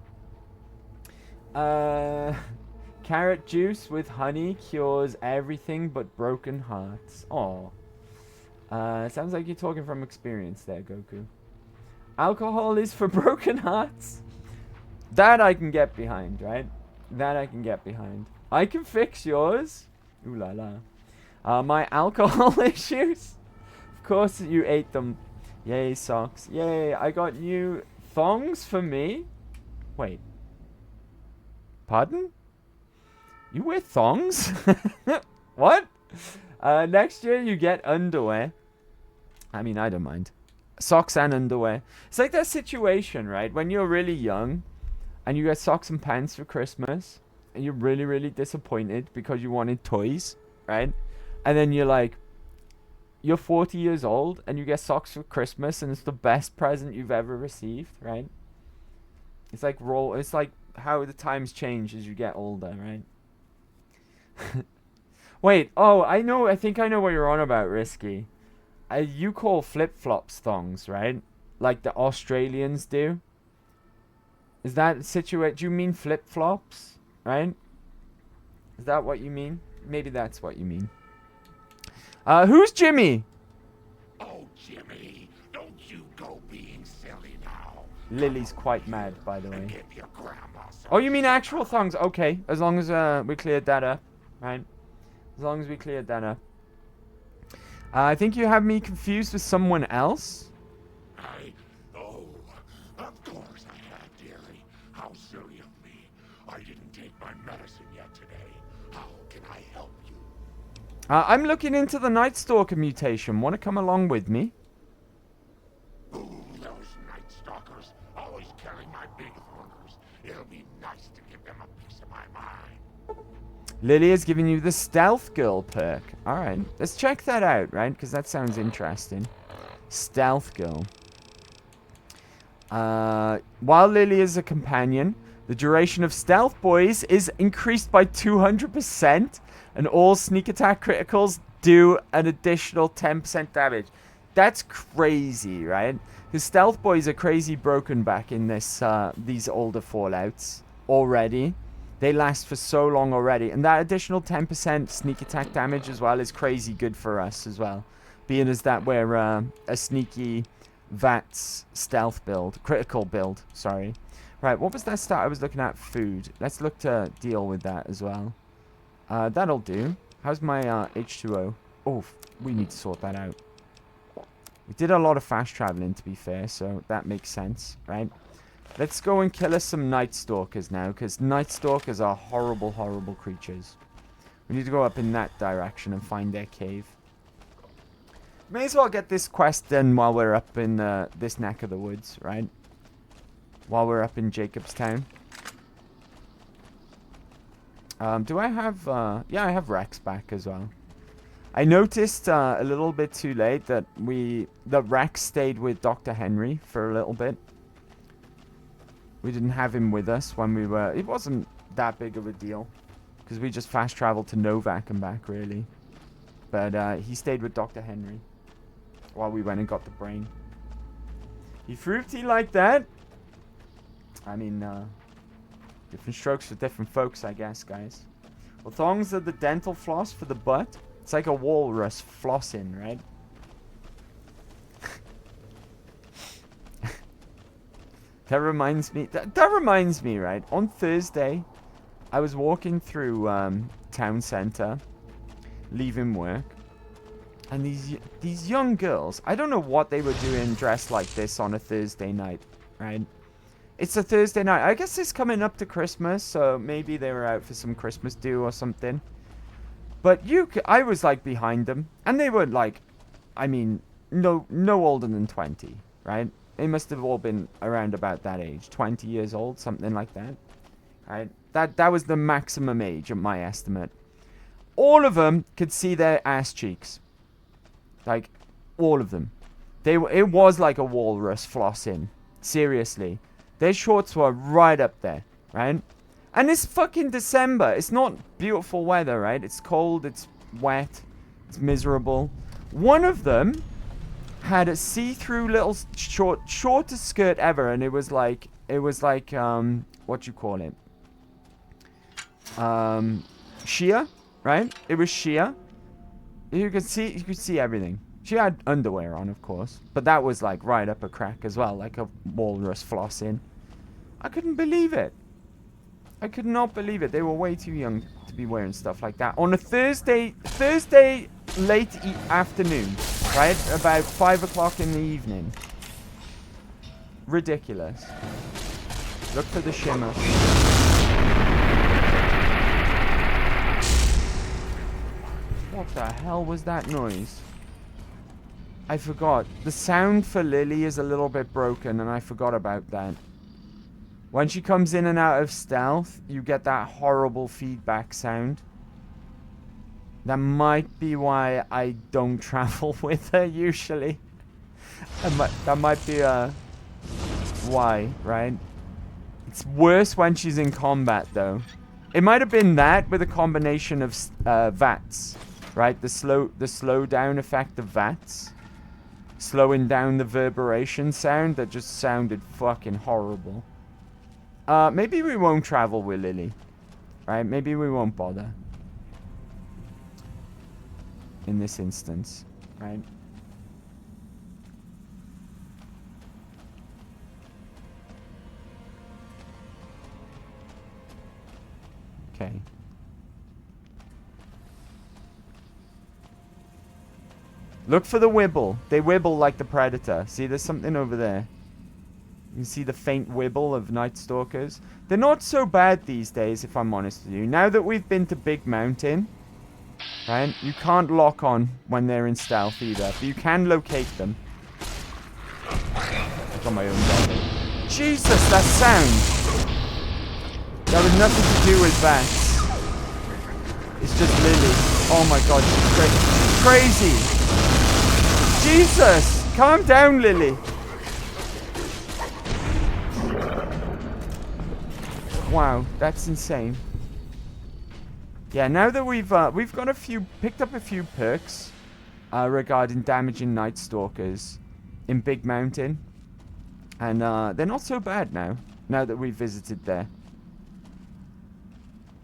Carrot juice with honey cures everything but broken hearts. Aw. Sounds like you're talking from experience there, Goku. Alcohol is for broken hearts? That I can get behind, right? That I can get behind. I can fix yours. Ooh la la. My alcohol issues? Of course you ate them. Yay, socks. Yay, I got new thongs for me. Wait. Pardon? You wear thongs? What? Next year you get underwear. I mean, I don't mind. Socks and underwear. It's like that situation, right? When you're really young and you get socks and pants for Christmas and you're really, really disappointed because you wanted toys, right? And then you're like, you're 40 years old and you get socks for Christmas and it's the best present you've ever received, right? It's like it's like how the times change as you get older, right? Wait, oh, I think I know what you're on about, Risky. You call flip-flops thongs, right? Like the Australians do? Is that do you mean flip-flops, right? Is that what you mean? Maybe that's what you mean. Who's Jimmy? Oh, Jimmy, don't you go being silly now. Lily's quite mad, by the way. Give your grandma some. Oh, you mean actual thongs? Okay, as long as we cleared that up, right? As long as we cleared that up. I think you have me confused with someone else. Oh, of course I have, dearie. How silly of me. I didn't take my medicine yet today. How can I help you? I'm looking into the Night Stalker mutation. Want to come along with me? Ooh, those Night Stalkers always killing my big hunters. It'll be nice to give them a piece of my mind. Lily is giving you the Stealth Girl perk. Alright, let's check that out, right? Because that sounds interesting. Stealth Girl. While Lily is a companion, the duration of Stealth Boys is increased by 200%, and all sneak attack criticals do an additional 10% damage. That's crazy, right? Because Stealth Boys are crazy broken back in these older Fallouts already. They last for so long already. And that additional 10% sneak attack damage as well is crazy good for us as well. Being as that we're a sneaky VATS stealth build. Critical build, sorry. Right, what was that stat I was looking at? Food. Let's look to deal with that as well. That'll do. How's my H2O? Oh, we need to sort that out. We did a lot of fast traveling, to be fair, so that makes sense, right? Let's go and kill us some Night Stalkers now, because Night Stalkers are horrible, horrible creatures. We need to go up in that direction and find their cave. May as well get this quest done while we're up in this neck of the woods, right? While we're up in Jacobstown. Do I have... yeah, I have Rex back as well. I noticed a little bit too late that Rex stayed with Dr. Henry for a little bit. We didn't have him with us when we were... It wasn't that big of a deal. Because we just fast traveled to Novak and back, really. But he stayed with Dr. Henry. While we went and got the brain. He fruity like that? I mean, different strokes for different folks, I guess, guys. Well, thongs are the dental floss for the butt. It's like a walrus flossing, right? That reminds me, right? On Thursday, I was walking through town center, leaving work, and these young girls, I don't know what they were doing dressed like this on a Thursday night, right? It's a Thursday night. I guess it's coming up to Christmas, so maybe they were out for some Christmas do or something. But I was like behind them, and they were like, I mean, no older than 20, right? They must have all been around about that age, 20 years old, something like that, right? That was the maximum age, at my estimate. All of them could see their ass cheeks, like all of them. It was like a walrus flossing, seriously. Their shorts were right up there, right? And it's fucking December. It's not beautiful weather, right? It's cold, it's wet, it's miserable. One of them had a see-through little shortest skirt ever, and it was like what you call it? Sheer, right? It was sheer. You could see everything. She had underwear on, of course, but that was like right up a crack as well, like a walrus flossing. I couldn't believe it. I could not believe it. They were way too young to be wearing stuff like that on a Thursday late afternoon, right? About 5 o'clock in the evening. Ridiculous. Look for the shimmer. What the hell was that noise? I forgot. The sound for Lily is a little bit broken, and I forgot about that. When she comes in and out of stealth, you get that horrible feedback sound. That might be why I don't travel with her usually. That might be why, right? It's worse when she's in combat, though. It might have been that with a combination of VATS, right? The slow down effect of VATS, slowing down the reverberation sound that just sounded fucking horrible. Maybe we won't travel with Lily, right? Maybe we won't bother in this instance, right? Okay. Look for the wibble. They wibble like the predator. See, there's something over there. You can see the faint wibble of Night Stalkers. They're not so bad these days, if I'm honest with you. Now that we've been to Big Mountain, right, you can't lock on when they're in stealth either, but you can locate them. I've got my own body. Jesus, that sound! That had nothing to do with bats. It's just Lily. Oh my god, she's crazy! Jesus! Calm down, Lily! Wow, that's insane. Yeah, now that we've got picked up a few perks regarding damaging Night Stalkers in Big Mountain, and they're not so bad now that we've visited there.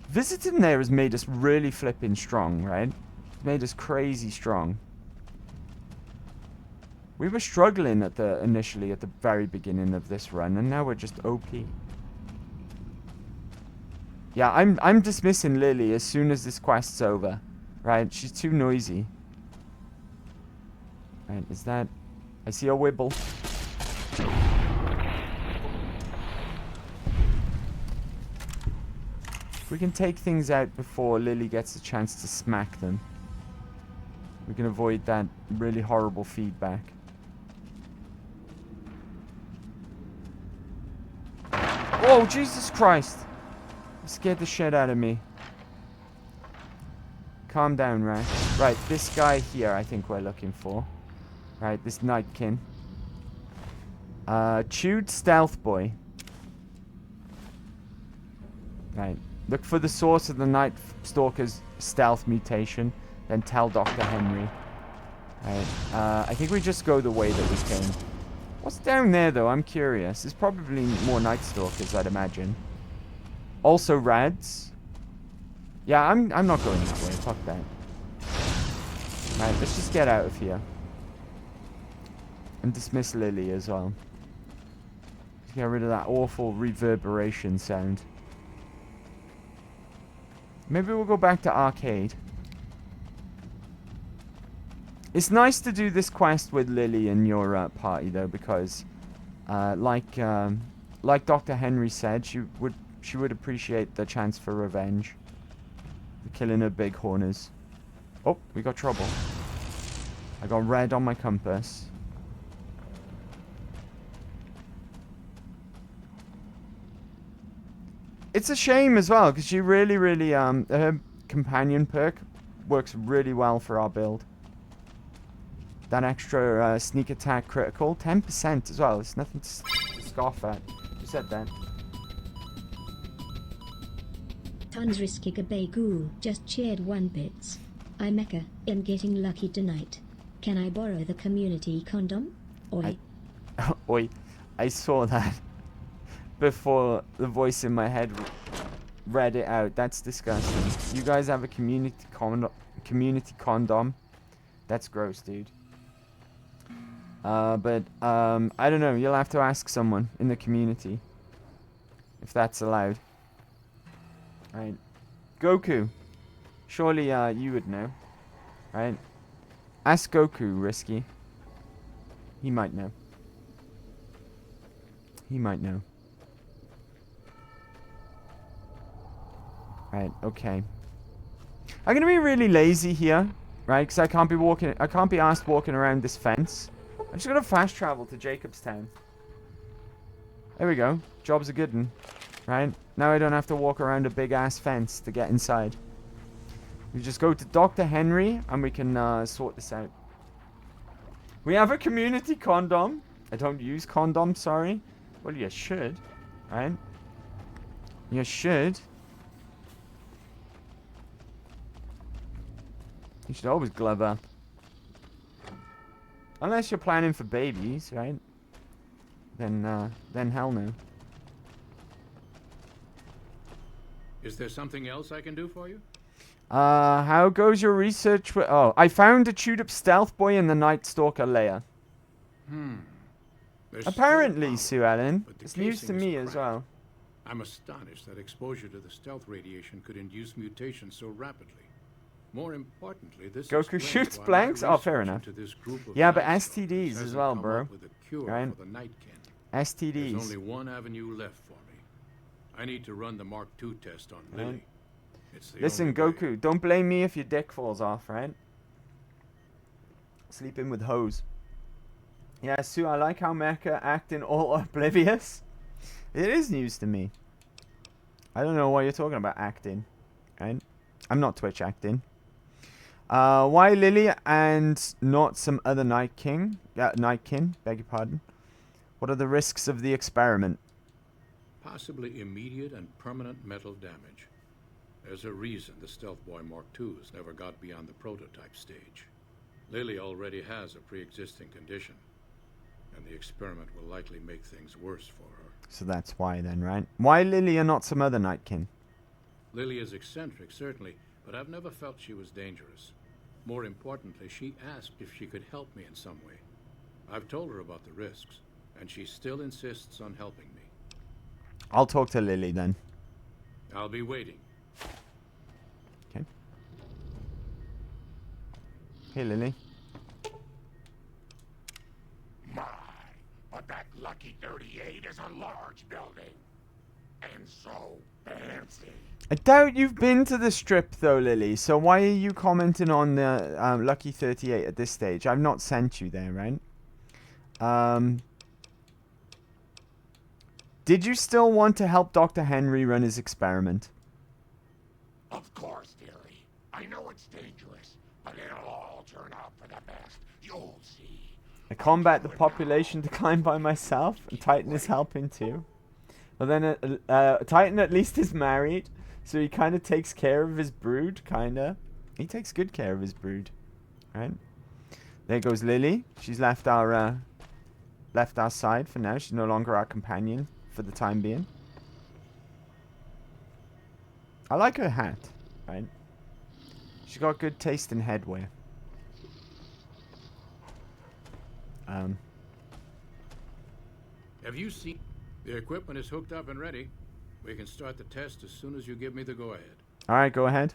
Visiting there has made us really flipping strong, right? It's made us crazy strong. We were struggling initially at the very beginning of this run, and now we're just OP. Yeah, I'm dismissing Lily as soon as this quest's over. Right? She's too noisy. Right, is that... I see a wibble. If we can take things out before Lily gets a chance to smack them, we can avoid that really horrible feedback. Oh, Jesus Christ! You scared the shit out of me. Calm down, right? Right, this guy here I think we're looking for. Right, this Nightkin. Chewed Stealth Boy. Right. Look for the source of the Night Stalker's stealth mutation. Then tell Dr. Henry. Right. I think we just go the way that we came. What's down there, though? I'm curious. There's probably more Night Stalkers, I'd imagine. Also rads. Yeah, I'm not going that way. Fuck that. Right, let's just get out of here. And dismiss Lily as well. Get rid of that awful reverberation sound. Maybe we'll go back to arcade. It's nice to do this quest with Lily in your party though, because like Dr. Henry said, she would appreciate the chance for revenge. Killing her big horners. Oh, we got trouble. I got red on my compass. It's a shame as well, because she really, her companion perk works really well for our build. That extra sneak attack critical, 10% as well. It's nothing to scoff at. Who said that? Tons risky Gabay just cheered 1 bits. I Mecca am getting lucky tonight. Can I borrow the community condom? Oi. Oi. I saw that before the voice in my head read it out. That's disgusting. You guys have a community condom? That's gross, dude. But I don't know. You'll have to ask someone in the community if that's allowed. Right. Goku. Surely you would know. Right? Ask Goku, Risky. He might know. He might know. Right, okay. I'm gonna be really lazy here, right? Because I can't be asked walking around this fence. I'm just gonna fast travel to Jacobstown. There we go. Job's a good one. Right? Now I don't have to walk around a big ass fence to get inside. We just go to Dr. Henry and we can sort this out. We have a community condom. I don't use condoms, sorry. Well, you should. Right? You should. You should always glove up. Unless you're planning for babies, right? Then hell no. Is there something else I can do for you? How goes your research with... Oh, I found a chewed up stealth boy in the Night Stalker lair. Apparently, Sue Ellen. It's news to me as well. I'm astonished that exposure to the stealth radiation could induce mutations so rapidly. More importantly, this Goku shoots blanks? Oh, fair enough. Yeah, but STDs as well, bro. Right? STDs. There's only one avenue left for me. I need to run the Mark II test on Lily. Listen, Goku, don't blame me if your dick falls off, right? Sleeping with hoes. Yeah, Sue, I like how Mecha acting all oblivious. It is news to me. I don't know why you're talking about acting, right? I'm not Twitch acting. Why Lily and not some other Nightkin, beg your pardon. What are the risks of the experiment? Possibly immediate and permanent mental damage. There's a reason the Stealth Boy Mark IIs never got beyond the prototype stage. Lily already has a pre-existing condition, and the experiment will likely make things worse for her. So that's why then, right? Why Lily and not some other Nightkin? Lily is eccentric, certainly, but I've never felt she was dangerous. More importantly, she asked if she could help me in some way. I've told her about the risks, and she still insists on helping me. I'll talk to Lily then. I'll be waiting. Okay. Hey, Lily. My, but that Lucky 38 is a large building. And so fancy. I doubt you've been to the strip though, Lily, so why are you commenting on the Lucky 38 at this stage? I've not sent you there, right? Did you still want to help Dr. Henry run his experiment? Of course, dearie. I know it's dangerous, but it'll all turn out for the best. You'll see. I combat the population decline by myself, and Titan is helping too. Well then, Titan at least is married, so he kind of takes care of his brood, kinda. He takes good care of his brood, right? There goes Lily. She's left our side for now. She's no longer our companion for the time being. I like her hat, right? She's got good taste in headwear. Have you seen? The equipment is hooked up and ready. We can start the test as soon as you give me the go-ahead. All right, go ahead.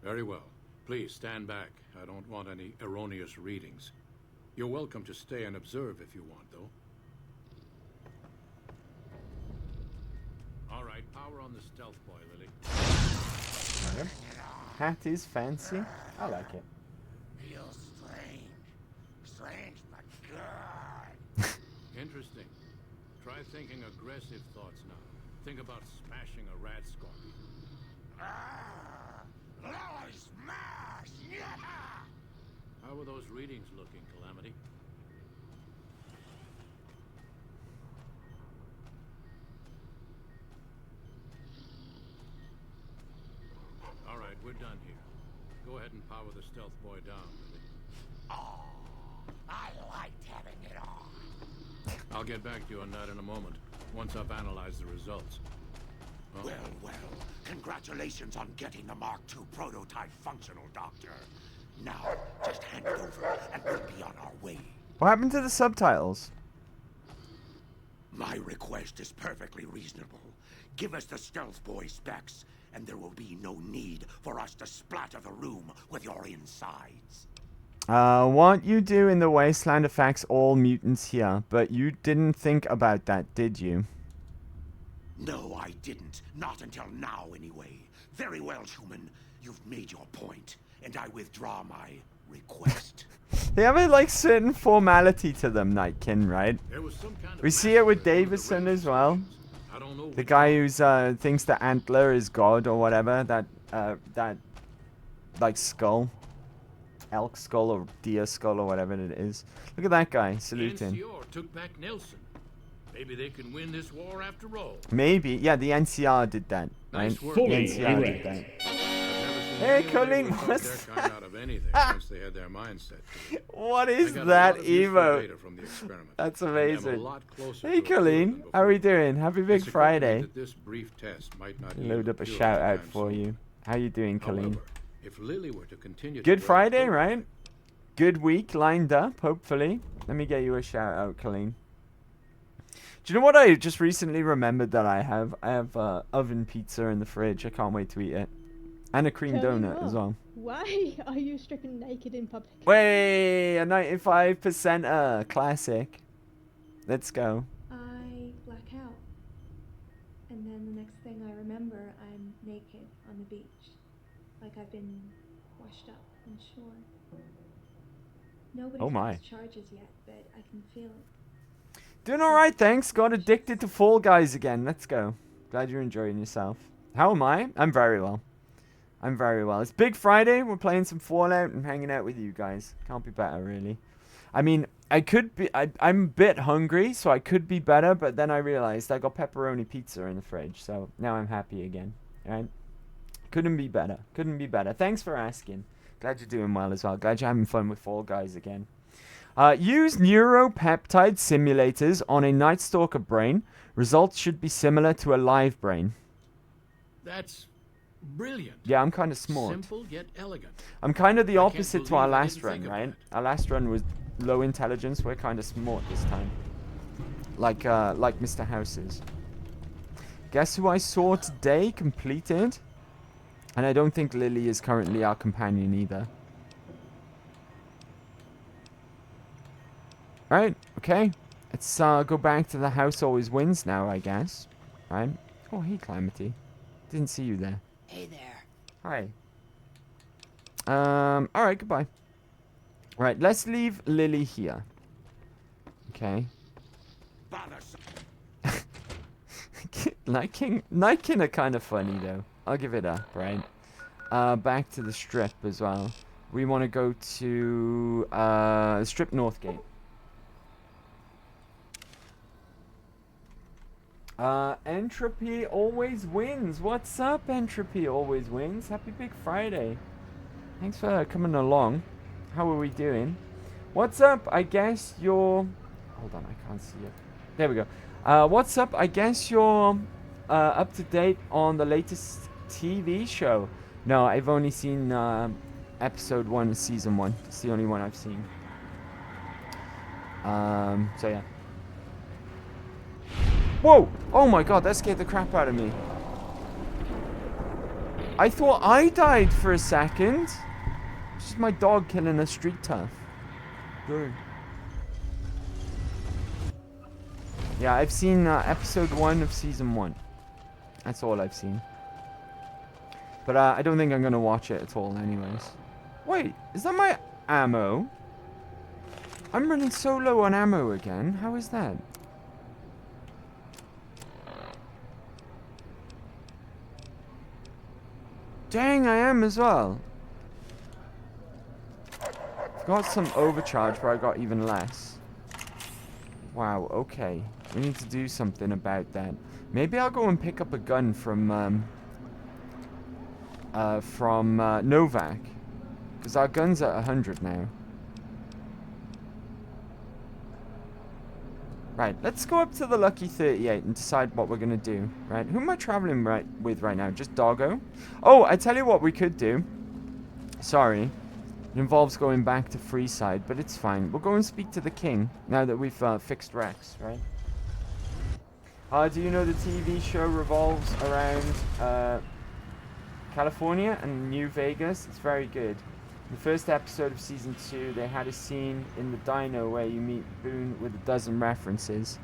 Very well. Please stand back. I don't want any erroneous readings. You're welcome to stay and observe if you want, though. All right, power on the stealth boy, Lily. Right. Hat is fancy. I like it. Feels strange. Strange, but good. Interesting. Try thinking aggressive thoughts now. Think about smashing a rat scorpion. Lily smash! Yeah! How are those readings looking, Calamity? All right, we're done here. Go ahead and power the stealth boy down, Lily. Oh, I liked having it on. I'll get back to you on that in a moment, once I've analyzed the results. Well, congratulations on getting the Mark II prototype functional, Doctor. Now, just hand it over and we'll be on our way. What happened to the subtitles? My request is perfectly reasonable. Give us the stealth boy specs, and there will be no need for us to splatter the room with your insides. What you do in the wasteland affects all mutants here, but you didn't think about that, did you? No, I didn't. Not until now, anyway. Very well, human. You've made your point, and I withdraw my request. They have a like certain formality to them, Nightkin, right? We see it with Davison as well. The guy who's thinks the antler is God or whatever. That like skull, elk skull or deer skull or whatever it is. Look at that guy saluting. NCR took back Nelson. Maybe they can win this war after all. Maybe, yeah. The NCR did that. Right? Nice work. The NCR did that. Hey, Colleen, what's that? Out of anything once they had their mindset. What is that emote? That's amazing. Hey, Colleen, how are we doing? Happy Big Friday. This brief test might not load up a shout out for you. How you doing, Colleen? If Lily were to continue Good Friday, right? Good week lined up, hopefully. Let me get you a shout out, Colleen. Do you know what I just recently remembered that I have? I have oven pizza in the fridge. I can't wait to eat it. And a cream donut as well. Why are you stricken naked in public? Wait, a 95% classic. Let's go. I black out. And then the next thing I remember, I'm naked on the beach. Like I've been washed up on shore. Nobody has charges yet, but I can feel it. Doing alright, thanks. Got addicted to Fall Guys again. Let's go. Glad you're enjoying yourself. How am I? I'm very well. I'm very well. It's Big Friday. We're playing some Fallout and hanging out with you guys. Can't be better, really. I mean, I could be... I'm a bit hungry, so I could be better, but then I realized I got pepperoni pizza in the fridge, so now I'm happy again. Right? Couldn't be better. Couldn't be better. Thanks for asking. Glad you're doing well as well. Glad you're having fun with Fall Guys again. Use neuropeptide simulators on a Night Stalker brain. Results should be similar to a live brain. That's brilliant. Yeah, I'm kind of smart. Simple yet elegant. I'm kind of the opposite to our last run, right? Our last run was low intelligence. We're kind of smart this time. Like Mr. House's. Guess who I saw today? Completed. And I don't think Lily is currently our companion either. Alright, okay. Let's go back to the house always wins now, I guess. Right? Oh, hey, Calamity. Didn't see you there. Hey there. Hi. Alright, goodbye. Alright, let's leave Lily here. Okay. Night King are kind of funny, though. I'll give it up, right? Back to the strip as well. We want to go to Strip Northgate. Entropy always wins. What's up, Entropy always wins? Happy Big Friday. Thanks for coming along. How are we doing? What's up? I guess you're... Hold on, I can't see it. There we go. What's up? I guess you're up to date on the latest TV show. No, I've only seen episode 1 of season 1. It's the only one I've seen. So yeah. Whoa! Oh my god, that scared the crap out of me. I thought I died for a second. It's just my dog killing a street tough. Good. Yeah, I've seen episode 1 of season 1. That's all I've seen. But I don't think I'm going to watch it at all anyways. Wait, is that my ammo? I'm running so low on ammo again. How is that? Dang, I am as well. I've got some overcharge where I got even less. Wow, okay. We need to do something about that. Maybe I'll go and pick up a gun from Novak. Because our gun's at 100 now. Right, let's go up to the Lucky 38 and decide what we're going to do. Right, who am I traveling with right now? Just Doggo? Oh, I tell you what we could do. Sorry. It involves going back to Freeside, but it's fine. We'll go and speak to the king now that we've fixed Rex, right? Do you know the TV show revolves around California and New Vegas? It's very good. The first episode of season 2, they had a scene in the dino where you meet Boone with a dozen references.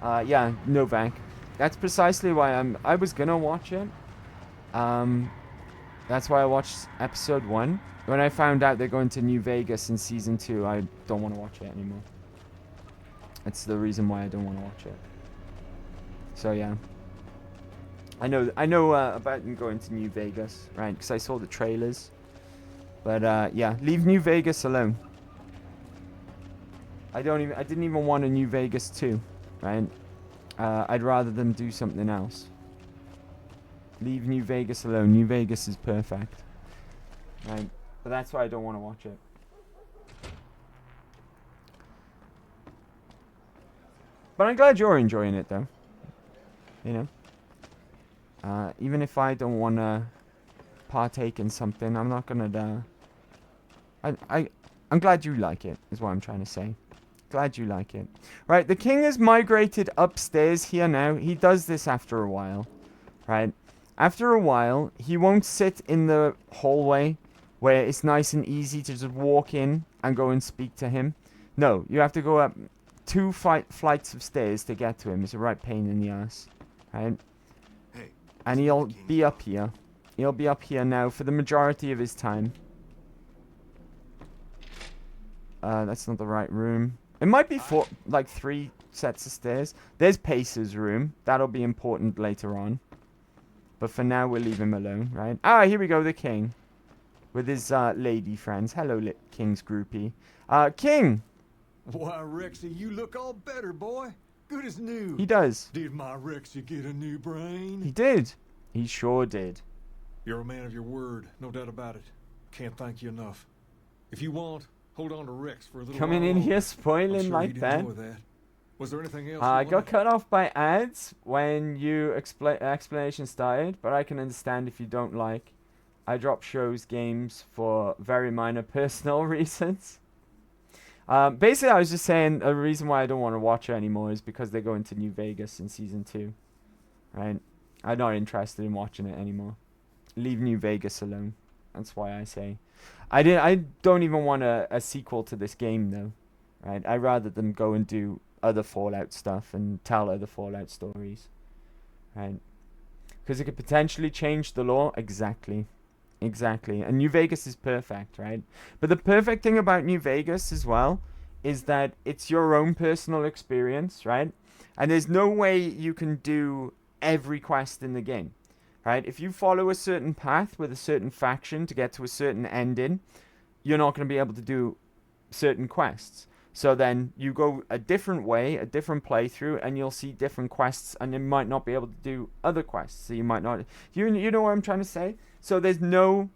Yeah, Novak. That's precisely why I was gonna watch it. That's why I watched episode 1. When I found out they're going to New Vegas in season 2, I don't want to watch it anymore. That's the reason why I don't want to watch it. So yeah. I know about them going to New Vegas, right? Because I saw the trailers. But yeah, leave New Vegas alone. I didn't even want a New Vegas 2, right? I'd rather them do something else. Leave New Vegas alone. New Vegas is perfect. Right? But that's why I don't want to watch it. But I'm glad you're enjoying it though. You know? Even if I don't want to partake in something, I'm not gonna I'm glad you like it, is what I'm trying to say. Glad you like it. Right, the king has migrated upstairs here now. He does this after a while. Right? After a while, he won't sit in the hallway where it's nice and easy to just walk in and go and speak to him. No, you have to go up 2 flights of stairs to get to him. It's a right pain in the ass. Right? Hey, and he'll be up here. He'll be up here now for the majority of his time. That's not the right room. It might be 3 sets of stairs. There's Pacer's room. That'll be important later on. But for now, we'll leave him alone, right? Ah, here we go, the king. With his lady friends. Hello, king's groupie. King! Why, Rexy, you look all better, boy. Good as new. He does. Did my Rexy get a new brain? He did. He sure did. You're a man of your word, no doubt about it. Can't thank you enough. If you want, hold on to Rex for a little Coming while in here longer. spoiling sure like that. Was there anything else? I got cut off by ads when you explanation started, but I can understand if you don't like. I drop shows, games for very minor personal reasons. Basically, I was just saying the reason why I don't want to watch it anymore is because they're going to New Vegas in season 2. Right? I'm not interested in watching it anymore. Leave New Vegas alone. That's why I say. I don't even want a sequel to this game though. Right? I'd rather them go and do other Fallout stuff and tell other Fallout stories. Right? Because it could potentially change the law. Exactly. And New Vegas is perfect, right? But the perfect thing about New Vegas as well is that it's your own personal experience, right? And there's no way you can do every quest in the game, right? If you follow a certain path with a certain faction to get to a certain ending, you're not going to be able to do certain quests. So then you go a different way, a different playthrough, and you'll see different quests, and you might not be able to do other quests. So you might not. You know what I'm trying to say? So there's no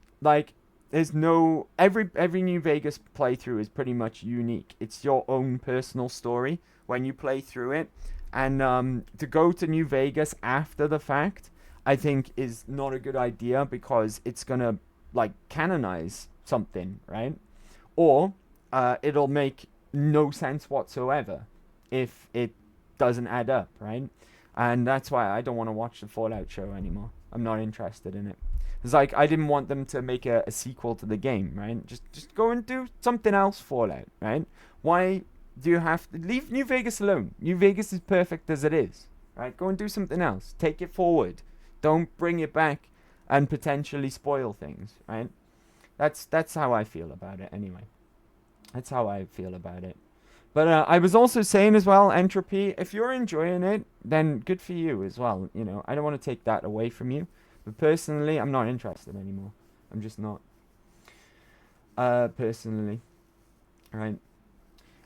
every New Vegas playthrough is pretty much unique. It's your own personal story when you play through it, and to go to New Vegas after the fact, I think is not a good idea because it's gonna canonize something, right? Or it'll make no sense whatsoever if it doesn't add up, right? And that's why I don't want to watch the Fallout show anymore. I'm not interested in it. It's like, I didn't want them to make a sequel to the game, right? Just go and do something else, Fallout, right? Why do you have to leave New Vegas alone? New Vegas is perfect as it is, right? Go and do something else. Take it forward. Don't bring it back and potentially spoil things, right? That's how I feel about it anyway. That's how I feel about it. But I was also saying as well, Entropy, if you're enjoying it, then good for you as well. You know, I don't want to take that away from you. But personally, I'm not interested anymore. I'm just not. Personally. Right.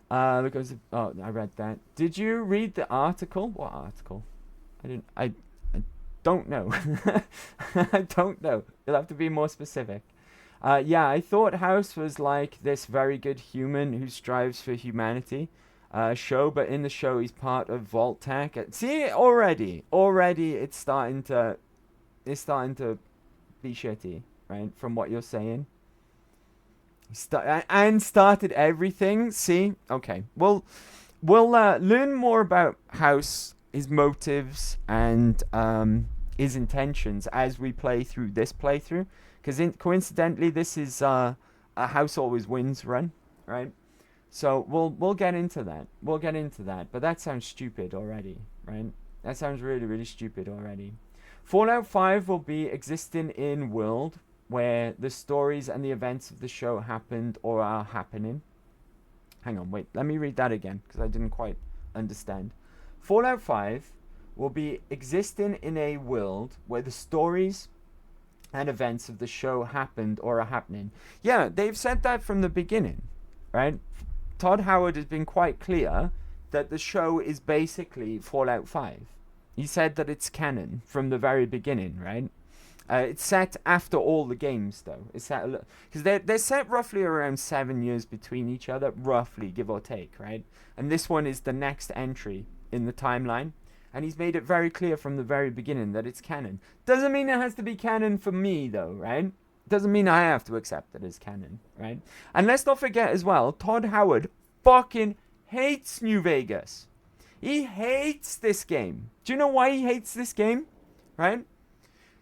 Because oh, I read that. Did you read the article? What article? I don't know. I don't know. You'll have to be more specific. Yeah, I thought House was like this very good human who strives for humanity show, but in the show he's part of Vault-Tec. See, already it's starting to be shitty, right? From what you're saying. And started everything. See, okay. We'll learn more about House, his motives, and his intentions as we play through this playthrough. Because coincidentally, this is a House Always Wins run, right? So we'll get into that. We'll get into that. But that sounds stupid already, right? That sounds really, really stupid already. Fallout 5 will be existing in world where the stories and the events of the show happened or are happening. Hang on, wait. Let me read that again because I didn't quite understand. Fallout 5 will be existing in a world where the stories and events of the show happened or are happening. Yeah, they've said that from the beginning, right? Todd Howard has been quite clear that the show is basically Fallout 5. He said that it's canon from the very beginning, right? It's set after all the games, though. It's set because they're set roughly around 7 years between each other, roughly, give or take, right? And this one is the next entry in the timeline. And he's made it very clear from the very beginning that it's canon. Doesn't mean it has to be canon for me, though, right? Doesn't mean I have to accept it as canon, right? And let's not forget as well, Todd Howard fucking hates New Vegas. He hates this game. Do you know why he hates this game? Right?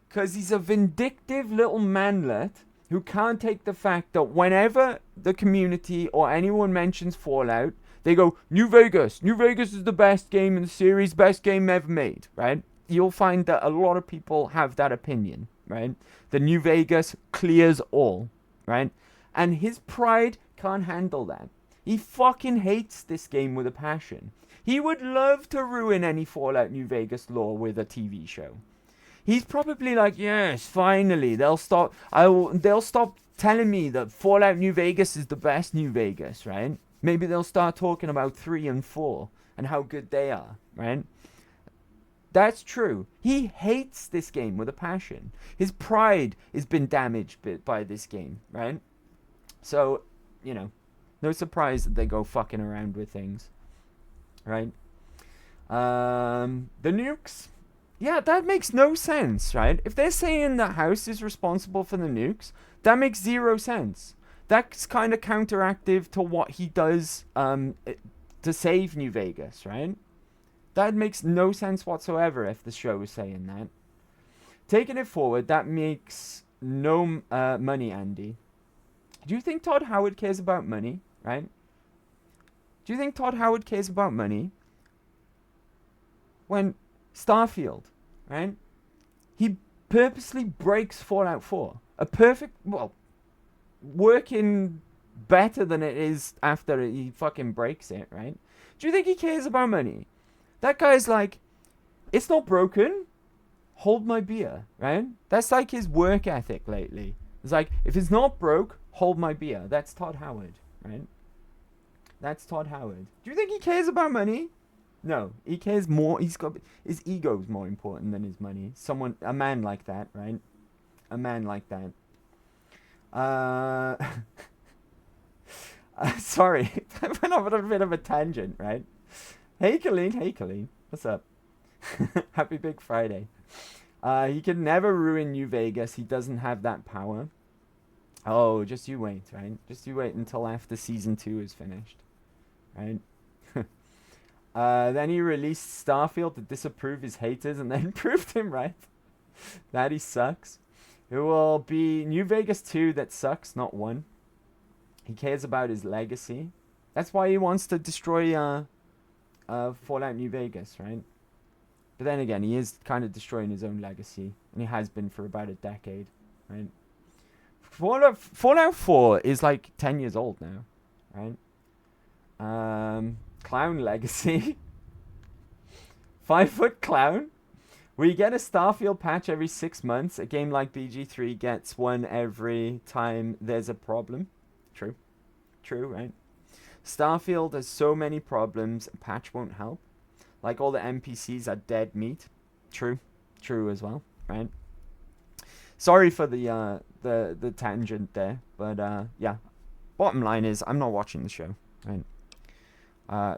Because he's a vindictive little manlet who can't take the fact that whenever the community or anyone mentions Fallout, they go, New Vegas. New Vegas is the best game in the series, best game ever made, right? You'll find that a lot of people have that opinion, right? The New Vegas clears all, right? And his pride can't handle that. He fucking hates this game with a passion. He would love to ruin any Fallout New Vegas lore with a TV show. He's probably like, yes, finally, they'll stop telling me that Fallout New Vegas is the best New Vegas, right? Maybe they'll start talking about 3 and 4 and how good they are, right? That's true. He hates this game with a passion. His pride has been damaged by this game, right? So, you know, no surprise that they go fucking around with things, right? The nukes. Yeah, that makes no sense, right? If they're saying the House is responsible for the nukes, that makes 0 sense. That's kind of counteractive to what he does to save New Vegas, right? That makes no sense whatsoever if the show is saying that. Taking it forward, that makes no money, Andy. Do you think Todd Howard cares about money, right? Do you think Todd Howard cares about money? When Starfield, right? He purposely breaks Fallout 4. A perfect, well, working better than it is after he fucking breaks it, right? Do you think he cares about money? That guy's like, it's not broken, hold my beer, right? That's like his work ethic lately. It's like, if it's not broke, hold my beer. That's Todd Howard, right? That's Todd Howard. Do you think he cares about money? No, he cares more. His ego's more important than his money. A man like that, right? A man like that. Sorry, I went off on a bit of a tangent, right? Hey, Colleen. What's up? Happy Big Friday. He can never ruin New Vegas. He doesn't have that power. Oh, just you wait, right? Just you wait until after Season 2 is finished, right? Then he released Starfield to disapprove his haters and then proved him right. That he sucks. It will be New Vegas 2 that sucks, not 1. He cares about his legacy. That's why he wants to destroy Fallout New Vegas, right? But then again, he is kind of destroying his own legacy, and he has been for about a decade, right? Fallout 4 is like 10 years old now, right? Clown legacy. 5-foot clown. We get a Starfield patch every 6 months. A game like BG3 gets one every time there's a problem. True. True, right? Starfield has so many problems, a patch won't help. Like all the NPCs are dead meat. True. True as well, right? Sorry for the tangent there, but yeah. Bottom line is, I'm not watching the show, right?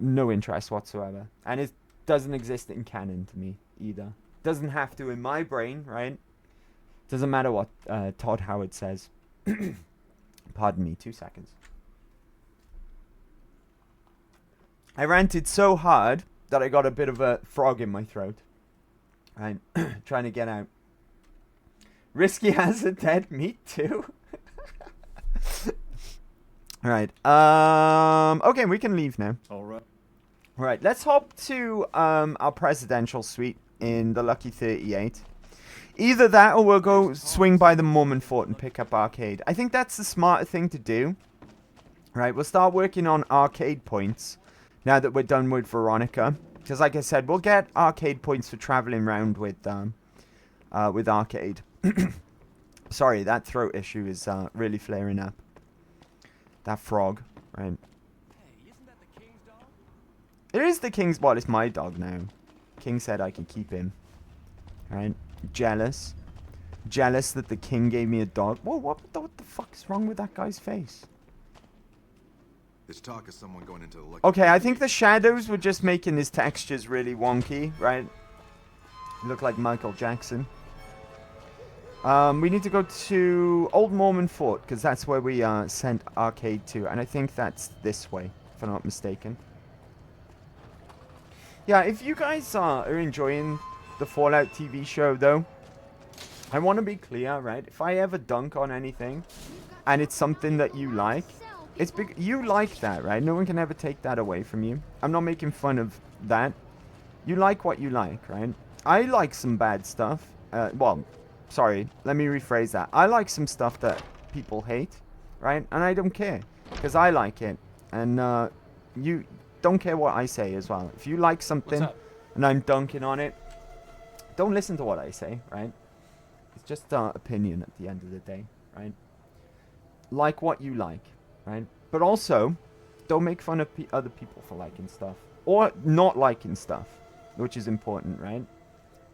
No interest whatsoever. And it doesn't exist in canon to me either. Doesn't have to in my brain, right? Doesn't matter what Todd Howard says. Pardon me, 2 seconds. I ranted so hard that I got a bit of a frog in my throat. Right? Trying to get out. Risky has a dead meat too. Alright. Okay, we can leave now. Alright. Right, let's hop to our presidential suite in the Lucky 38. Either that or we'll go swing by the Mormon Fort and pick up arcade. I think that's the smarter thing to do. Right, we'll start working on arcade points now that we're done with Veronica. Because like I said, we'll get arcade points for traveling around with arcade. Sorry, that throat issue is really flaring up. That frog, right? It is the king's... Well, it's my dog now. King said I could keep him. Right? Jealous. Jealous that the king gave me a dog. Whoa, what the fuck is wrong with that guy's face? There's talk of someone going into the Lucky. Okay, I think the shadows were just making his textures really wonky, right? Look like Michael Jackson. We need to go to Old Mormon Fort, because that's where we sent arcade to. And I think that's this way, if I'm not mistaken. Yeah, if you guys are enjoying the Fallout TV show, though, I want to be clear, right? If I ever dunk on anything, and it's something that you like, it's you like that, right? No one can ever take that away from you. I'm not making fun of that. You like what you like, right? I like some bad stuff. Well, sorry, let me rephrase that. I like some stuff that people hate, right? And I don't care, because I like it. And you don't care what I say as well. If you like something and I'm dunking on it, don't listen to what I say, right? It's just opinion at the end of the day, right? Like what you like, right? But also, don't make fun of other people for liking stuff. Or not liking stuff, which is important, right?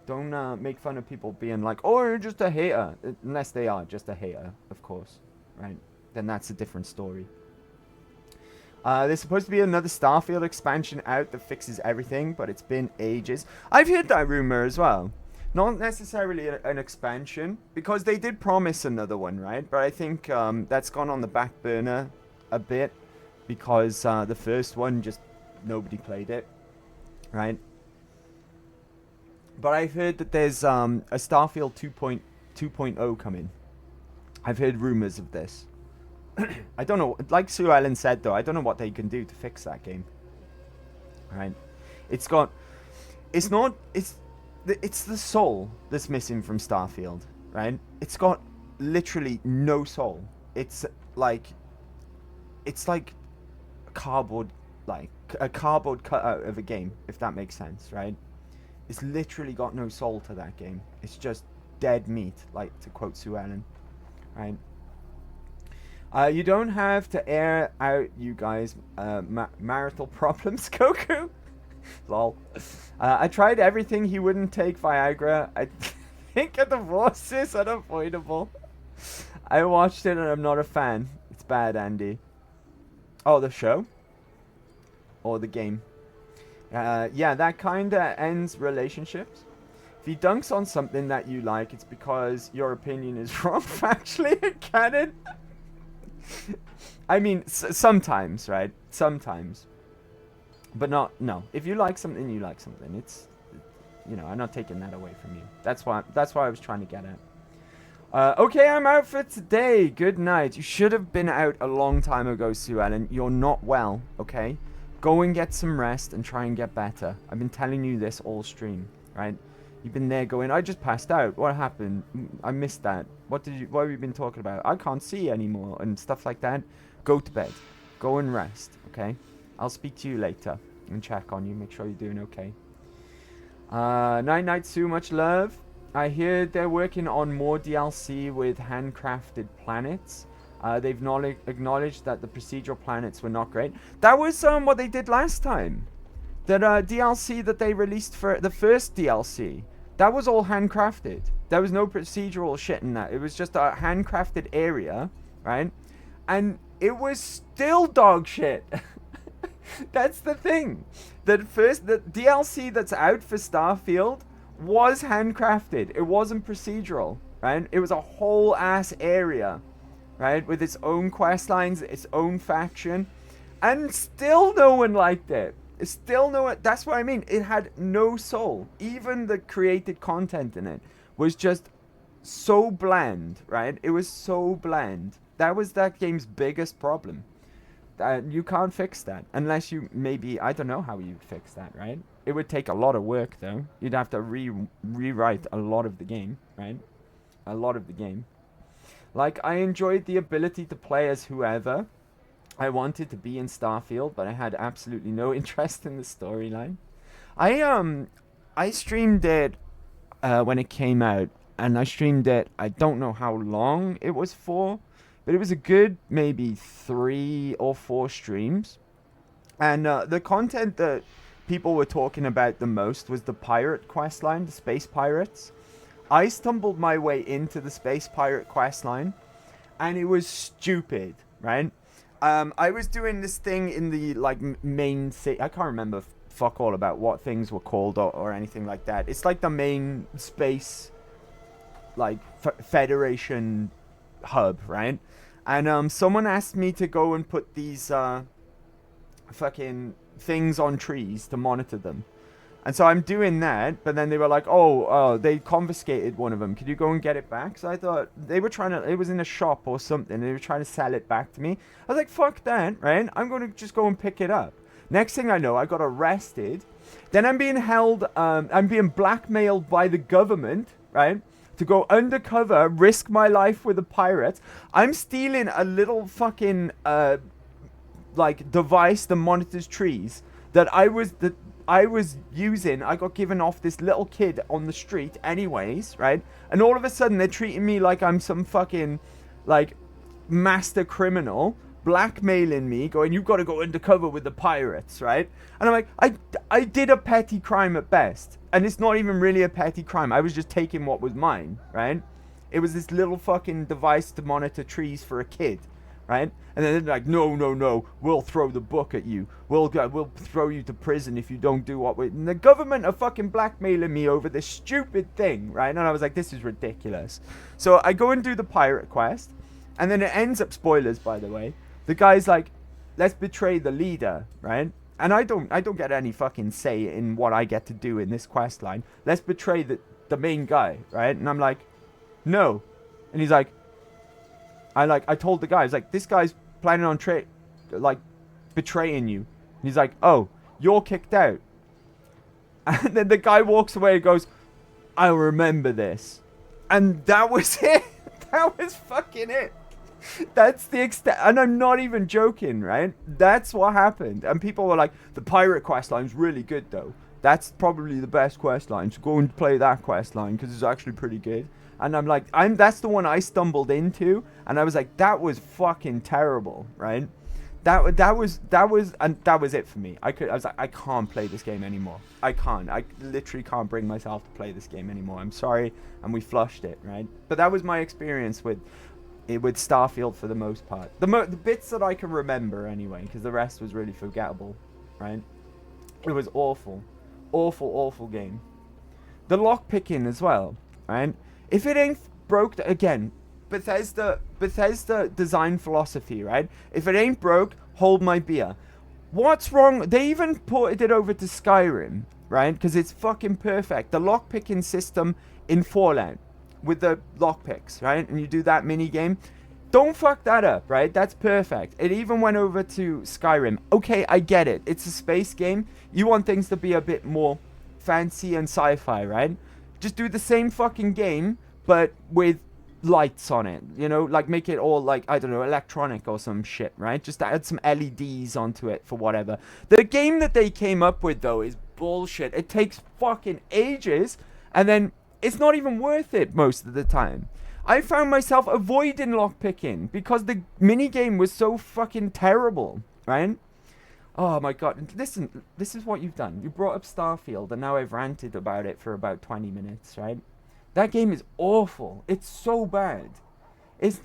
Don't make fun of people being like, oh, you're just a hater. Unless they are just a hater, of course, right? Then that's a different story. There's supposed to be another Starfield expansion out that fixes everything, but it's been ages. I've heard that rumor as well. Not necessarily an expansion, because they did promise another one, right? But I think that's gone on the back burner a bit, because the first one, just nobody played it, right? But I've heard that there's a Starfield 2.0 coming. I've heard rumors of this. I don't know, like Sue Ellen said though, I don't know what they can do to fix that game. Right? It's the soul that's missing from Starfield, right? It's got literally no soul. It's like cardboard, like a cardboard cutout of a game, if that makes sense, right? It's literally got no soul to that game. It's just dead meat, like to quote Sue Ellen, right? You don't have to air out, you guys, marital problems, Goku. Lol. I tried everything. He wouldn't take Viagra. I think a divorce is unavoidable. I watched it and I'm not a fan. It's bad, Andy. Oh, the show? Or the game? Yeah, that kinda ends relationships. If he dunks on something that you like, it's because your opinion is wrong factually in canon. I mean, sometimes, right? Sometimes. But no. If you like something, you like something. you know, I'm not taking that away from you. That's why I was trying to get at. Okay, I'm out for today. Good night. You should have been out a long time ago, Sue Ellen. You're not well, okay? Go and get some rest and try and get better. I've been telling you this all stream, right? You've been there going, I just passed out. What happened? I missed that. What have you been talking about? I can't see anymore and stuff like that. Go to bed. Go and rest, okay? I'll speak to you later and check on you. Make sure you're doing okay. Night, Sue. Much love. I hear they're working on more DLC with handcrafted planets. They've acknowledged that the procedural planets were not great. That was what they did last time. That DLC that they released for the first DLC. That was all handcrafted. There was no procedural shit in that. It was just a handcrafted area, right? And it was still dog shit. That's the thing. The DLC that's out for Starfield was handcrafted. It wasn't procedural, right? It was a whole ass area, right? With its own quest lines, its own faction. And still no one liked it. Still no one. That's what I mean. It had no soul. Even the created content in it was just so bland, right? It was so bland. That was that game's biggest problem. You can't fix that unless you maybe, I don't know how you'd fix that, right? It would take a lot of work though. You'd have to rewrite a lot of the game, right? A lot of the game. Like, I enjoyed the ability to play as whoever I wanted to be in Starfield, but I had absolutely no interest in the storyline. I streamed it when it came out, and I streamed it, I don't know how long it was for, but it was a good maybe 3 or 4 streams. And the content that people were talking about the most was the pirate questline, the space pirates. I stumbled my way into the space pirate questline, and it was stupid, right? I was doing this thing in the like main city. I can't remember fuck all about what things were called or anything like that. It's like the main space like Federation hub, right? And someone asked me to go and put these fucking things on trees to monitor them. And so I'm doing that, but then they were like, oh, they confiscated one of them. Could you go and get it back? So I thought they were trying to, it was in a shop or something. They were trying to sell it back to me. I was like, fuck that, right? I'm going to just go and pick it up. Next thing I know, I got arrested. Then I'm being held, I'm being blackmailed by the government, right? To go undercover, risk my life with the pirates. I'm stealing a little fucking, like, device that monitors trees that I was using. I got given off this little kid on the street anyways, right? And all of a sudden they're treating me like I'm some fucking like master criminal, blackmailing me, going, you've got to go undercover with the pirates, right? And I'm like, I did a petty crime at best, and it's not even really a petty crime. I was just taking what was mine, right? It was this little fucking device to monitor trees for a kid, right? And then they're like, no, we'll throw the book at you. We'll throw you to prison if you don't do what we... And the government are fucking blackmailing me over this stupid thing, right? And I was like, this is ridiculous. So I go and do the pirate quest, and then it ends up, spoilers by the way, the guy's like, let's betray the leader, right? And I don't get any fucking say in what I get to do in this quest line. Let's betray the main guy, right? And I'm like, no. And he's like, I told the guy, I was like, this guy's planning on betraying you. And he's like, oh, you're kicked out. And then the guy walks away and goes, I'll remember this. And that was it. That was fucking it. That's the extent, and I'm not even joking, right? That's what happened. And people were like, the pirate quest line's really good though. That's probably the best quest line, so go and play that quest line because it's actually pretty good. And I'm like, that's the one I stumbled into, and I was like, that was fucking terrible, right? That was it for me. I was like, I can't play this game anymore. I literally can't bring myself to play this game anymore. I'm sorry, and we flushed it, right? But that was my experience with Starfield for the most part. The bits that I can remember anyway, because the rest was really forgettable, right? It was awful. Awful game. The lockpicking as well, right? If it ain't broke, again, Bethesda design philosophy, right? If it ain't broke, hold my beer. What's wrong? They even ported it over to Skyrim, right? Because it's fucking perfect. The lockpicking system in Fallout with the lockpicks, right? And you do that mini game. Don't fuck that up, right? That's perfect. It even went over to Skyrim. Okay, I get it. It's a space game. You want things to be a bit more fancy and sci-fi, right? Just do the same fucking game, but with lights on it, you know, like make it all like, I don't know, electronic or some shit, right? Just add some LEDs onto it for whatever. The game that they came up with, though, is bullshit. It takes fucking ages, and then it's not even worth it most of the time. I found myself avoiding lockpicking because the minigame was so fucking terrible, right? Oh my god, listen, this is what you've done. You brought up Starfield, and now I've ranted about it for about 20 minutes, right? That game is awful. It's so bad. It's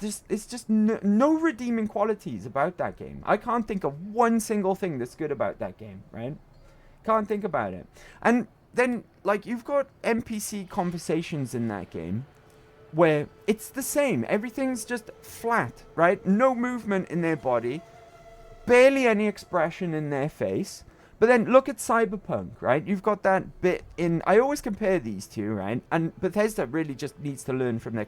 just no redeeming qualities about that game. I can't think of one single thing that's good about that game, right? Can't think about it. And then, like, you've got NPC conversations in that game where it's the same. Everything's just flat, right? No movement in their body. Barely any expression in their face. But then look at Cyberpunk, right? You've got that bit in... I always compare these two, right? And Bethesda really just needs to learn from their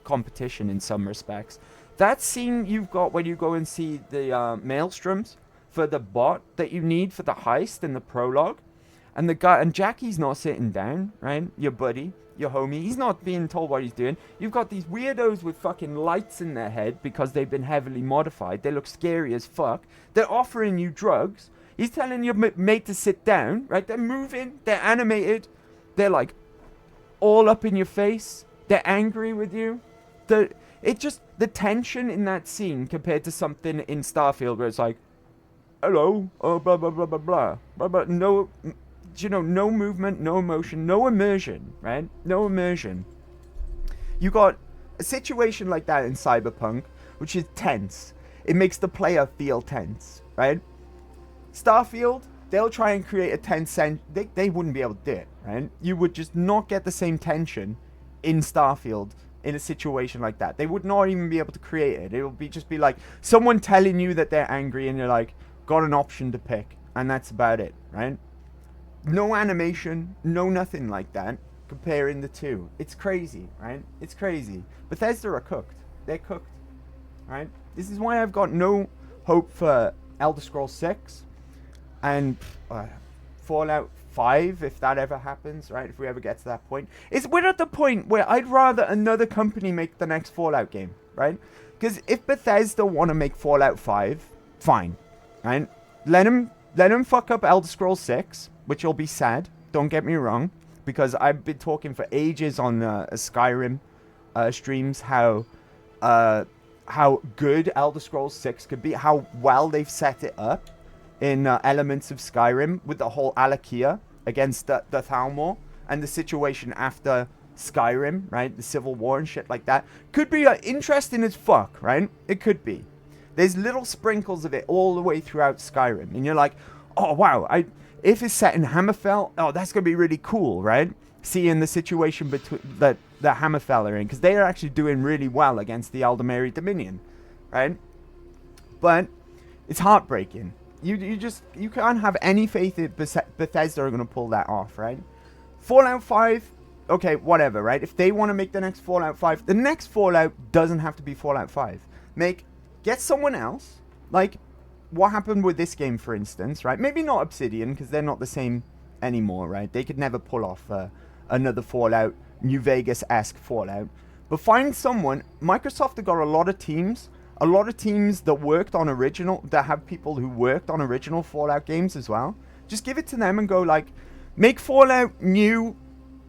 competition in some respects. That scene you've got when you go and see the maelstroms for the bot that you need for the heist in the prologue. And the guy... And Jackie's not sitting down, right? Your buddy, your homie. He's not being told what he's doing. You've got these weirdos with fucking lights in their head because they've been heavily modified. They look scary as fuck. They're offering you drugs. He's telling your mate to sit down, right? They're moving, they're animated, they're like all up in your face, they're angry with you. The tension in that scene compared to something in Starfield where it's like, hello, oh, blah, blah, blah, blah, blah, blah, blah, no, you know, no movement, no emotion, no immersion, right? No immersion. You got a situation like that in Cyberpunk, which is tense. It makes the player feel tense, right? Starfield, they'll try and create a tense sense. They wouldn't be able to do it, right? You would just not get the same tension in Starfield in a situation like that. They would not even be able to create it. It would just be like someone telling you that they're angry and you're like, got an option to pick. And that's about it, right? No animation, no nothing like that. Comparing the two. It's crazy, right? It's crazy. Bethesda are cooked. They're cooked, right? This is why I've got no hope for Elder Scrolls 6. And Fallout 5, if that ever happens, right? If we ever get to that point. We're at the point where I'd rather another company make the next Fallout game, right? Because if Bethesda want to make Fallout 5, fine, right? Let them fuck up Elder Scrolls 6, which will be sad, don't get me wrong. Because I've been talking for ages on Skyrim streams how good Elder Scrolls 6 could be, how well they've set it up in elements of Skyrim with the whole Alakia against the Thalmor and the situation after Skyrim, right? The Civil War and shit like that. Could be interesting as fuck, right? It could be. There's little sprinkles of it all the way throughout Skyrim. And you're like, oh, wow, if it's set in Hammerfell, oh, that's going to be really cool, right? Seeing the situation between the Hammerfell are in. Because they are actually doing really well against the Aldemari Dominion, right? But it's heartbreaking. You can't have any faith that Bethesda are going to pull that off, right? Fallout 5, okay, whatever, right? If they want to make the next Fallout 5, the next Fallout doesn't have to be Fallout 5. Get someone else, like what happened with this game, for instance, right? Maybe not Obsidian, because they're not the same anymore, right? They could never pull off another Fallout, New Vegas-esque Fallout. But find someone. Microsoft have got a lot of teams that worked on that have people who worked on original Fallout games as well. Just give it to them and go like, make Fallout new,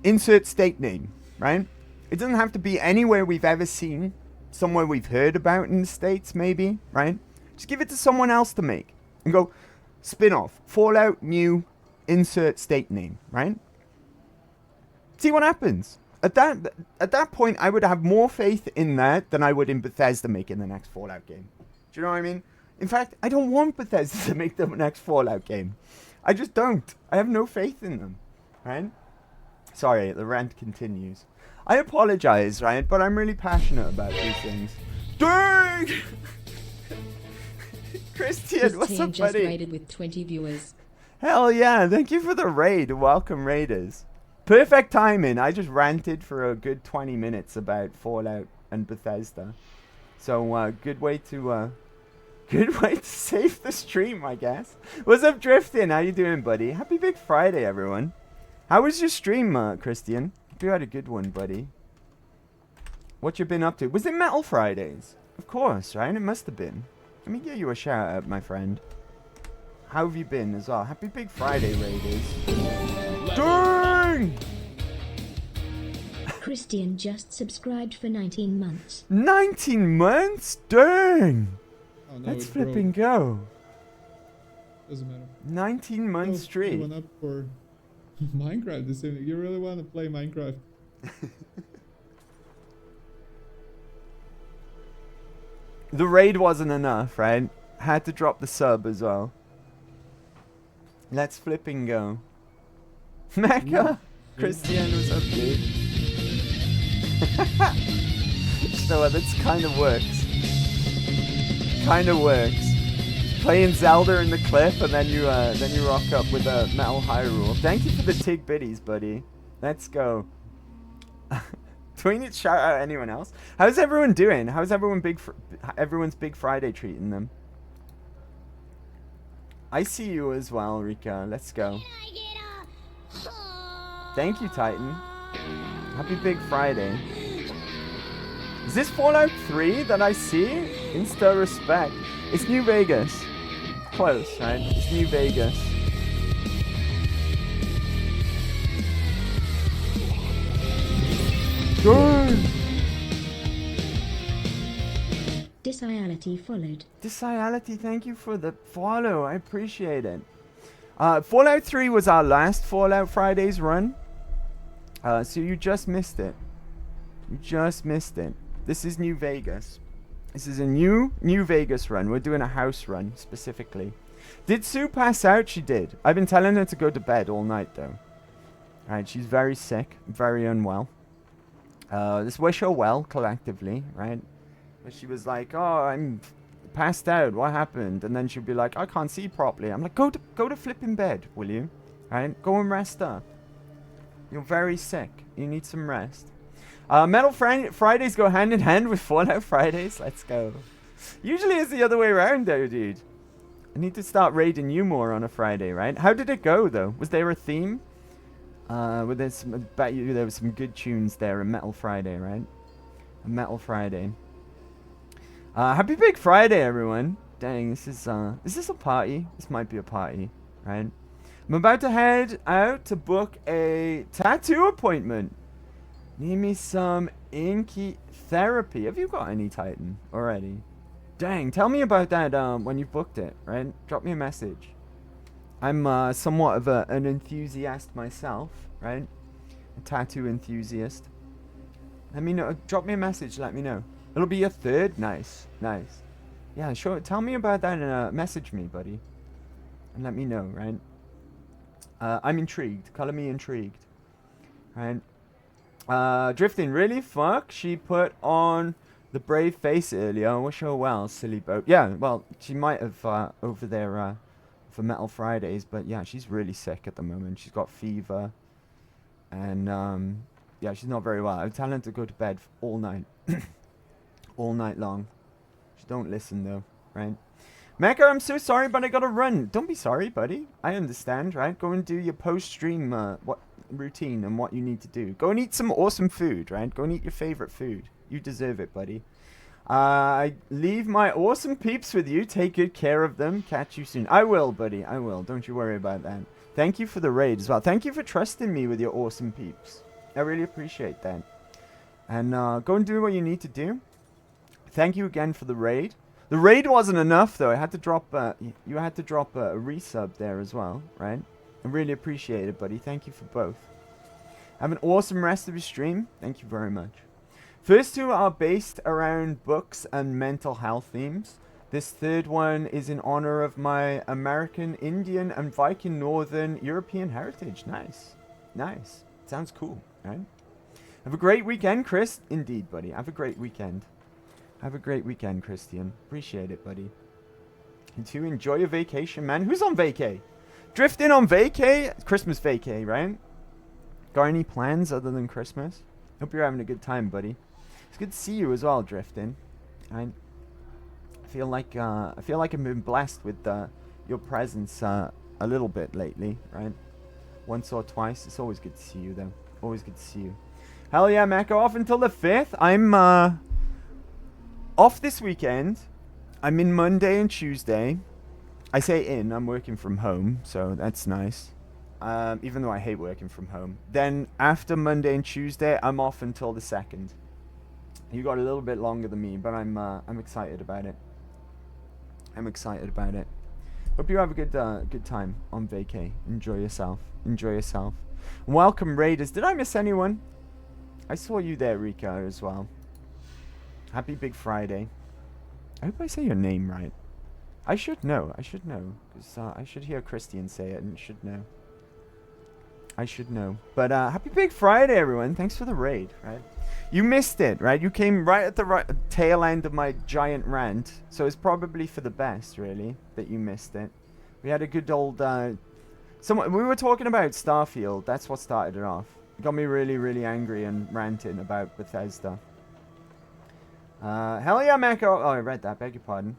insert state name, right? It doesn't have to be anywhere we've ever seen, somewhere we've heard about in the States maybe, right? Just give it to someone else to make and go, spin-off, Fallout new, insert state name, right? See what happens. At that point, I would have more faith in that than I would in Bethesda making the next Fallout game. Do you know what I mean? In fact, I don't want Bethesda to make the next Fallout game. I just don't. I have no faith in them, right? Sorry, the rant continues. I apologize, right? But I'm really passionate about these things. Dang! Christian, what's up, buddy? Just rated with 20 viewers. Hell yeah, thank you for the raid. Welcome, Raiders. Perfect timing. I just ranted for a good 20 minutes about Fallout and Bethesda. So, good way to save the stream, I guess. What's up, Drifting? How you doing, buddy? Happy Big Friday, everyone. How was your stream, Christian? Hope you had a good one, buddy. What you been up to? Was it Metal Fridays? Of course, right? It must have been. Let me give you a shout out, my friend. How have you been as well? Happy Big Friday, Raiders. Dang! Christian just subscribed for 19 months. 19 months? Dang! Oh, no, Let's it flip broke. and go. Doesn't matter. 19 month streak. Went up for Minecraft this evening. You really want to play Minecraft? The raid wasn't enough, right? Had to drop the sub as well. Let's flip and go. Mecca! Christian, what's up, dude? So that kind of works. Kind of works. Playing Zelda in the clip, and then you rock up with a Metal Hyrule. Thank you for the tig biddies, buddy. Let's go. Do we need to shout out anyone else? How's everyone doing? How's everyone everyone's Big Friday treating them? I see you as well, Rika. Let's go. Thank you, Titan. Happy Big Friday. Is this Fallout 3 that I see? Insta respect. It's New Vegas. Close, right? It's New Vegas. Good. Disloyalty followed. Disloyalty, thank you for the follow. I appreciate it. Fallout 3 was our last Fallout Fridays run. So you just missed it. You just missed it. This is New Vegas. This is a New Vegas run. We're doing a house run, specifically. Did Sue pass out? She did. I've been telling her to go to bed all night, though. Alright, she's very sick. Very unwell. Let's wish her well, collectively, right? But she was like, oh, I'm passed out. What happened? And then she'd be like, I can't see properly. I'm like, go to flipping bed, will you? Alright, go and rest up. You're very sick. You need some rest. Metal Fridays go hand in hand with Fallout Fridays. Let's go. Usually it's the other way around, though, dude. I need to start raiding you more on a Friday, right? How did it go, though? Was there a theme? I bet you there was some good tunes there. A Metal Friday, right? A Metal Friday. Happy Big Friday, everyone. Dang, is this a party? This might be a party, right? I'm about to head out to book a tattoo appointment. Need me some inky therapy. Have you got any, Titan, already? Dang, tell me about that when you booked it, right? Drop me a message. I'm somewhat of an enthusiast myself, right? A tattoo enthusiast. Let me know. Drop me a message, let me know. It'll be your third? Nice, nice. Yeah, sure. Tell me about that and message me, buddy. And let me know, right? I'm intrigued. Color me intrigued. Right? Drifting, really? Fuck? She put on the brave face earlier. I wish her well, silly boat. Yeah, well, she might have over there for Metal Fridays, but yeah, she's really sick at the moment. She's got fever. And, yeah, she's not very well. I'm telling her to go to bed all night. All night long. She don't listen, though, right? Mecca, I'm so sorry, but I gotta run. Don't be sorry, buddy. I understand, right? Go and do your post-stream routine and what you need to do. Go and eat some awesome food, right? Go and eat your favorite food. You deserve it, buddy. I leave my awesome peeps with you. Take good care of them. Catch you soon. I will, buddy. I will. Don't you worry about that. Thank you for the raid as well. Thank you for trusting me with your awesome peeps. I really appreciate that. And go and do what you need to do. Thank you again for the raid. The raid wasn't enough, though. I had to drop. You had to drop a resub there as well, right? I really appreciate it, buddy. Thank you for both. Have an awesome rest of your stream. Thank you very much. First two are based around books and mental health themes. This third one is in honor of my American, Indian, and Viking Northern European heritage. Nice. Nice. Sounds cool, right? Have a great weekend, Chris. Indeed, buddy. Have a great weekend. Have a great weekend, Christian. Appreciate it, buddy. And to enjoy your vacation, man. Who's on vacay? Drifting on vacay? Christmas vacay, right? Got any plans other than Christmas? Hope you're having a good time, buddy. It's good to see you as well, Drifting. I feel like I've been blessed with your presence a little bit lately, right? Once or twice. It's always good to see you, though. Always good to see you. Hell yeah, Mecca. Off until the 5th. I'm off this weekend. I'm in Monday and Tuesday. I say in. I'm working from home, so that's nice. Even though I hate working from home. Then after Monday and Tuesday, I'm off until the 2nd. You got a little bit longer than me, but I'm excited about it. I'm excited about it. Hope you have a good time on vacay. Enjoy yourself. Enjoy yourself. Welcome, Raiders. Did I miss anyone? I saw you there, Rika, as well. Happy Big Friday. I hope I say your name right. I should know. I should know. Because I should hear Christian say it and should know. I should know. But happy Big Friday, everyone. Thanks for the raid, right? You missed it, right? You came right at the tail end of my giant rant. So it's probably for the best, really, that you missed it. We had a good old... we were talking about Starfield. That's what started it off. It got me really, really angry and ranting about Bethesda. Hell yeah, Mecca. Oh, I read that. Beg your pardon.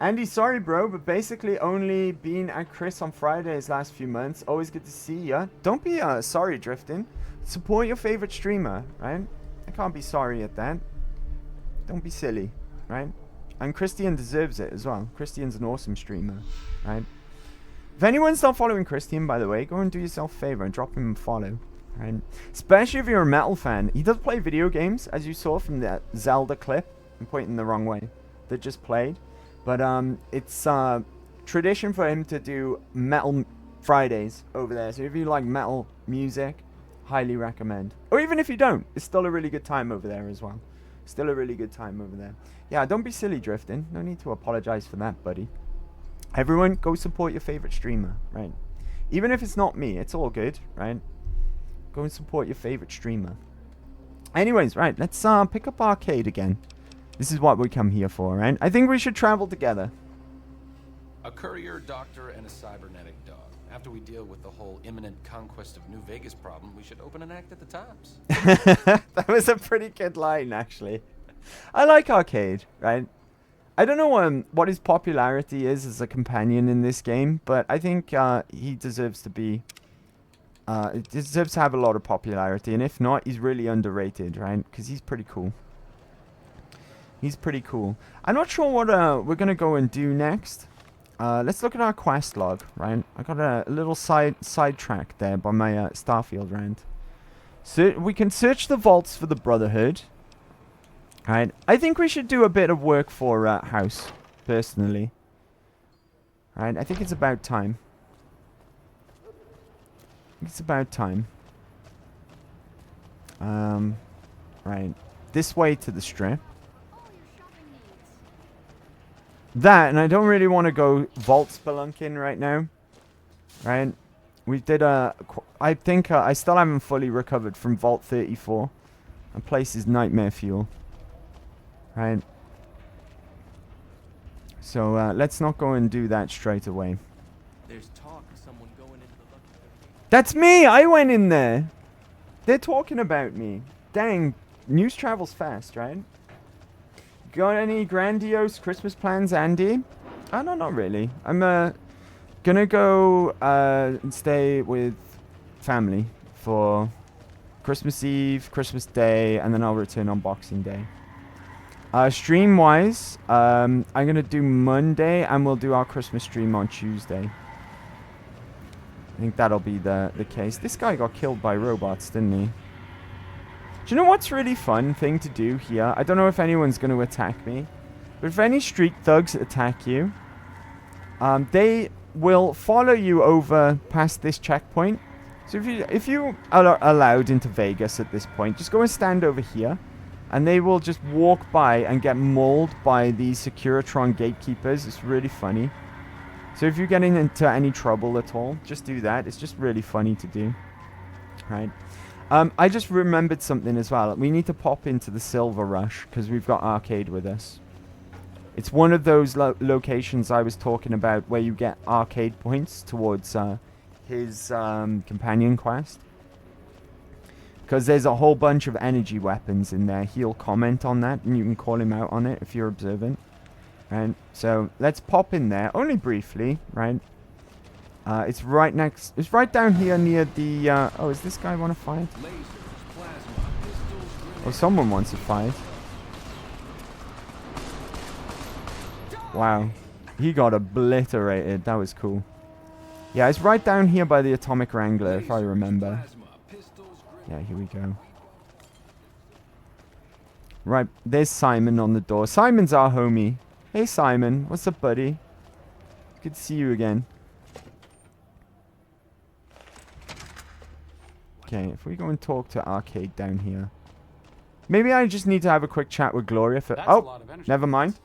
Andy, sorry, bro, but basically only been at Chris on Fridays last few months. Always good to see ya. Don't be sorry, Drifting. Support your favorite streamer, right? I can't be sorry at that. Don't be silly, right? And Christian deserves it as well. Christian's an awesome streamer, right? If anyone's not following Christian, by the way, go and do yourself a favor and drop him a follow. Right? Especially if you're a metal fan. He does play video games, as you saw from that Zelda clip. I'm pointing the wrong way. That just played. But it's tradition for him to do Metal Fridays over there. So if you like metal music, highly recommend. Or even if you don't, it's still a really good time over there as well. Still a really good time over there. Yeah, don't be silly, Drifting. No need to apologize for that, buddy. Everyone, go support your favorite streamer, right? Even if it's not me, it's all good, right? Go and support your favorite streamer. Anyways, right, let's pick up arcade again. This is what we come here for, right? I think we should travel together. A courier, doctor, and a cybernetic dog. After we deal with the whole imminent conquest of New Vegas problem, we should open an act at the Tops. That was a pretty good line, actually. I like arcade, right? I don't know what his popularity is as a companion in this game, but I think he deserves to be... deserves to have a lot of popularity, and if not, he's really underrated, right? Because he's pretty cool. He's pretty cool. I'm not sure what we're going to go and do next. Let's look at our quest log, right? I got a little sidetrack there by my Starfield rant. So we can search the vaults for the Brotherhood. Right. I think we should do a bit of work for House, personally. Right. I think it's about time. It's about time. Right. This way to the strip. That, and I don't really want to go vault spelunking right now. Right. We did I think I still haven't fully recovered from Vault 34. The place is nightmare fuel. Right. So let's not go and do that straight away. There's talk of someone going into the lucky. That's me! I went in there! They're talking about me. Dang, news travels fast, right? Got any grandiose Christmas plans, Andy? Oh, no, not really. I'm gonna go and stay with family for Christmas Eve, Christmas Day, and then I'll return on Boxing Day. Stream-wise, I'm going to do Monday, and we'll do our Christmas stream on Tuesday. I think that'll be the case. This guy got killed by robots, didn't he? Do you know what's really fun thing to do here? I don't know if anyone's going to attack me, but if any street thugs attack you, they will follow you over past this checkpoint. So if you are allowed into Vegas at this point, just go and stand over here. And they will just walk by and get mauled by these Securitron gatekeepers. It's really funny. So if you're getting into any trouble at all, just do that. It's just really funny to do. Right. I just remembered something as well. We need to pop into the Silver Rush because we've got arcade with us. It's one of those locations I was talking about where you get arcade points towards his companion quest. Because there's a whole bunch of energy weapons in there. He'll comment on that, and you can call him out on it if you're observant. Right? So, let's pop in there, only briefly, right? It's right next... It's right down here near the... oh, does this guy want to fight? Oh, someone wants to fight. Wow. He got obliterated. That was cool. Yeah, it's right down here by the Atomic Wrangler, if I remember. Yeah, here we go. Right, there's Simon on the door. Simon's our homie. Hey, Simon. What's up, buddy? Good to see you again. Okay, if we go and talk to Arcade down here. Maybe I just need to have a quick chat with Gloria for... That's a lot of energy. Never mind.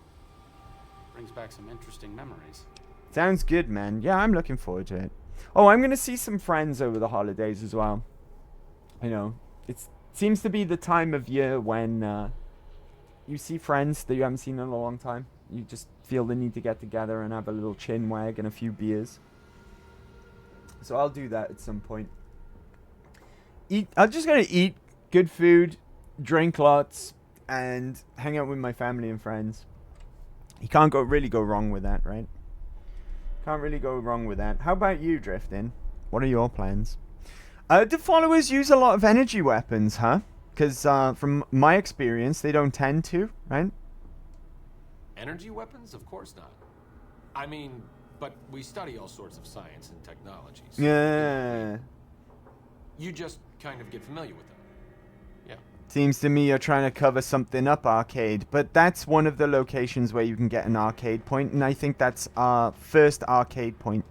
Brings back some interesting memories. Sounds good, man. Yeah, I'm looking forward to it. Oh, I'm going to see some friends over the holidays as well. You know, it seems to be the time of year when you see friends that you haven't seen in a long time. You just feel the need to get together and have a little chin wag and a few beers. So I'll do that at some point. I'm just going to eat good food, drink lots, and hang out with my family and friends. You can't really go wrong with that, right? Can't really go wrong with that. How about you, Driftin? What are your plans? Do followers use a lot of energy weapons, huh? Because from my experience, they don't tend to, right? Energy weapons? Of course not. I mean, but we study all sorts of science and technologies. Yeah. You just kind of get familiar with them. Yeah. Seems to me you're trying to cover something up, Arcade. But that's one of the locations where you can get an arcade point. And I think that's our first arcade point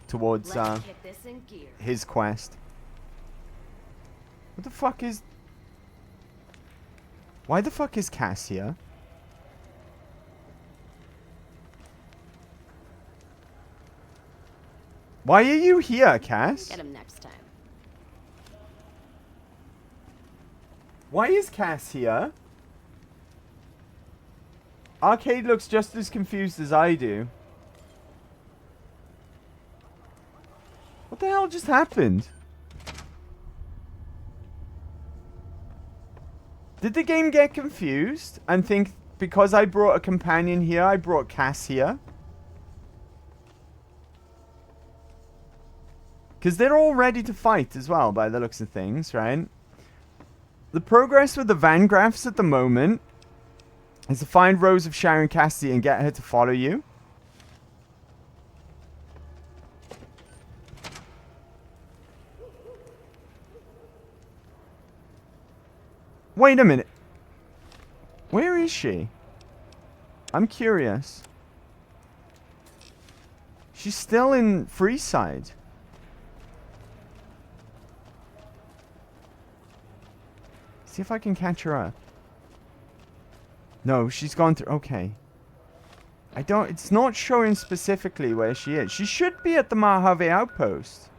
towards his quest. What the fuck is... Why the fuck is Cass here? Why are you here, Cass? Get him next time. Why is Cass here? Arcade looks just as confused as I do. What the hell just happened? Did the game get confused and think because I brought a companion here, I brought Cass here? Because they're all ready to fight as well, by the looks of things, right? The progress with the Van Graphs at the moment is to find Rose of Sharon Cassidy and get her to follow you. Wait a minute. Where is she? I'm curious. She's still in Freeside. See if I can catch her up. No, she's gone through. Okay. It's not showing specifically where she is. She should be at the Mojave Outpost.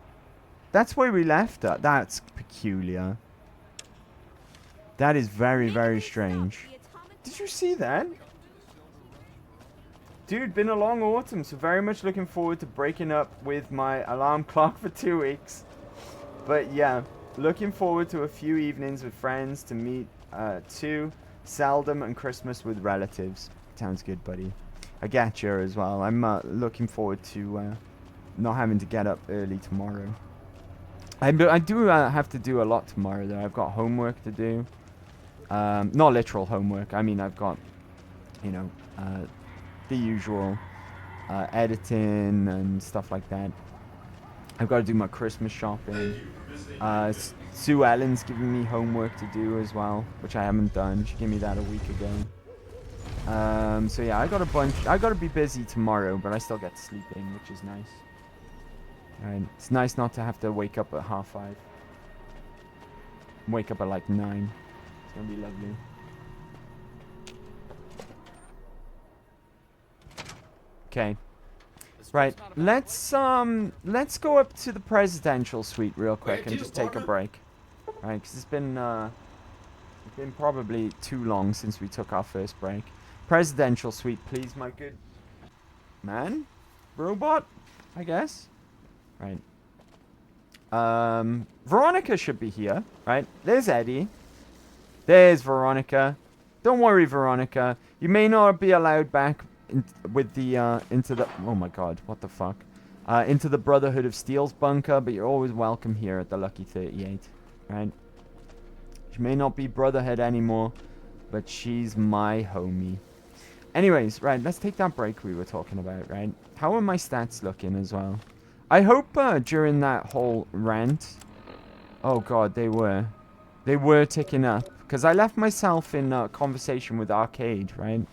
That's where we left her. That's peculiar. That is very, very strange. Did you see that? Dude, been a long autumn, so very much looking forward to breaking up with my alarm clock for 2 weeks. But yeah, looking forward to a few evenings with friends to meet too. Seldom and Christmas with relatives. Sounds good, buddy. I get you as well. I'm looking forward to not having to get up early tomorrow. I do have to do a lot tomorrow though. I've got homework to do. Not literal homework. I mean, I've got, you know, the usual editing and stuff like that. I've got to do my Christmas shopping. Sue Ellen's giving me homework to do as well, which I haven't done. She gave me that a week ago. So yeah, I got a bunch. I got to be busy tomorrow, but I still get to sleep in, which is nice. And it's nice not to have to wake up at 5:30. Wake up at like 9. It's gonna be lovely. Okay. Right. Let's go up to the presidential suite real quick and just take a break. Right, because it's been probably too long since we took our first break. Presidential suite, please, my good man, robot, I guess. Right. Veronica should be here, right? There's Eddie. There's Veronica. Don't worry, Veronica. You may not be allowed back with the, into the... Oh my god, what the fuck? Into the Brotherhood of Steel's bunker, but you're always welcome here at the Lucky 38, right? She may not be Brotherhood anymore, but she's my homie. Anyways, right, let's take that break we were talking about, right? How are my stats looking as well? I hope during that whole rant... Oh god, they were ticking up. Because I left myself in conversation with Arcade, right?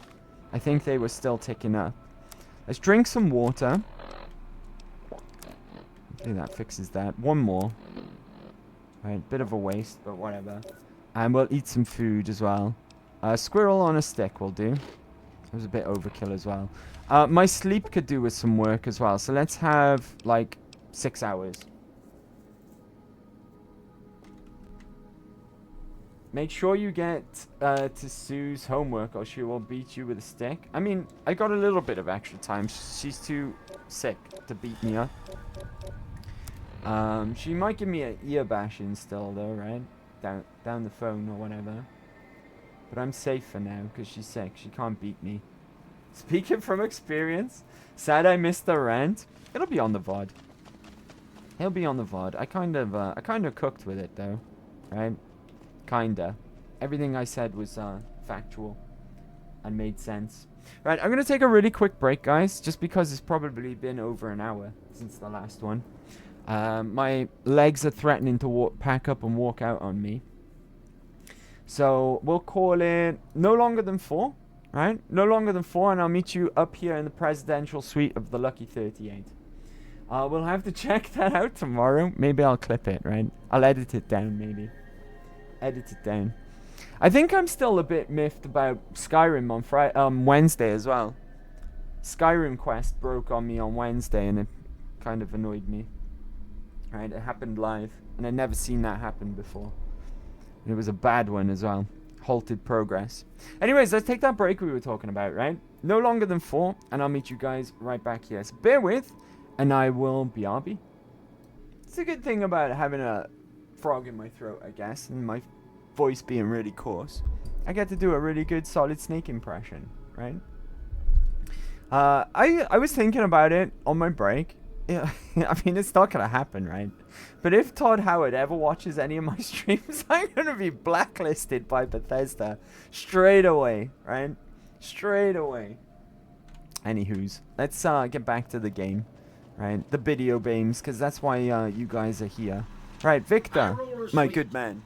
I think they were still ticking up. Let's drink some water. Okay, that fixes that. One more. Right, bit of a waste, but whatever. And we'll eat some food as well. Squirrel on a stick will do. It was a bit overkill as well. My sleep could do with some work as well. So let's have, like, 6 hours. Make sure you get to Sue's homework or she will beat you with a stick. I mean, I got a little bit of extra time. She's too sick to beat me up. She might give me an ear bashing still though, right? Down the phone or whatever. But I'm safe for now because she's sick. She can't beat me. Speaking from experience, sad I missed the rant. It'll be on the VOD. He'll be on the VOD. I kind of cooked with it though, right? Kinda. Everything I said was factual and made sense. Right, I'm gonna take a really quick break, guys, just because it's probably been over an hour since the last one. My legs are threatening to pack up and walk out on me. So we'll call it no longer than 4, right? No longer than 4, and I'll meet you up here in the presidential suite of the Lucky 38. We'll have to check that out tomorrow. Maybe I'll clip it, right? I'll edit it down, maybe. Edit it down. I think I'm still a bit miffed about Skyrim on Wednesday as well. Skyrim quest broke on me on Wednesday, and it kind of annoyed me. Right, it happened live, and I'd never seen that happen before. And it was a bad one as well. Halted progress. Anyways, let's take that break we were talking about, right? No longer than 4, and I'll meet you guys right back here. So bear with, and I will BRB. It's a good thing about having a frog in my throat, I guess, and my voice being really coarse. I get to do a really good solid snake impression, right? I was thinking about it on my break. Yeah, I mean, it's not gonna happen, right? But if Todd Howard ever watches any of my streams, I'm gonna be blacklisted by Bethesda straight away, right? Straight away. Anywho's, let's get back to the game, right? The video games, because that's why you guys are here. Right, Victor, my good man.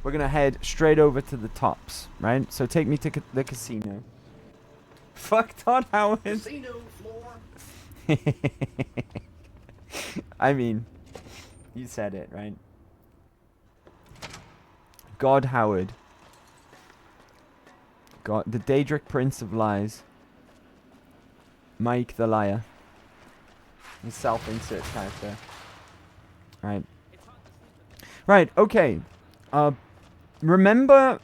We're gonna head straight over to the tops, right? So take me to the casino. Fuck Todd Howard. Casino floor. I mean, you said it, right? God Howard. God, the Daedric Prince of Lies. Mike the Liar. His self-insert character. Right. Right, okay. Remember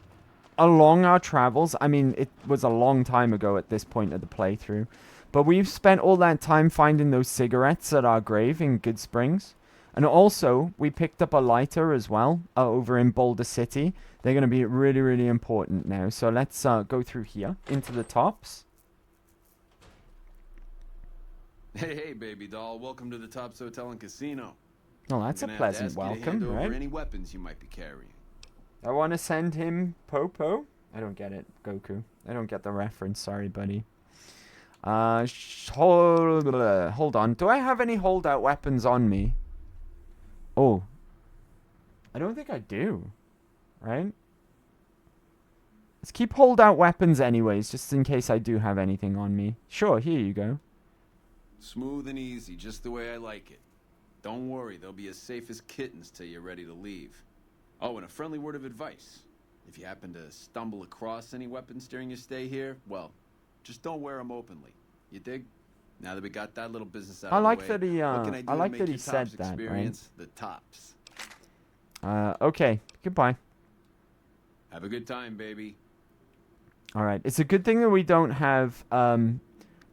along our travels, I mean, it was a long time ago at this point of the playthrough, but we've spent all that time finding those cigarettes at our grave in Good Springs. And also, we picked up a lighter as well over in Boulder City. They're going to be really, really important now. So let's go through here into the tops. Hey, baby doll. Welcome to the Tops Hotel and Casino. Oh, that's a pleasant welcome, right? Any weapons you might be carrying. I want to send him Popo. I don't get it, Goku. I don't get the reference. Sorry, buddy. Hold on. Do I have any holdout weapons on me? Oh. I don't think I do. Right? Let's keep holdout weapons anyways, just in case I do have anything on me. Sure, here you go. Smooth and easy, just the way I like it. Don't worry, they'll be as safe as kittens till you're ready to leave. Oh, and a friendly word of advice. If you happen to stumble across any weapons during your stay here, well, just don't wear them openly. You dig? Now that we got that little business out of the way, I like that he said that, right? The tops. Okay. Goodbye. Have a good time, baby. All right. It's a good thing that we don't have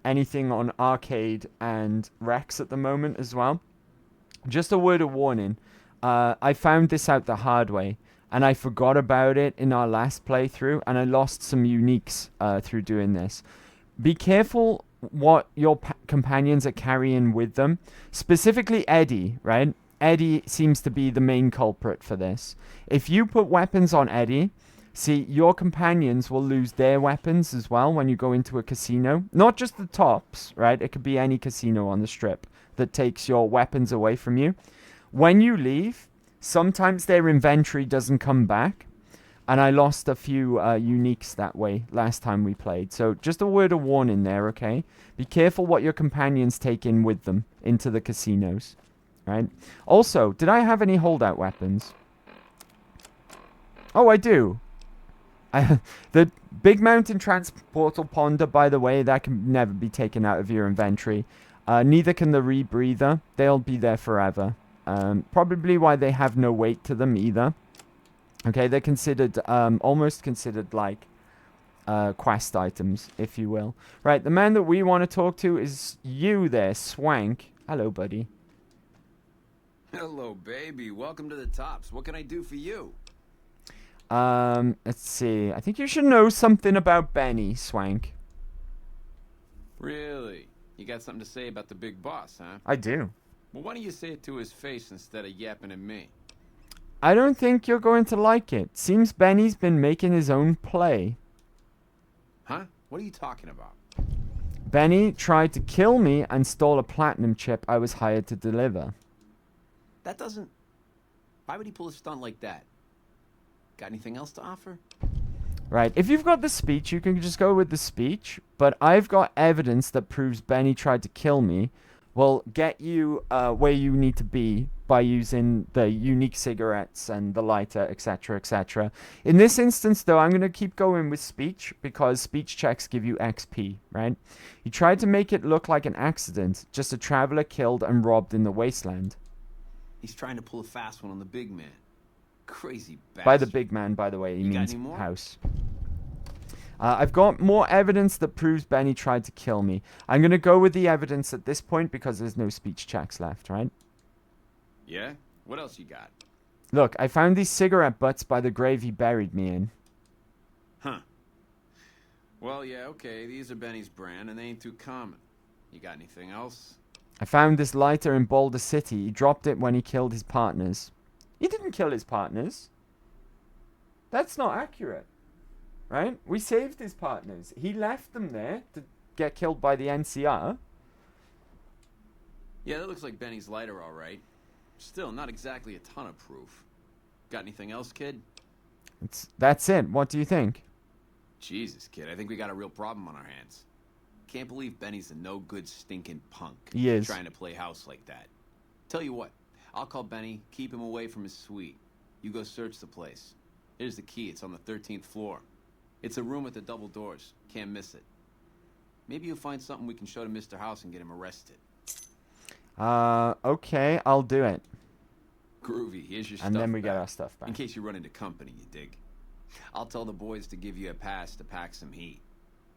anything on Arcade and Rex at the moment as well. Just a word of warning. I found this out the hard way, and I forgot about it in our last playthrough, and I lost some uniques through doing this. Be careful what your companions are carrying with them, specifically Eddie, right? Eddie seems to be the main culprit for this. If you put weapons on Eddie, see, your companions will lose their weapons as well when you go into a casino. Not just the tops, right? It could be any casino on the strip that takes your weapons away from you. When you leave, sometimes their inventory doesn't come back. And I lost a few uniques that way last time we played. So just a word of warning there, okay? Be careful what your companions take in with them into the casinos, right? Also, did I have any holdout weapons? Oh, I do. The Big Mountain Transportal Ponder, by the way, that can never be taken out of your inventory. Neither can the Rebreather. They'll be there forever. Probably why they have no weight to them either. Okay, they're considered, almost considered like quest items, if you will. Right, the man that we want to talk to is you there, Swank. Hello, buddy. Hello, baby. Welcome to the Tops. What can I do for you? Let's see. I think you should know something about Benny, Swank. Really? You got something to say about the big boss, huh? I do. Well, why don't you say it to his face instead of yapping at me? I don't think you're going to like it. Seems Benny's been making his own play. Huh? What are you talking about? Benny tried to kill me and stole a platinum chip I was hired to deliver. That doesn't... Why would he pull a stunt like that? Got anything else to offer? Right, if you've got the speech, you can just go with the speech. But I've got evidence that proves Benny tried to kill me. Will get you where you need to be by using the unique cigarettes and the lighter, etc., etc. In this instance, though, I'm going to keep going with speech because speech checks give you XP, right? He tried to make it look like an accident, just a traveler killed and robbed in the wasteland. He's trying to pull a fast one on the big man. Crazy bastard. By the big man, by the way, he You got means any more? house. I've got more evidence that proves Benny tried to kill me. I'm going to go with the evidence at this point because there's no speech checks left, right? Yeah? What else you got? Look, I found these cigarette butts by the grave he buried me in. Huh. Well, yeah, okay, these are Benny's brand, and they ain't too common. You got anything else? I found this lighter in Boulder City. He dropped it when he killed his partners. He didn't kill his partners. That's not accurate. Right? We saved his partners. He left them there to get killed by the NCR. Yeah, that looks like Benny's lighter, all right. Still, not exactly a ton of proof. Got anything else, kid? That's it. What do you think? Jesus, kid, I think we got a real problem on our hands. Can't believe Benny's a no-good stinking punk. He is. Trying to play house like that. Tell you what, I'll call Benny, keep him away from his suite. You go search the place. Here's the key, it's on the 13th floor. It's a room with the double doors. Can't miss it. Maybe you'll find something we can show to Mr. House and get him arrested. Okay, I'll do it. Groovy, here's your stuff. And then we back. get our stuff back. In case you run into company, you dig. I'll tell the boys to give you a pass to pack some heat.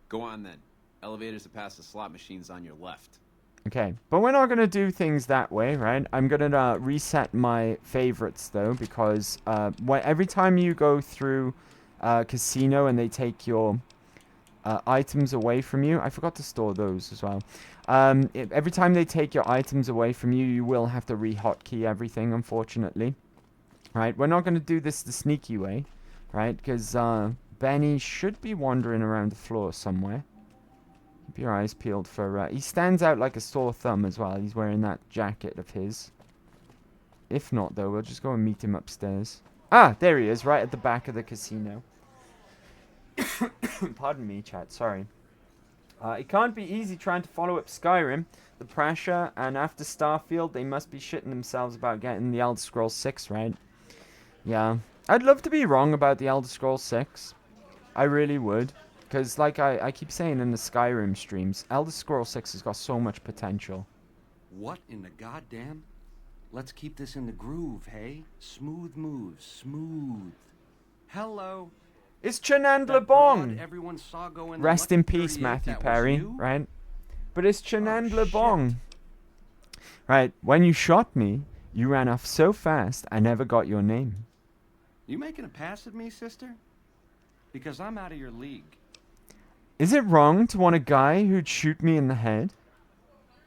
Go on then. Elevators to pass the slot machines on your left. Okay, but we're not going to do things that way, right? I'm going to reset my favorites, though, because every time you go through casino and they take your items away from you, I forgot to store those as well. Every time they take your items away from you, you will have to re-hotkey everything, unfortunately. Right, we're not going to do this the sneaky way, right? Because Benny should be wandering around the floor somewhere. Keep your eyes peeled for... he stands out like a sore thumb as well. He's wearing that jacket of his. If not, though, we'll just go and meet him upstairs. Ah, there he is, right at the back of the casino. Pardon me, chat, sorry. It can't be easy trying to follow up Skyrim. The pressure, and after Starfield, they must be shitting themselves about getting the Elder Scrolls 6, right? Yeah. I'd love to be wrong about the Elder Scrolls 6. I really would. Because, like I keep saying in the Skyrim streams, Elder Scrolls 6 has got so much potential. What in the goddamn? Let's keep this in the groove, hey? Smooth moves, smooth. Hello. It's Chenandler Bong! Everyone saw go in Rest in peace, Matthew Perry, right? But it's Chenandler Bong. Right, when you shot me, You ran off so fast, I never got your name. You making a pass at me, sister? Because I'm out of your league. Is it wrong to want a guy who'd shoot me in the head?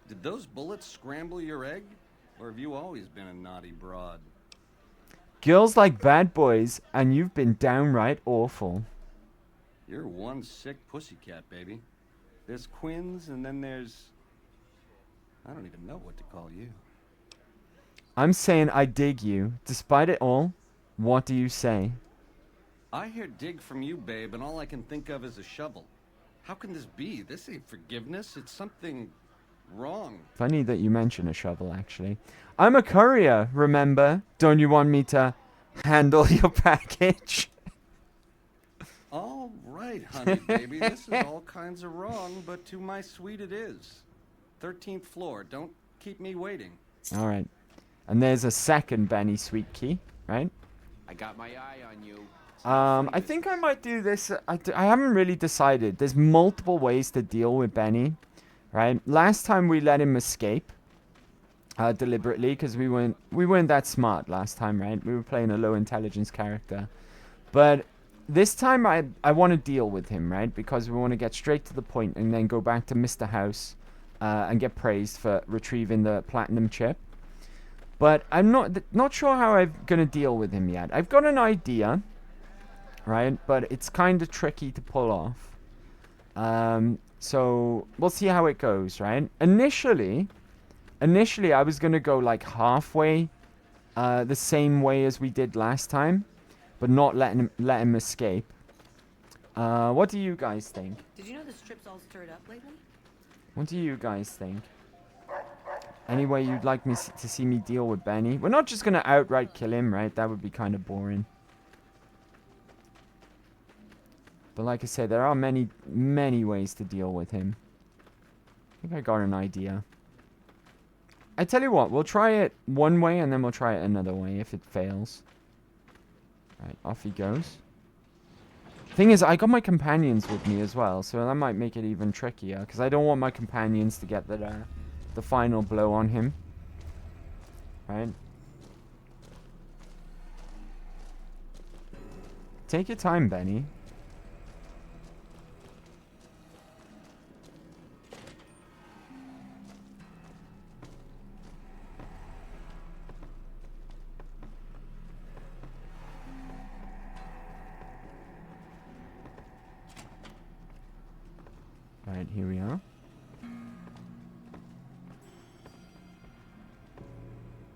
Did those bullets scramble your egg? Or have you always been a naughty broad? Girls like bad boys, and you've been downright awful. You're one sick pussycat, baby. There's Quinn's, and then there's... I don't even know what to call you. I'm saying I dig you. Despite it all, what do you say? I hear dig from you, babe, and all I can think of is a shovel. How can this be? This ain't forgiveness. It's something wrong. Funny that you mention a shovel, actually. I'm a courier, remember? Don't you want me to handle your package? All right, honey, baby. This is all kinds of wrong, but to my suite it is. 13th floor. Don't keep me waiting. All right. And there's a second Benny sweet key, right? I got my eye on you. I think I might do this. I haven't really decided. There's multiple ways to deal with Benny, right? Last time we let him escape deliberately because we weren't that smart last time, right? We were playing a low intelligence character. But this time I want to deal with him, right? Because we want to get straight to the point and then go back to Mr. House and get praised for retrieving the platinum chip. But I'm not sure how I'm going to deal with him yet. I've got an idea, right? But it's kind of tricky to pull off. So we'll see how it goes, right? Initially I was going to go like halfway the same way as we did last time, but not let him escape. What do you guys think? Did you know the strip's all stirred up lately? What do you guys think? Any way you'd like me to see me deal with Benny? We're not just going to outright kill him, right? That would be kind of boring. But like I said, there are many, many ways to deal with him. I think I got an idea. I tell you what, we'll try it one way and then we'll try it another way if it fails. Right, off he goes. Thing is, I got my companions with me as well, so that might make it even trickier, because I don't want my companions to get the final blow on him. Right? Take your time, Benny. Right, here we are.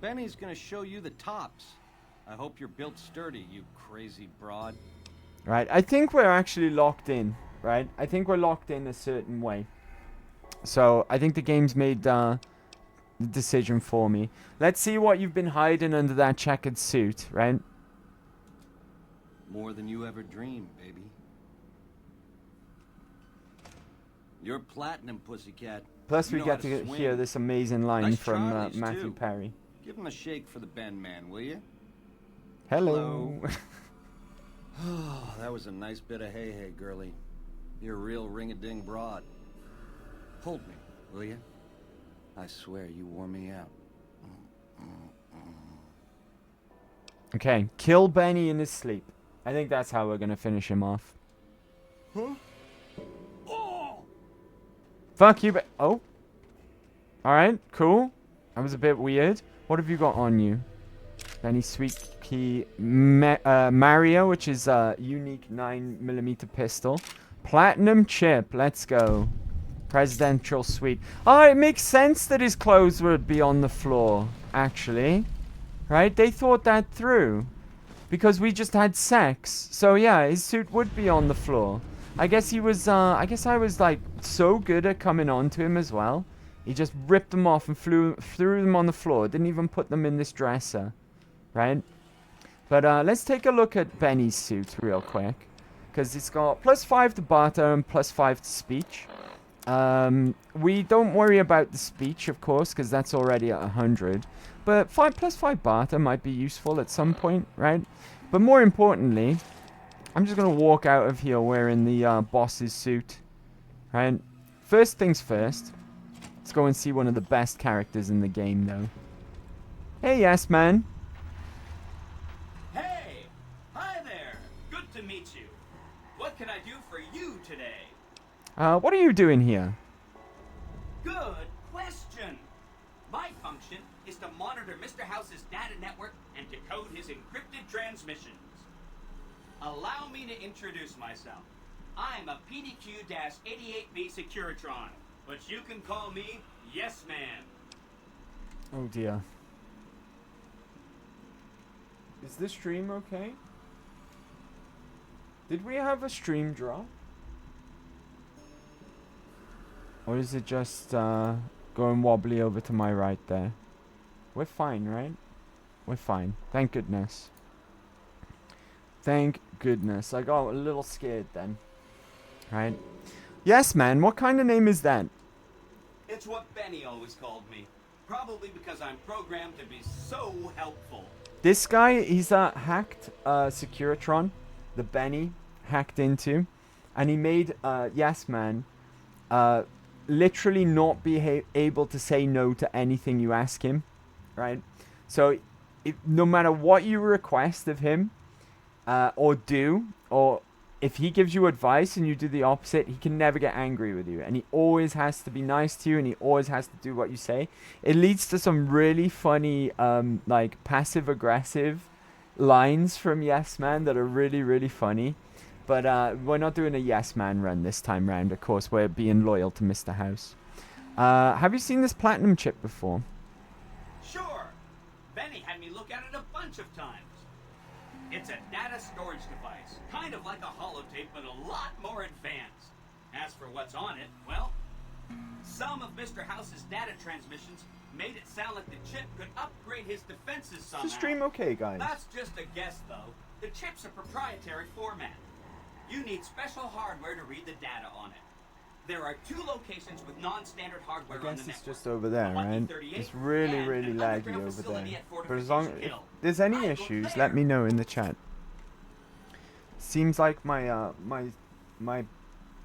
Benny's gonna show you the tops. I hope you're built sturdy, you crazy broad. Right, I think we're actually locked in, right? I think we're locked in a certain way. So, I think the game's made the decision for me. Let's see what you've been hiding under that checkered suit, right? More than you ever dreamed, baby. You're platinum, pussycat. Plus, You we know get how to swing. hear this amazing line Nice from Charlies, Matthew too. Perry. Give him a shake for the Ben Man, will you? Hello. Oh, that was a nice bit of hey, girlie. You're a real ring-a-ding broad. Hold me, will you? I swear you wore me out. Okay, kill Benny in his sleep. I think that's how we're gonna finish him off. Huh? Fuck you, oh. Alright, cool. That was a bit weird. What have you got on you? Benny Sweet Key Mario, which is a unique 9mm pistol. Platinum chip, let's go. Presidential suite. Oh, it makes sense that his clothes would be on the floor, actually. Right? They thought that through. Because we just had sex. So yeah, his suit would be on the floor. I guess he was, I guess I was like so good at coming on to him as well. He just ripped them off and threw them on the floor. Didn't even put them in this dresser. Right? But let's take a look at Benny's suit real quick. Because it's got +5 to barter and +5 to speech. We don't worry about the speech, of course, because that's already at 100. But +5 barter might be useful at some point, right? But more importantly, I'm just going to walk out of here wearing the boss's suit. Right? First things first. Let's go and see one of the best characters in the game, though. Hey, yes, man. Hey! Hi there! Good to meet you. What can I do for you today? What are you doing here? Good question! My function is to monitor Mr. House's data network and decode his encrypted transmissions. Allow me to introduce myself. I'm a PDQ-88B Securitron, but you can call me Yes Man. Oh dear. Is the stream okay? Did we have a stream drop? Or is it just going wobbly over to my right there? We're fine, right? We're fine. Thank goodness. Thank goodness. I got a little scared then. Right? Yes, man. What kind of name is that? It's what Benny always called me. Probably because I'm programmed to be so helpful. This guy, he's a hacked Securitron. The Benny hacked into. And he made Yes Man literally not be able to say no to anything you ask him. Right? So, no matter what you request of him, or do, or if he gives you advice and you do the opposite, he can never get angry with you. And he always has to be nice to you, and he always has to do what you say. It leads to some really funny, like, passive-aggressive lines from Yes Man that are really, really funny. But we're not doing a Yes Man run this time round. Of course, we're being loyal to Mr. House. Have you seen this platinum chip before? Sure. Benny had me look at it a bunch of times. It's a data storage device, kind of like a holotape, but a lot more advanced. As for what's on it, well, some of Mr. House's data transmissions made it sound like the chip could upgrade his defenses somehow. Is the stream okay, guys? That's just a guess, though. The chip's a proprietary format. You need special hardware to read the data on it. There are 2 locations with non-standard hardware on the network. I guess it's just over there, right? It's really, really laggy over there. But as long as there's any issues, let me know in the chat. Seems like my my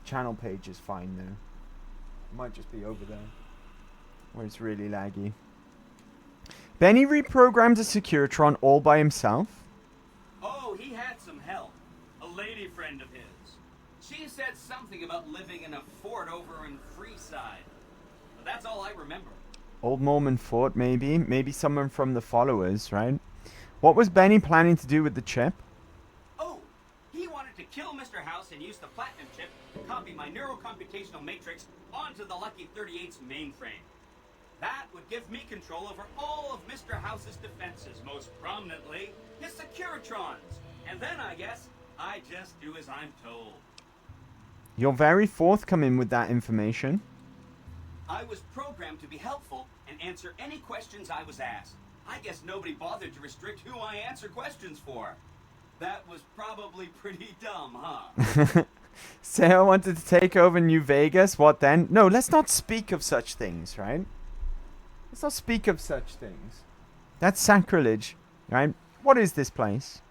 channel page is fine now. It might just be over there where it's really laggy. Benny reprogrammed a Securitron all by himself. Oh, he had some help. A lady friend of his. She said something about living in a fort over in Freeside. But that's all I remember. Old Mormon fort, maybe. Maybe someone from the followers, right? What was Benny planning to do with the chip? Oh, he wanted to kill Mr. House and use the platinum chip to copy my neurocomputational matrix onto the Lucky 38's mainframe. That would give me control over all of Mr. House's defenses, most prominently his Securitrons. And then, I guess, I just do as I'm told. You're very forthcoming with that information. I was programmed to be helpful and answer any questions I was asked. I guess nobody bothered to restrict who I answer questions for. That was probably pretty dumb, huh? Sarah wanted to take over New Vegas. What then? No, let's not speak of such things, right? Let's not speak of such things. That's sacrilege, right? What is this place?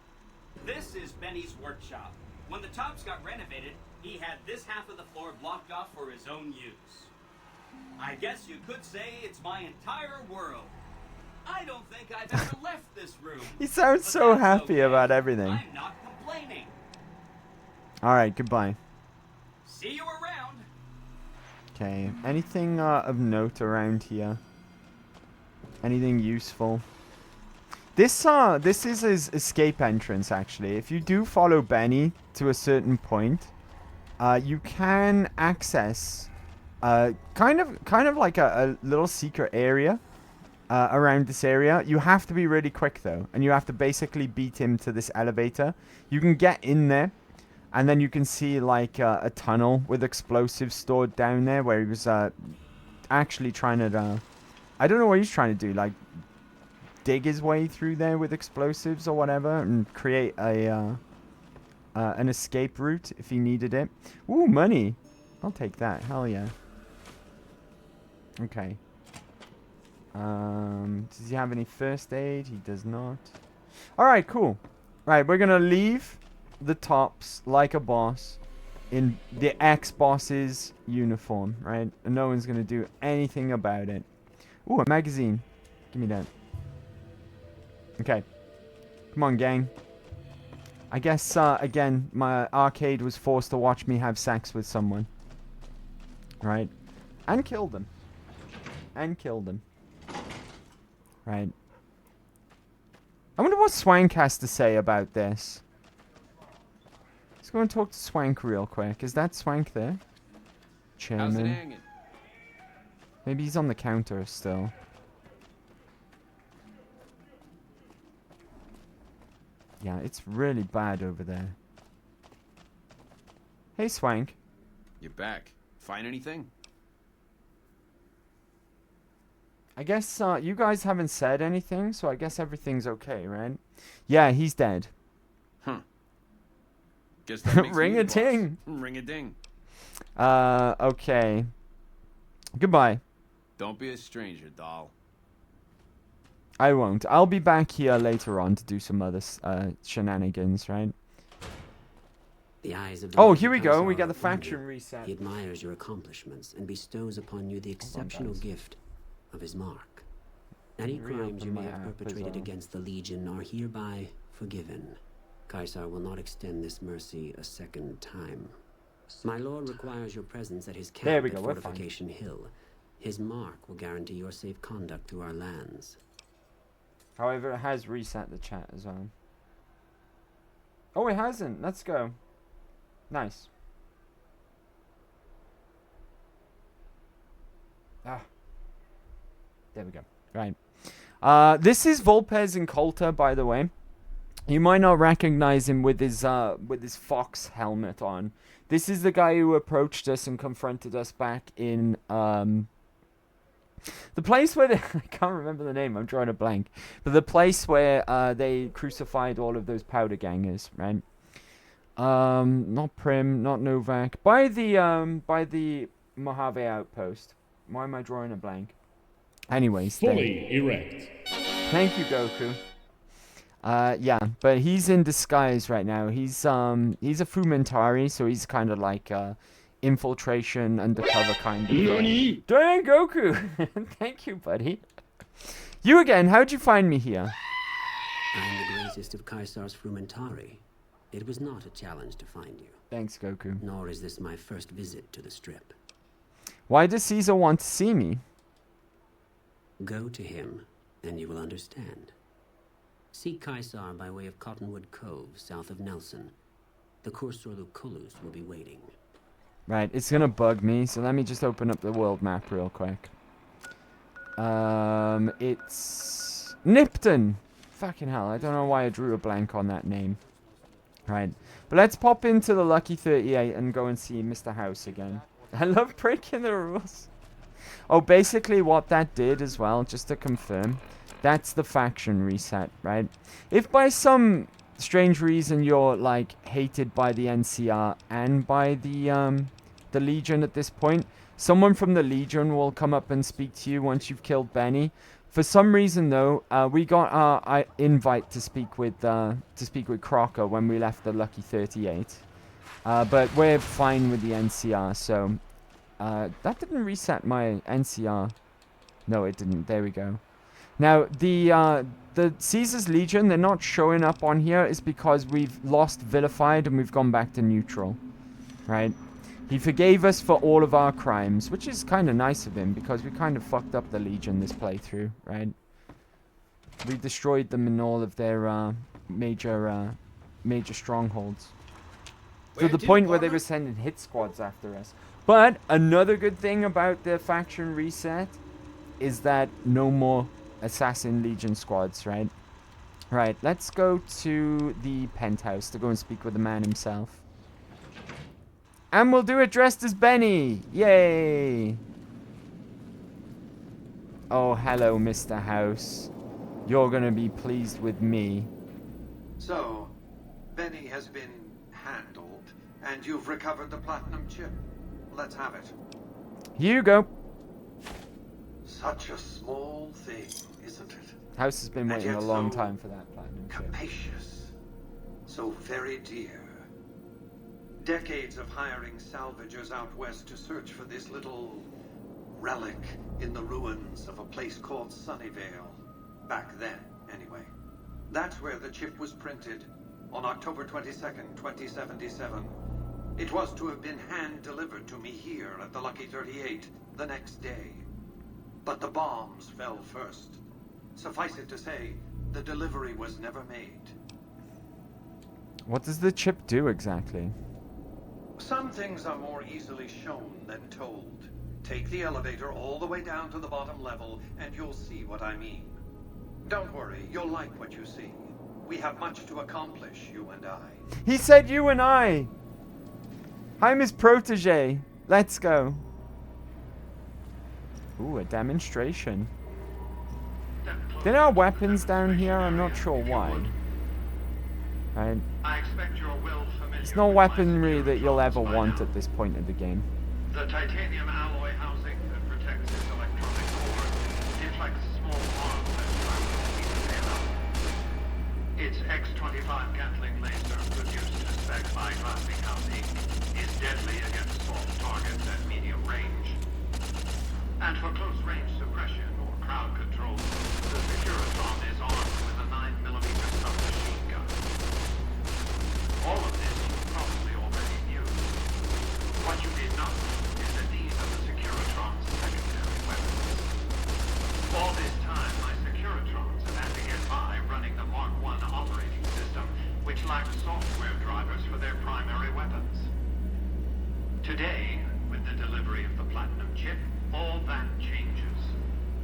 This is Benny's workshop. When the tops got renovated, he had this half of the floor blocked off for his own use. I guess you could say it's my entire world. I don't think I've ever left this room. He sounds so happy about everything. I'm not complaining. Alright, goodbye. See you around. Okay, anything of note around here? Anything useful? This is his escape entrance, actually. If you do follow Benny to a certain point, you can access kind of like a little secret area around this area. You have to be really quick though, and you have to basically beat him to this elevator. You can get in there, and then you can see like a tunnel with explosives stored down there where he was actually trying to I don't know what he's trying to do, like dig his way through there with explosives or whatever and create a an escape route if he needed it. Ooh, money. I'll take that. Hell yeah. Okay. Does he have any first aid? He does not. Alright, cool. Right, we're gonna leave the tops like a boss in the ex-boss's uniform, right? And no one's gonna do anything about it. Ooh, a magazine. Give me that. Okay. Come on, gang. I guess, again, my arcade was forced to watch me have sex with someone. Right? And killed them. And killed them. Right. I wonder what Swank has to say about this. Let's go and talk to Swank real quick. Is that Swank there? Chairman. How's it hanging? Maybe he's on the counter still. Yeah, it's really bad over there. Hey, Swank. You're back. Find anything? I guess you guys haven't said anything, so I guess everything's okay, right? Yeah, he's dead. Huh. Guess that makes Ring me a the boss. ting. Ring a ding. Okay. Goodbye. Don't be a stranger, doll. I won't. I'll be back here later on to do some other shenanigans, right? The eyes of Oh, here we go. We got the faction reset. He admires your accomplishments and bestows upon you the exceptional gift of his mark. Any crimes you may have perpetrated against the Legion are hereby forgiven. Caesar will not extend this mercy a second time. My lord requires your presence at his camp at Fortification Hill. His mark will guarantee your safe conduct through our lands. However, it has reset the chat as well. Oh, it hasn't. Let's go. Nice. Ah. There we go. Right. This is Volpez and Coulter, by the way. You might not recognize him with his fox helmet on. This is the guy who approached us and confronted us back in the place where I can't remember the name. I'm drawing a blank. But the place where they crucified all of those powder gangers, right? Not Prim, not Novak. By the Mojave outpost. Why am I drawing a blank? Anyways, fully erect. Thank you, Goku. Yeah, but he's in disguise right now. He's a Fumentari, so he's kind of like infiltration, undercover kind of. Dang, Goku! Thank you, buddy. You again, how'd you find me here? I am the greatest of Caesar's Frumentari. It was not a challenge to find you. Thanks, Goku. Nor is this my first visit to the Strip. Why does Caesar want to see me? Go to him, and you will understand. Seek Caesar by way of Cottonwood Cove, south of Nelson. The Cursor Lucullus will be waiting. Right, it's gonna bug me, so let me just open up the world map real quick. It's Nipton! Fucking hell, I don't know why I drew a blank on that name. Right, but let's pop into the Lucky 38 and go and see Mr. House again. I love breaking the rules. Oh, basically what that did as well, just to confirm, that's the faction reset, right? If by some strange reason you're, like, hated by the NCR and by the Legion at this point, someone from the Legion will come up and speak to you once you've killed Benny. For some reason, though, we got our invite to speak with Crocker when we left the Lucky 38. But we're fine with the NCR, so... that didn't reset my NCR. No, it didn't. There we go. Now, the Caesar's Legion, they're not showing up on here is because we've lost Vilified and we've gone back to neutral. Right? He forgave us for all of our crimes, which is kind of nice of him because we kind of fucked up the Legion this playthrough, right? We destroyed them in all of their major strongholds. To the point where they were sending hit squads after us. But another good thing about the faction reset is that no more Assassin Legion squads, right? Right, let's go to the penthouse to go and speak with the man himself. And we'll do it dressed as Benny! Yay! Oh, hello, Mr. House. You're gonna be pleased with me. So, Benny has been handled, and you've recovered the platinum chip. Let's have it. Here you go. Such a small thing, isn't it? House has been waiting a long time for that platinum chip. Capacious. So very dear. Decades of hiring salvagers out west to search for this little relic in the ruins of a place called Sunnyvale. Back then, anyway. That's where the chip was printed, on October 22nd, 2077. It was to have been hand-delivered to me here at the Lucky 38 the next day. But the bombs fell first. Suffice it to say, the delivery was never made. What does the chip do exactly? Some things are more easily shown than told. Take the elevator all the way down to the bottom level, and you'll see what I mean. Don't worry, you'll like what you see. We have much to accomplish, you and I. He said you and I! I'm his protege. Let's go. Ooh, a demonstration. There are weapons down here, I'm not sure why. Right. It's no weaponry that you'll ever want at this point of the game. The titanium alloy housing that protects this electronic core deflects small arms that travel between the payload. Its X-25 Gatling laser, produced to spec by Glassing House Inc., is deadly against soft targets at medium range. And for close-range suppression or crowd control, the Securitron is armed with a 9mm submachine gun. All of this you probably already knew. What you did not know is that these are the Securitron's secondary weapons. All this time, my Securitrons have had to get by running the Mark I operating system, which lacked software drivers for their primary weapons. Today, with the delivery of the Platinum chip, all that changes.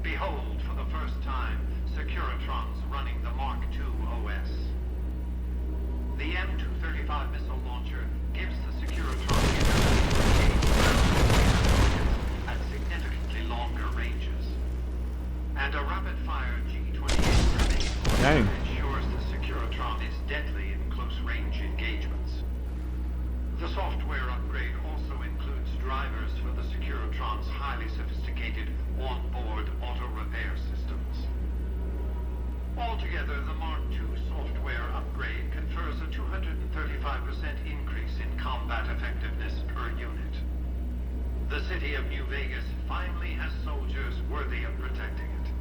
Behold, for the first time, Securitrons running the Mark II OS. The M235 missile launcher gives the Securitron the ability to engage ground at significantly longer ranges. And a rapid-fire G-28 grenade ensures the Securitron is deadly in close-range engagements. The software upgrade also includes drivers for the Securitron's highly sophisticated on-board auto-repair systems. Altogether, the Mark II software upgrade confers a 235% increase in combat effectiveness per unit. The city of New Vegas finally has soldiers worthy of protecting it.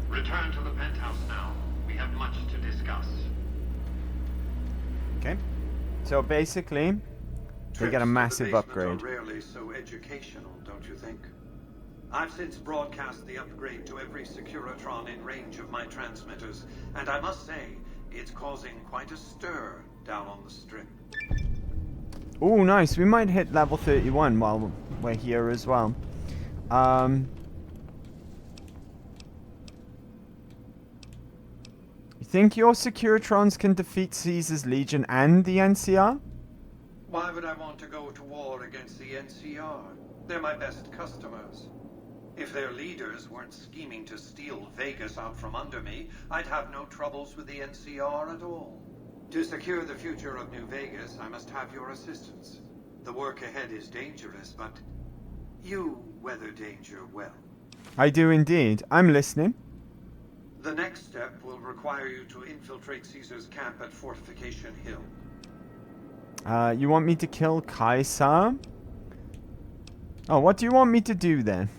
Return to the penthouse now. We have much to discuss. Okay. So basically, they get a massive upgrade. Are rarely so educational, don't you think? I've since broadcast the upgrade to every Securitron in range of my transmitters, and I must say, it's causing quite a stir down on the strip. Oh, nice. We might hit level 31 while we're here as well. You think your Securitrons can defeat Caesar's Legion and the NCR? Why would I want to go to war against the NCR? They're my best customers. If their leaders weren't scheming to steal Vegas out from under me, I'd have no troubles with the NCR at all. To secure the future of New Vegas, I must have your assistance. The work ahead is dangerous, but you weather danger well. I do indeed. I'm listening. The next step will require you to infiltrate Caesar's camp at Fortification Hill. You want me to kill Kaiser? Oh, what do you want me to do then?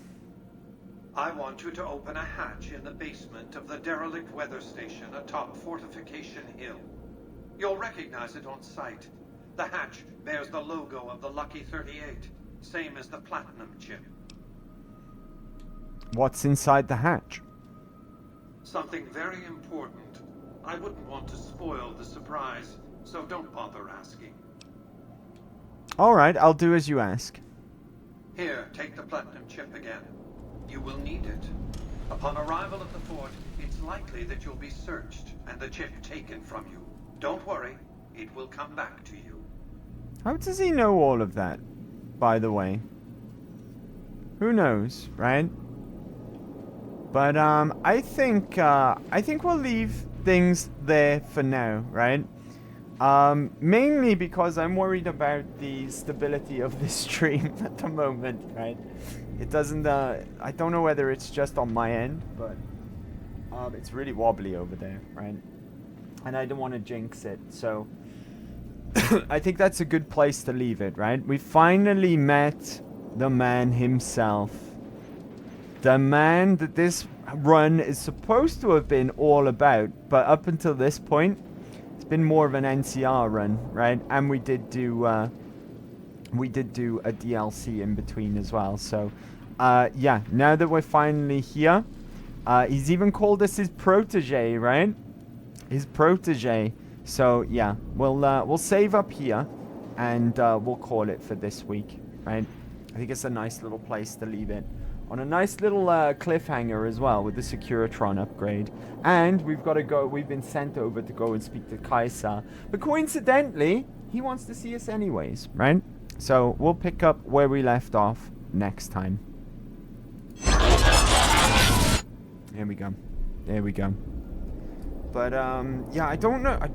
I want you to open a hatch in the basement of the derelict weather station atop Fortification Hill. You'll recognize it on sight. The hatch bears the logo of the Lucky 38, same as the Platinum chip. What's inside the hatch? Something very important. I wouldn't want to spoil the surprise, so don't bother asking. Alright, I'll do as you ask. Here, take the Platinum chip again. You will need it. Upon arrival at the fort, it's likely that you'll be searched and the chip taken from you. Don't worry, it will come back to you. How does he know all of that, by the way? Who knows, right? But I think we'll leave things there for now, right? Mainly because I'm worried about the stability of this stream at the moment, right? It doesn't, I don't know whether it's just on my end, but it's really wobbly over there, right? And I don't want to jinx it, so I think that's a good place to leave it, right? We finally met the man himself. The man that this run is supposed to have been all about, but up until this point, it's been more of an NCR run, right? And we did do a DLC in between as well. So, yeah, now that we're finally here, he's even called us his protege, right? His protege. So yeah, we'll save up here, and we'll call it for this week, right? I think it's a nice little place to leave it. On a nice little cliffhanger as well with the Securitron upgrade. And we've got to go, we've been sent over to go and speak to Kaisar. But coincidentally, he wants to see us anyways, right? So we'll pick up where we left off next time. There we go. There we go. But, yeah, I don't know. I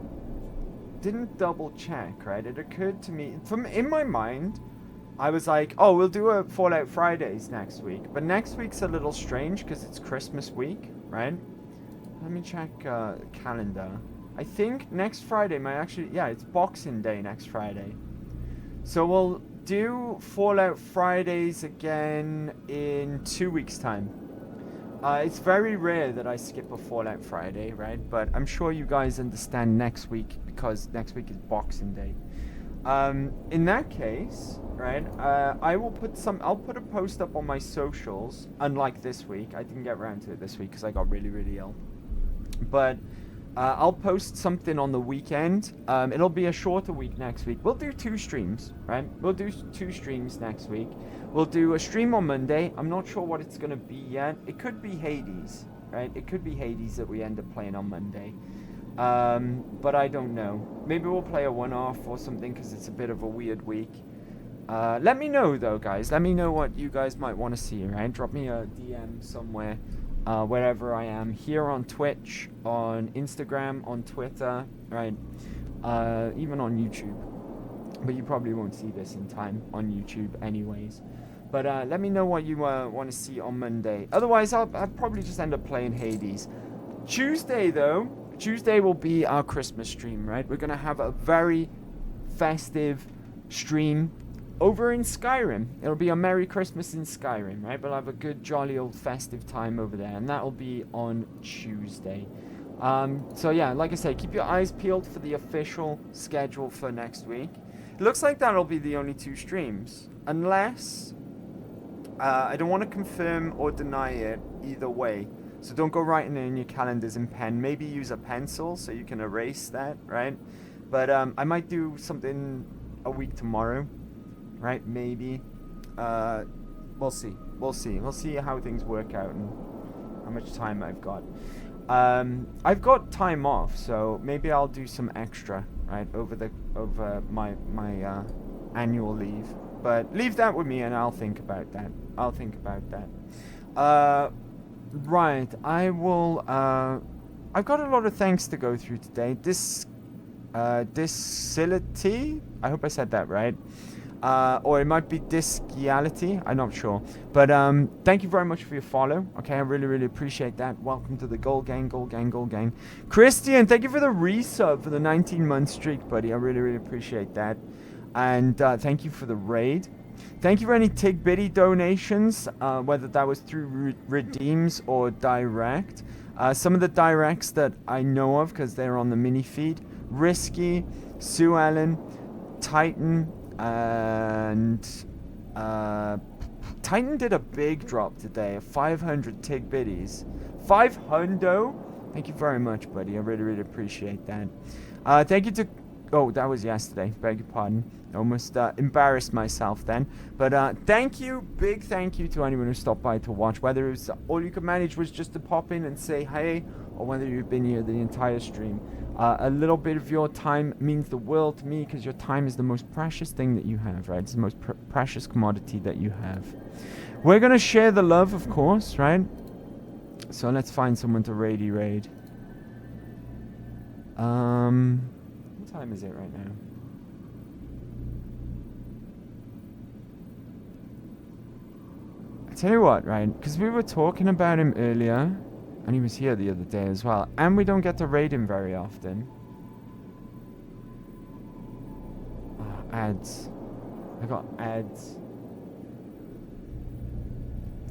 didn't double check, right? It occurred to me, in my mind, I was like, oh, we'll do a Fallout Fridays next week. But next week's a little strange because it's Christmas week, right? Let me check calendar. I think next Friday might actually... Yeah, it's Boxing Day next Friday. So we'll do Fallout Fridays again in 2 weeks' time. It's very rare that I skip a Fallout Friday, right? But I'm sure you guys understand next week because next week is Boxing Day. In that case, right, I'll put a post up on my socials, unlike this week. I didn't get around to it this week because I got really, really ill. But I'll post something on the weekend. It'll be a shorter week next week. We'll do 2 streams, right? We'll do 2 streams next week. We'll do a stream on Monday. I'm not sure what it's going to be yet. It could be Hades, right? It could be Hades that we end up playing on Monday. But I don't know. Maybe we'll play a one-off or something because it's a bit of a weird week. Let me know, though, guys. Let me know what you guys might want to see, right? Drop me a DM somewhere, wherever I am. Here on Twitch, on Instagram, on Twitter, right? Even on YouTube. But you probably won't see this in time on YouTube anyways. But let me know what you want to see on Monday. Otherwise, I'll probably just end up playing Hades. Tuesday, though, Tuesday will be our Christmas stream, right? We're going to have a very festive stream over in Skyrim. It'll be a Merry Christmas in Skyrim, right? We'll have a good, jolly old festive time over there. And that'll be on Tuesday. So, yeah, like I said, keep your eyes peeled for the official schedule for next week. It looks like that'll be the only 2 streams. Unless... I don't want to confirm or deny it either way. So don't go writing it in your calendars in pen. Maybe use a pencil so you can erase that, right? But I might do something a week tomorrow, right? Maybe. We'll see. We'll see. We'll see how things work out and how much time I've got. I've got time off, so maybe I'll do some extra, right, over my annual leave. But leave that with me and I'll think about that. Right, I will, I've got a lot of thanks to go through today. Discility? I hope I said that right. Or it might be Disciality, I'm not sure. But thank you very much for your follow. Okay, I really, really appreciate that. Welcome to the Gold Gang, Gold Gang, Gold Gang. Christian, thank you for the resub for the 19-month streak, buddy. I really, really appreciate that. And thank you for the raid. Thank you for any Tigbitty donations, whether that was through redeems or direct. Some of the directs that I know of, because they're on the mini feed. Risky, Sue Ellen, Titan, and Titan did a big drop today, 500 Tigbitties. 500? Thank you very much, buddy. I really, really appreciate that. Thank you to... Oh, that was yesterday. Beg your pardon. Almost embarrassed myself then. But thank you. Big thank you to anyone who stopped by to watch. Whether it was all you could manage was just to pop in and say hey, or whether you've been here the entire stream. A little bit of your time means the world to me because your time is the most precious thing that you have, right? It's the most precious commodity that you have. We're going to share the love, of course, right? So let's find someone to raid. What time is it right now? I tell you what, right? Because we were talking about him earlier, and he was here the other day as well, and we don't get to raid him very often. Ads. I got ads.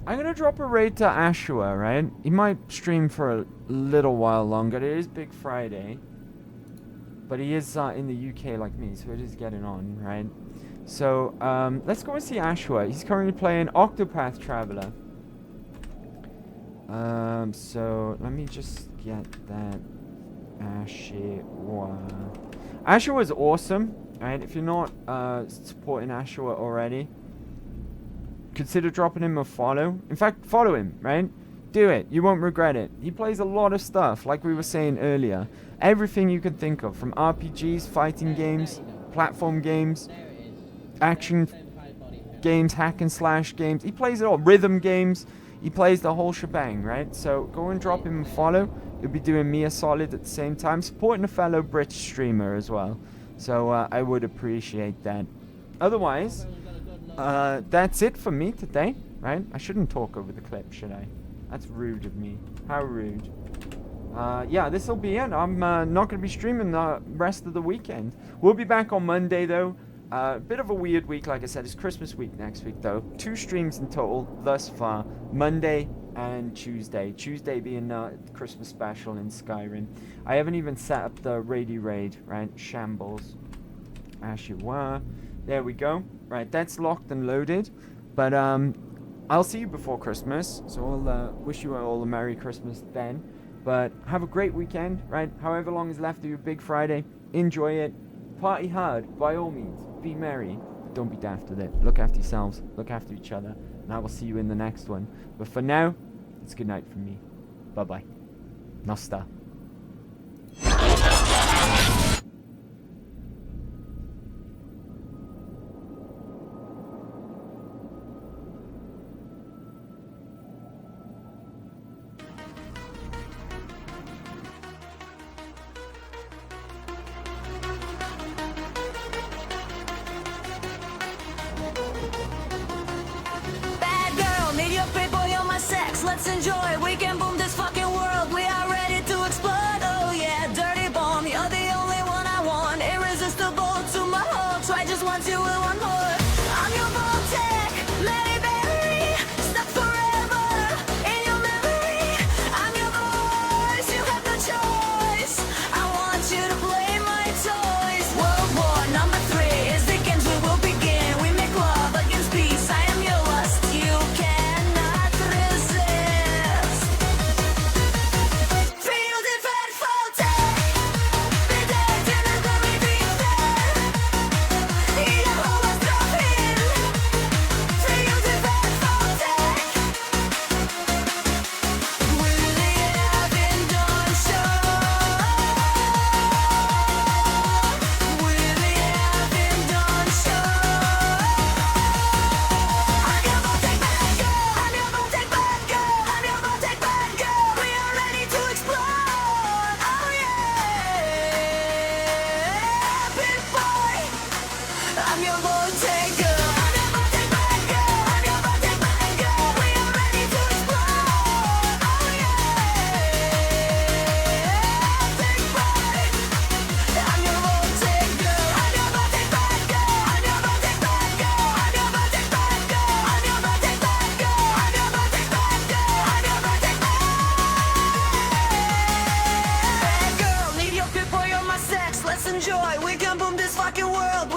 I'm gonna drop a raid to Ashua, right? He might stream for a little while longer. It is Big Friday. But he is in the UK like me, so it is getting on, right? So, let's go and see Ashua. He's currently playing Octopath Traveler. So, let me just get that Ashua. Ashua is awesome, right? If you're not supporting Ashua already, consider dropping him a follow. In fact, follow him, right? Do it. You won't regret it. He plays a lot of stuff, like we were saying earlier. Everything you can think of, from RPGs, fighting games, platform games, action games, hack and slash games. He plays it all. Rhythm games. He plays the whole shebang, right? So go and drop him a follow. You'll be doing me a solid at the same time, supporting a fellow British streamer as well. So I would appreciate that. Otherwise, that's it for me today, right? I shouldn't talk over the clip, should I? That's rude of me. How rude. Yeah, this will be it. I'm not going to be streaming the rest of the weekend. We'll be back on Monday, though. Bit of a weird week, like I said. It's Christmas week next week, though. 2 streams in total thus far. Monday and Tuesday. Tuesday being Christmas special in Skyrim. I haven't even set up the raid, right? Shambles. Ashua. There we go. Right, that's locked and loaded. But I'll see you before Christmas. So I'll wish you all a Merry Christmas then. But have a great weekend, right? However long is left of your Big Friday. Enjoy it. Party hard, by all means. Be merry. But don't be daft with it. Look after yourselves. Look after each other. And I will see you in the next one. But for now, it's good night from me. Bye-bye. Nosta. Let's enjoy, we can boom this fucking world. We are ready to explode, oh yeah. Dirty bomb, you're the only one I want. Irresistible to my heart, so I just want you with one more. I'm your Voltec, Mary Berry, stuck forever in your memory. I'm your voice, you have no choice. I want you to play my toys. World War #3 is the games we will begin. We make love against peace, I am your lust, you cannot resist. Let's enjoy, we can boom this fucking world.